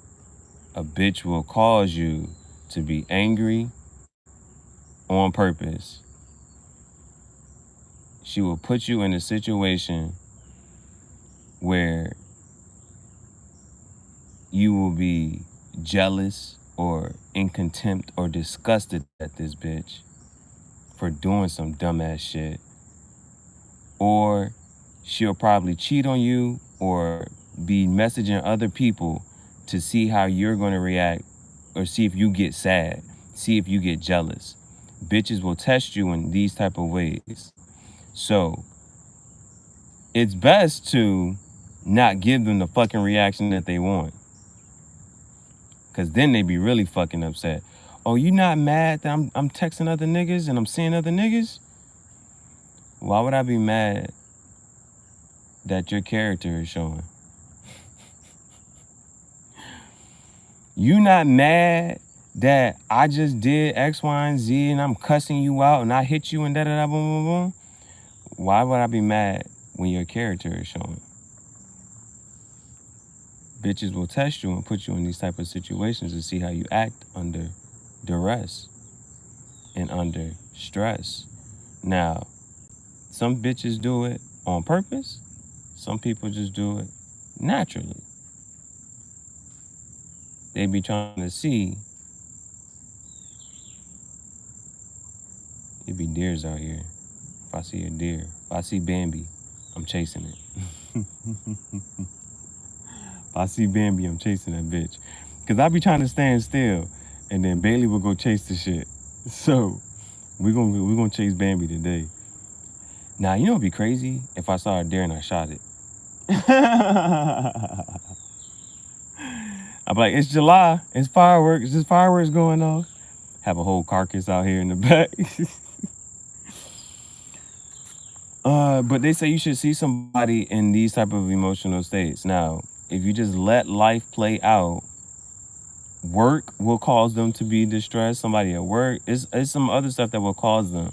a bitch will cause you to be angry on purpose. She will put you in a situation where you will be jealous or in contempt or disgusted at this bitch for doing some dumbass shit. Or she'll probably cheat on you or be messaging other people to see how you're going to react or see if you get sad, see if you get jealous. Bitches will test you in these type of ways. So it's best to not give them the fucking reaction that they want. Because then they be really fucking upset. Oh, you not mad that I'm texting other niggas and I'm seeing other niggas? Why would I be mad that your character is showing? You not mad that I just did X, Y, and Z and I'm cussing you out and I hit you and da-da-da, boom, boom, boom? Why would I be mad when your character is showing? Bitches will test you and put you in these type of situations to see how you act under duress and under stress. Now, some bitches do it on purpose. Some people just do it naturally. They be trying to see. It be deers out here. If I see a deer, if I see Bambi, I'm chasing it. If I see Bambi, I'm chasing that bitch. Cause I be trying to stand still, and then Bailey will go chase the shit. So we're gonna chase Bambi today. Now you know it'd be crazy if I saw a deer and I shot it. I'd be like, it's July, it's fireworks, there's fireworks going off. Have a whole carcass out here in the back. But they say you should see somebody in these type of emotional states. Now, if you just let life play out, work will cause them to be distressed. Somebody at work, it's some other stuff that will cause them.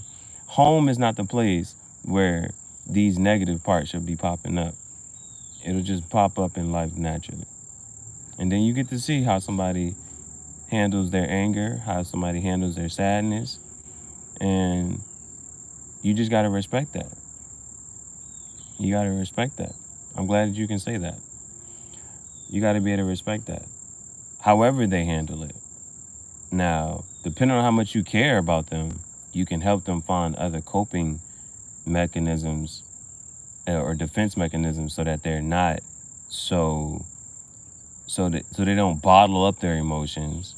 Home is not the place where these negative parts should be popping up. It'll just pop up in life naturally. And then you get to see how somebody handles their anger, how somebody handles their sadness. And you just got to respect that. You got to respect that. I'm glad that you can say that. You got to be able to respect that. However they handle it. Now, depending on how much you care about them, you can help them find other coping mechanisms or defense mechanisms so that they're not so they don't bottle up their emotions,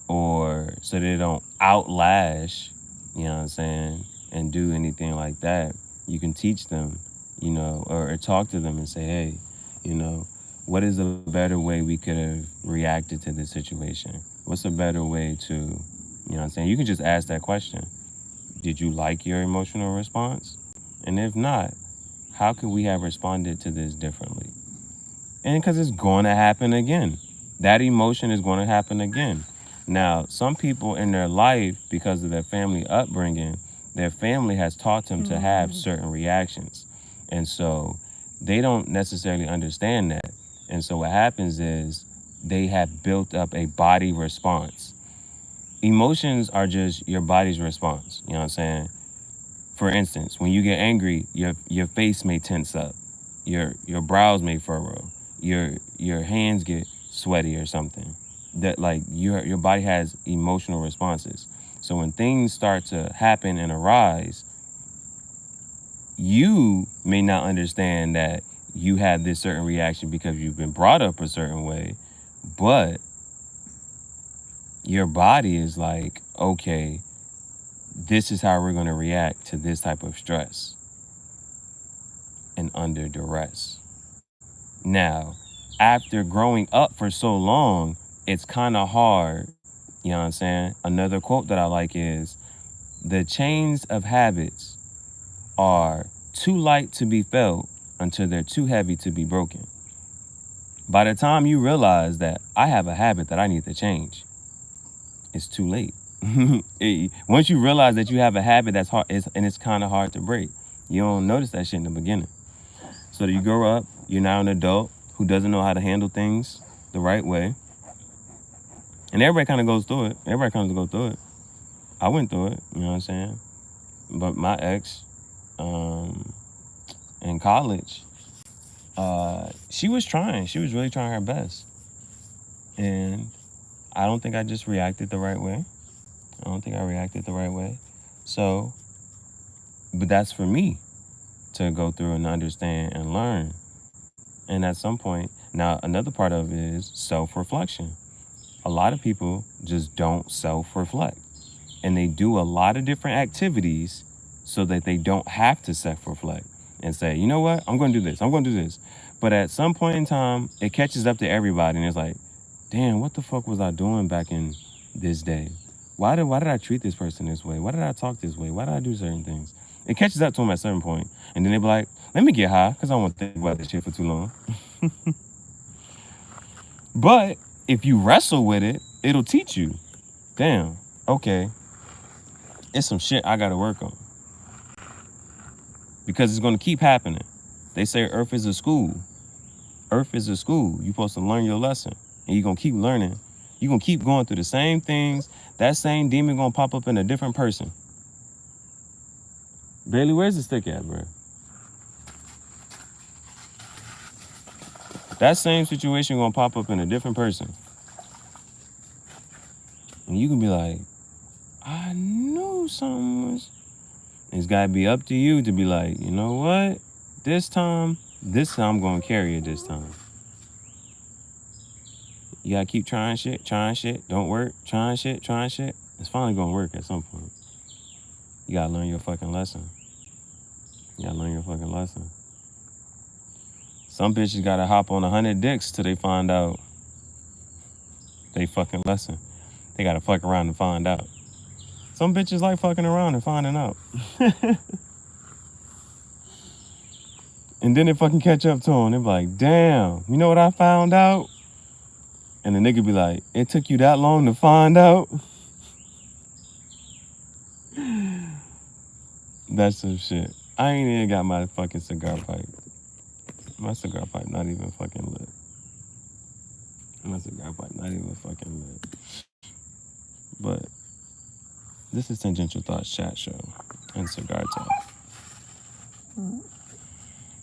or so they don't outlash, you know what I'm saying, and do anything like that. You can teach them, you know, or talk to them and say, hey, you know, what is a better way we could have reacted to this situation? What's a better way to, you know what I'm saying? You can just ask that question. Did you like your emotional response? And if not, how could we have responded to this differently? And because it's going to happen again. That emotion is going to happen again. Now, some people in their life, because of their family upbringing, their family has taught them to have certain reactions. And so they don't necessarily understand that. And so what happens is they have built up a body response. Emotions are just your body's response. You know what I'm saying? For instance, when you get angry, your face may tense up. Your brows may furrow. Your hands get sweaty or something. That, like, your body has emotional responses. So when things start to happen and arise, you may not understand that you have this certain reaction because you've been brought up a certain way, but your body is like, okay, this is how we're going to react to this type of stress and under duress. Now, after growing up for so long, it's kind of hard, you know what I'm saying? Another quote that I like is, the chains of habits are too light to be felt until they're too heavy to be broken. By the time you realize that I have a habit that I need to change, it's too late. Once you realize that you have a habit that's hard, and it's kind of hard to break, you don't notice that shit in the beginning. So you grow up, you're now an adult who doesn't know how to handle things the right way. And everybody kind of goes through it. Everybody comes to go through it. I went through it, you know what I'm saying? But my ex, in college, she was trying. She was really trying her best. And I don't think I just reacted the right way. I don't think I reacted the right way. So, but that's for me to go through and understand and learn. And at some point, now another part of it is self-reflection. A lot of people just don't self-reflect. And they do a lot of different activities so that they don't have to self-reflect and say, you know what, I'm going to do this, I'm going to do this. But at some point in time, it catches up to everybody and it's like, damn, what the fuck was I doing back in this day? Why did I treat this person this way? Why did I talk this way? Why did I do certain things? It catches up to them at a certain point. And then they be like, let me get high because I don't want to think about this shit for too long. But if you wrestle with it, it'll teach you. Damn, okay, it's some shit I got to work on. Because it's going to keep happening. They say Earth is a school. Earth is a school. You're supposed to learn your lesson. And you're going to keep learning. You're going to keep going through the same things that same demon gonna pop up in a different person. Bailey, where's the stick at, bro? That same situation gonna pop up in a different person. And you can be like, I knew something was... It's gotta be up to you to be like, you know what? This time I'm gonna carry it this time. You gotta keep trying shit, don't work, trying shit. It's finally gonna work at some point. You gotta learn your fucking lesson. Some bitches gotta hop on 100 dicks till they find out they fucking lesson. They gotta fuck around and find out. Some bitches like fucking around and finding out. And then they fucking catch up to them. They're like, damn, you know what I found out? And the nigga be like, it took you that long to find out? That's some shit. I ain't even got my fucking cigar pipe. My cigar pipe not even fucking lit. But this is Tangential Thoughts Chat Show and Cigar Talk.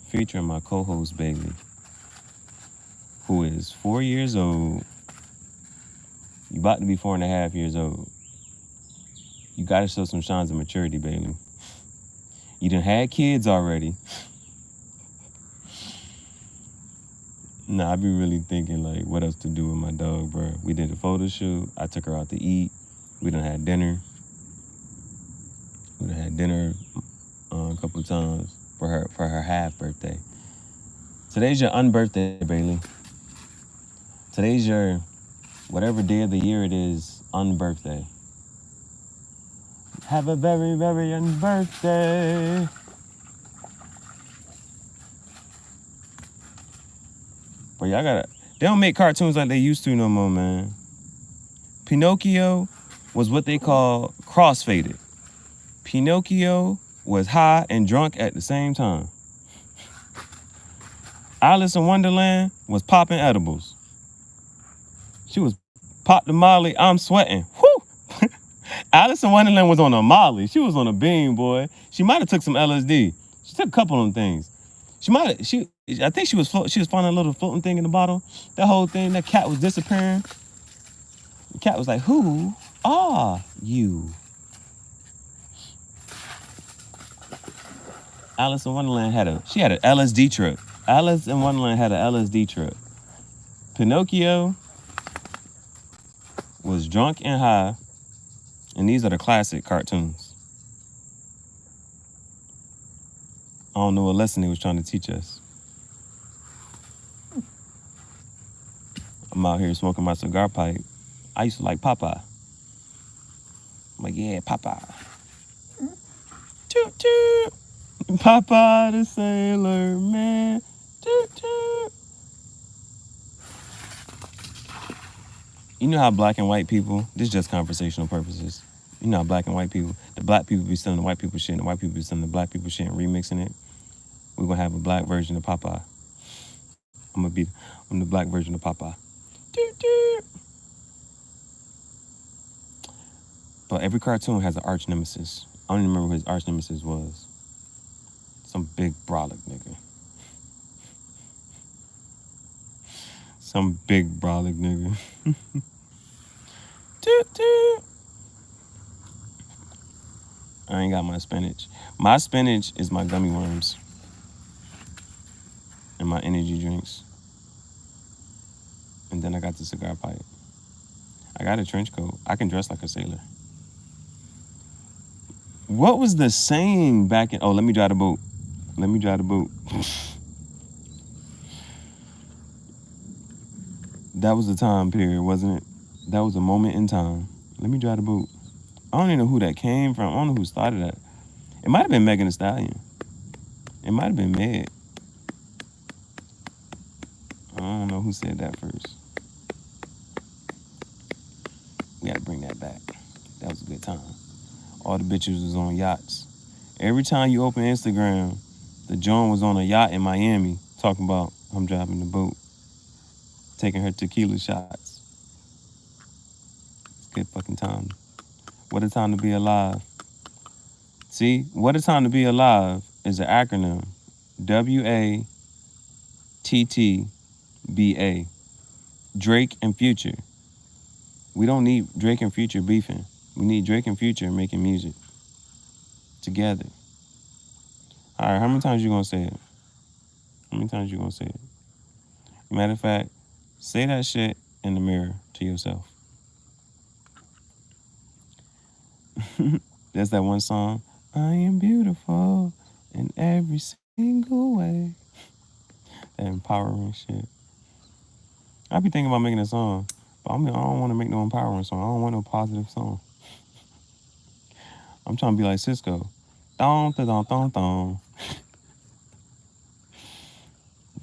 Featuring my co-host Bailey, who is 4 years old. You about to be 4.5 years old. You gotta show some signs of maturity, Bailey. You done had kids already. Nah, I be really thinking like what else to do with my dog, bro. We did a photo shoot. I took her out to eat. We done had dinner. A couple of times for her half birthday. Today's your unbirthday, Bailey. Today's your whatever day of the year it is, unbirthday. Have a very, very unbirthday. But y'all gotta, they don't make cartoons like they used to no more, man. Pinocchio was what they call crossfaded. Pinocchio was high and drunk at the same time. Alice in Wonderland was popping edibles. She was pop the Molly, I'm sweating. Whoo! Alice in Wonderland was on a Molly. She was on a bean, boy. She might have took some LSD. She took a couple of them things. I think she was finding a little floating thing in the bottle. That whole thing, that cat was disappearing. The cat was like, who are you? Alice in Wonderland had an LSD trip. Alice in Wonderland had an LSD trip. Pinocchio was drunk and high, and these are the classic cartoons. I don't know what lesson they was trying to teach us. I'm out here smoking my cigar pipe. I used to like Popeye. I'm like, yeah, Popeye. Toot toot. Popeye the Sailor Man. Toot toot. You know how black and white people, this is just conversational purposes. You know how black and white people, the black people be stealing the white people shit and the white people be stealing the black people shit and remixing it. We're gonna have a black version of Popeye. I'm the black version of Popeye. Toot toot. But every cartoon has an arch nemesis. I don't even remember who his arch nemesis was. Some big brolic nigga. Toot toot. I ain't got my spinach. My spinach is my gummy worms and my energy drinks. And then I got the cigar pipe. I got a trench coat. I can dress like a sailor. What was the saying back in... Oh, let me drive the boat. That was the time period, wasn't it? That was a moment in time. Let me drive the boat. I don't even know who that came from. I don't know who started that. It might have been Megan Thee Stallion. It might have been Meg. I don't know who said that first. We gotta bring that back. That was a good time. All the bitches was on yachts. Every time you open Instagram, the Joan was on a yacht in Miami talking about, I'm driving the boat, taking her tequila shots. It's a good fucking time. What a time to be alive. See, what a time to be alive is an acronym. WATTBA. Drake and Future. We don't need Drake and Future beefing. We need Drake and Future making music together. All right, how many times you gonna say it? How many times you gonna say it? Matter of fact, say that shit in the mirror to yourself. There's that one song, I am beautiful in every single way. That empowering shit. I be thinking about making a song, but I don't want to make no empowering song. I don't want no positive song. I'm trying to be like Cisco. Thong, thong, thong, thong.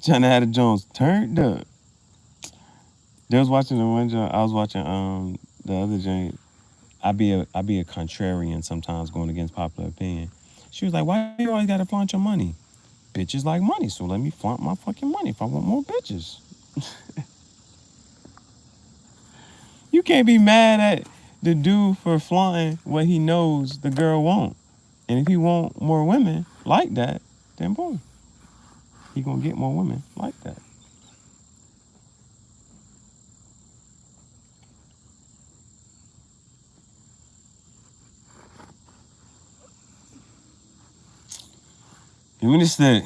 Trying to have the Jones turned up. They was watching the one joint. I was watching the other joint. I be a contrarian sometimes, going against popular opinion. She was like, why you always gotta flaunt your money? Bitches like money, so let me flaunt my fucking money if I want more bitches. You can't be mad at the dude for flaunting what he knows the girl won't. And if he want more women like that, then boom, he gonna get more women like that. Give me the stick.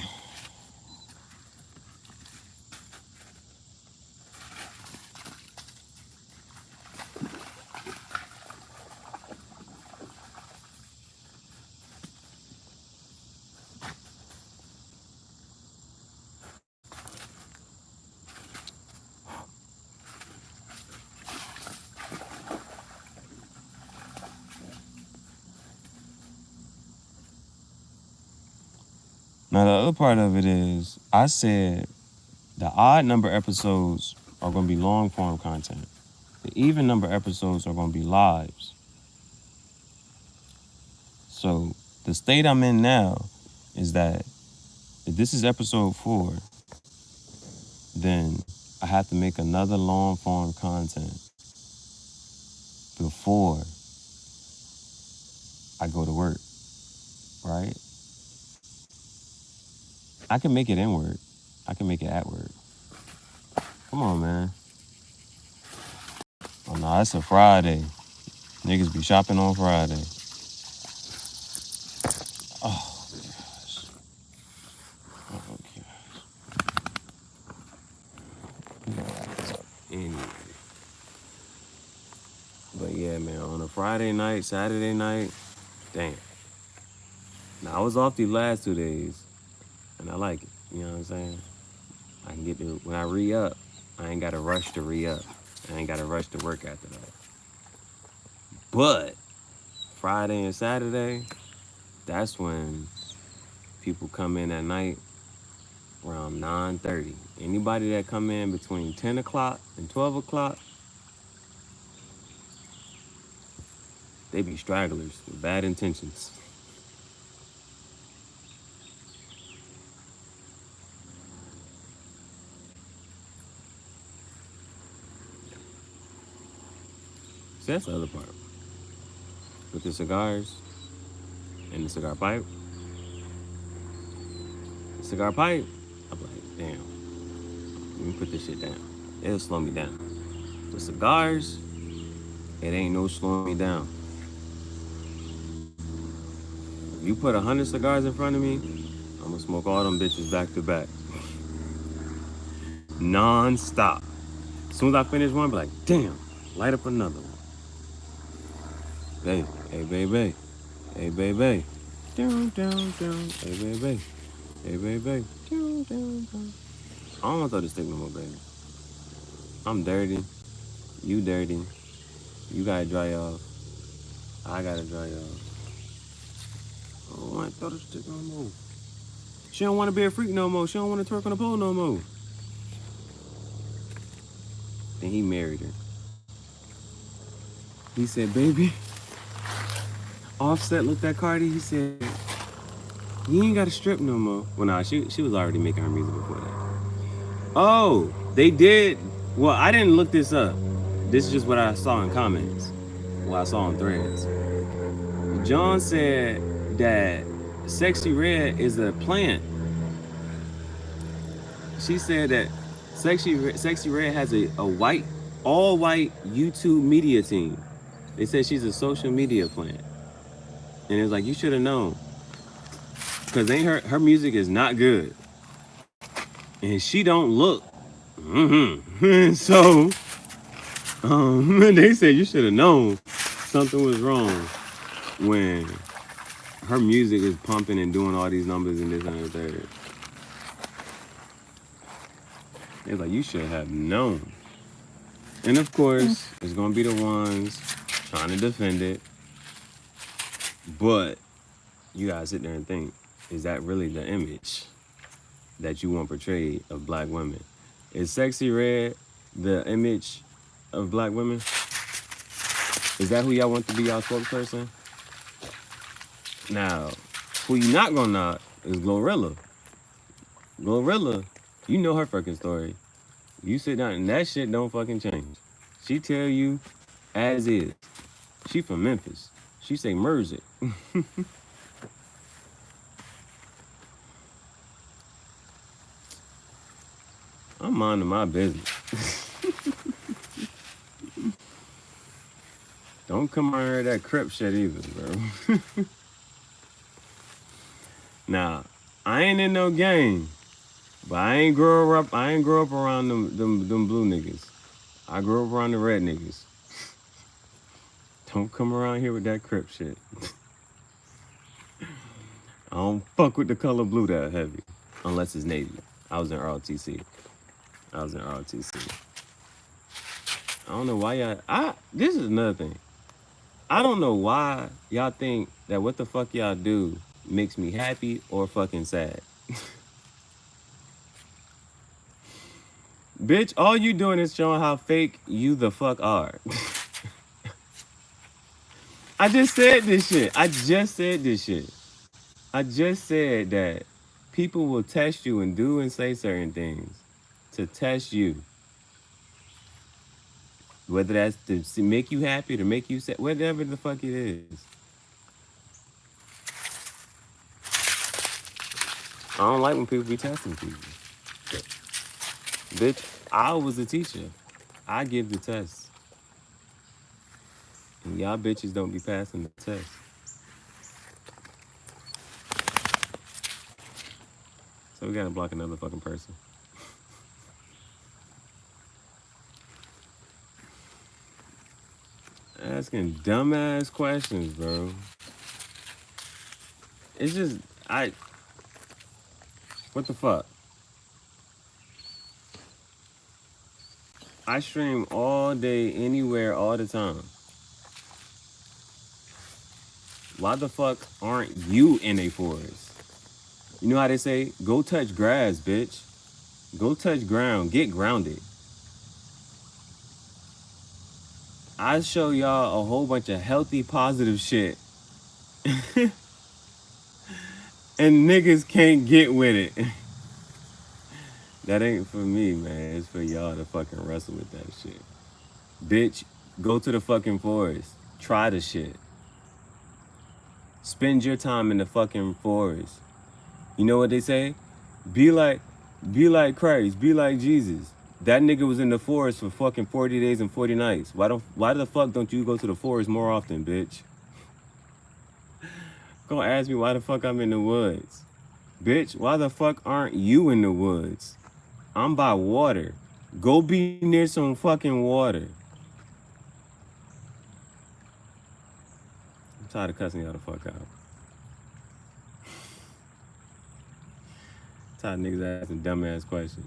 Now, the other part of it is, I said the odd number episodes are going to be long form content. The even number episodes are going to be lives. So the state I'm in now is that if this is episode 4, then I have to make another long form content before I go to work, right? I can make it in work. I can make it at work. Come on, man. Oh, no, it's a Friday. Niggas be shopping on Friday. Oh, gosh. Oh, gosh. Anyway. But yeah, man, on a Friday night, Saturday night, damn. Now, I was off these last 2 days, and I like it. You know what I'm saying? I can get to, when I re-up, I ain't got to rush to re-up. I ain't got to rush to work after that. But Friday and Saturday, that's when people come in at night around 9:30. Anybody that come in between 10 o'clock and 12 o'clock, they be stragglers with bad intentions. See, that's the other part. With the cigars and the cigar pipe. The cigar pipe, I'm like, damn, let me put this shit down. It'll slow me down. The cigars, it ain't no slowing me down. If you put 100 cigars in front of me, I'm gonna smoke all them bitches back to back. Non-stop. As soon as I finish one, I'll be like, damn, light up another one. Hey, hey, baby. Hey, baby. Down, down, down. Hey, baby. Hey, baby. Down, down, down. I don't want to throw this stick no more, baby. I'm dirty. You dirty. You gotta dry off. I gotta dry off. I don't want to throw this stick no more. She don't want to be a freak no more. She don't want to twerk on the pole no more. Then he married her. He said, baby. Offset looked at Cardi. He said, you ain't got to strip no more. Well, nah, she was already making her music before that. Oh, they did. Well, I didn't look this up. This is just what I saw in comments. What I saw on threads. John said that Sexy Red is a plant. She said that Sexy Red has a white, all white YouTube media team. They said she's a social media plant. And it was like, you should have known. Because her music is not good. And she don't look. So, they said you should have known something was wrong when her music is pumping and doing all these numbers and this and the third. It's like, you should have known. And of course, it's going to be the ones trying to defend it. But you gotta sit there and think, is that really the image that you want portrayed of black women? Is Sexy Red the image of black women? Is that who y'all want to be y'all spokesperson? Now, who you not gonna knock is Glorilla. Glorilla, you know her fucking story. You sit down and that shit don't fucking change. She tell you as is. She from Memphis. She say Merz it. I'm minding my business. Don't come out here that Crip shit either, bro. Now, I ain't in no gang, but I ain't grow up around them blue niggas. I grew up around the red niggas. Don't come around here with that Crip shit. I don't fuck with the color blue that heavy, unless it's navy. I was in ROTC. I don't know why y'all. This is another thing. I don't know why y'all think that what the fuck y'all do makes me happy or fucking sad. Bitch, all you doing is showing how fake you the fuck are. I just said this shit. I just said that people will test you and do and say certain things to test you. Whether that's to make you happy, to make you sad, whatever the fuck it is. I don't like when people be testing people. Bitch, I was a teacher. I give the test. And y'all bitches don't be passing the test. So we gotta block another fucking person. Asking dumbass questions, bro. It's just, what the fuck? I stream all day, anywhere, all the time. Why the fuck aren't you in a forest? You know how they say, go touch grass, bitch. Go touch ground, get grounded. I show y'all a whole bunch of healthy, positive shit. And niggas can't get with it. That ain't for me, man. It's for y'all to fucking wrestle with that shit. Bitch, go to the fucking forest. Try the shit. Spend your time in the fucking forest. You know what they say? Be like Christ. Be like Jesus. That nigga was in the forest for fucking 40 days and 40 nights. Why the fuck don't you go to the forest more often, bitch? Gonna ask me why the fuck I'm in the woods. Bitch, why the fuck aren't you in the woods? I'm by water. Go be near some fucking water. I'm tired of cussing y'all the fuck out. Tired of niggas asking dumbass questions.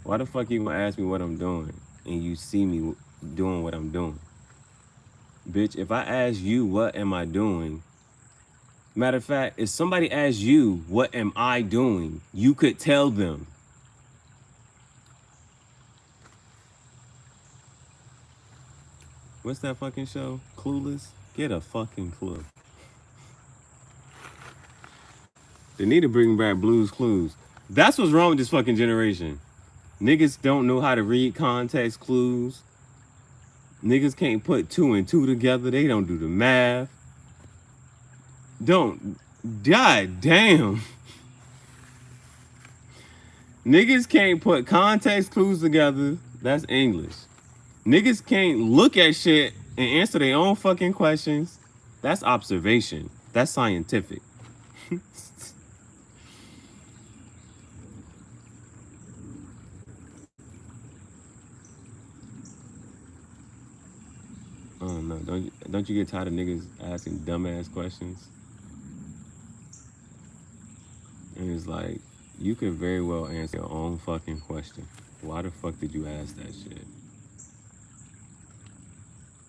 Why the fuck you gonna ask me what I'm doing and you see me doing what I'm doing? Bitch, if I ask you what am I doing, matter of fact, if somebody asks you what am I doing, you could tell them. What's that fucking show? Clueless? Get a fucking clue. They need to bring back Blue's Clues. That's what's wrong with this fucking generation. Niggas don't know how to read context clues. Niggas can't put 2 and 2 together. They don't do the math. Don't. God damn. Niggas can't put context clues together. That's English. Niggas can't look at shit and answer their own fucking questions. That's observation. That's scientific. Oh no, don't you get tired of niggas asking dumbass questions? And it's like, you could very well answer your own fucking question. Why the fuck did you ask that shit?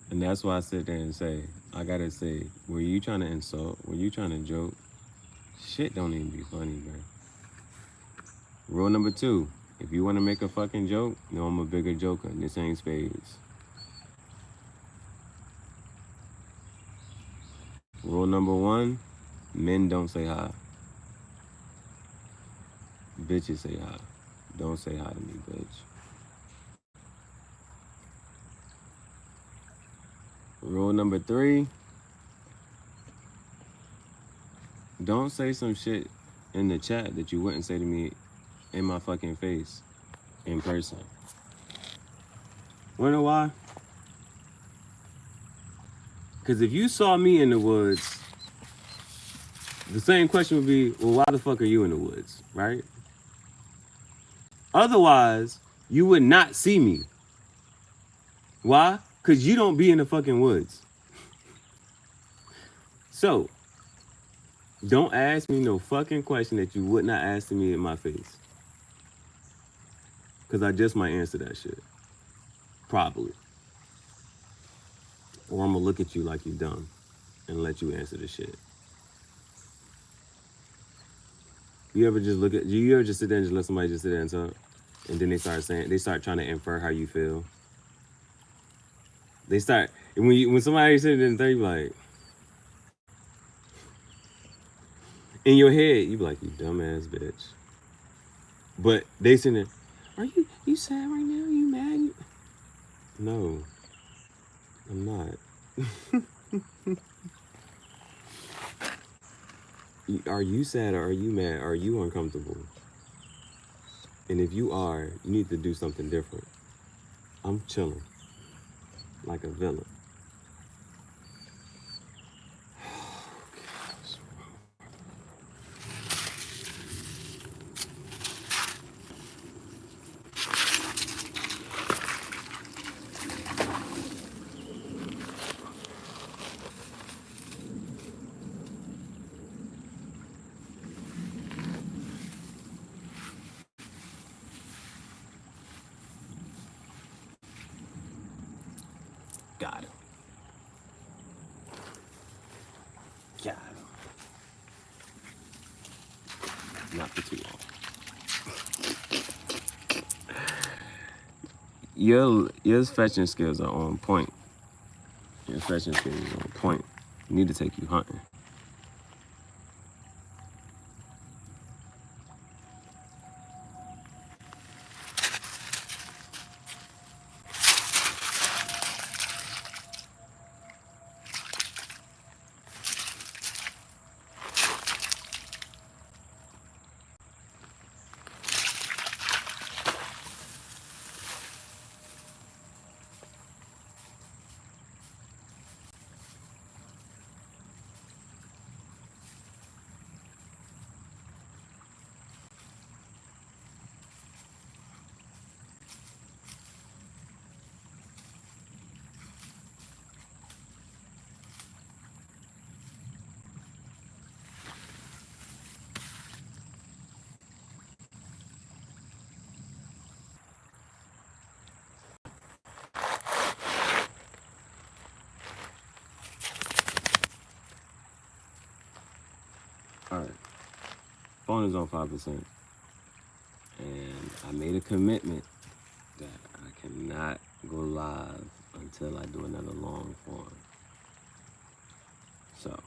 And that's why I sit there and say, I gotta say, were you trying to insult? Were you trying to joke? Shit don't even be funny, bro. Rule number 2, if you want to make a fucking joke, know I'm a bigger joker. This ain't spades. Rule number 1, men don't say hi. Bitches say hi. Don't say hi to me, bitch. Rule number 3, don't say some shit in the chat that you wouldn't say to me in my fucking face in person. Wanna know why? Because if you saw me in the woods, the same question would be, well, why the fuck are you in the woods, right? Otherwise, you would not see me. Why? Because you don't be in the fucking woods. So, don't ask me no fucking question that you would not ask to me in my face. Because I just might answer that shit. Probably. Or I'm going to look at you like you dumb and let you answer the shit. You ever just sit there and just let somebody just sit there and talk? And then they start trying to infer how you feel. They start, when somebody sitting there and think, like, in your head, you be like, you dumbass bitch. But they sitting there, are you sad right now? Are you mad? No, I'm not. Are you sad or are you mad? Are you uncomfortable? And if you are, you need to do something different. I'm chilling like a villain. Got him. Got him. Not for too long. Your fetching skills are on point. Your fetching skills are on point. You need to take you hunting. All right. Phone is on 5%. And I made a commitment that I cannot go live until I do another long form. So,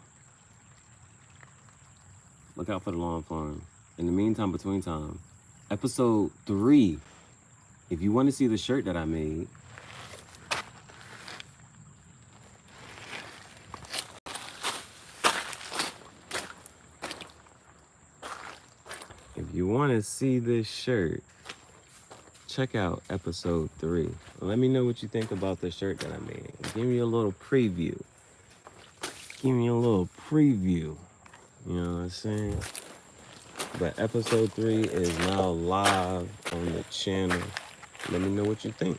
look out for the long form. In the meantime, between time, episode 3, if you want to see the shirt that I made, If you want to see this shirt, check out episode 3. Let me know what you think about the shirt that I made. Give me a little preview. Give me a little preview. You know what I'm saying? But episode 3 is now live on the channel. Let me know what you think.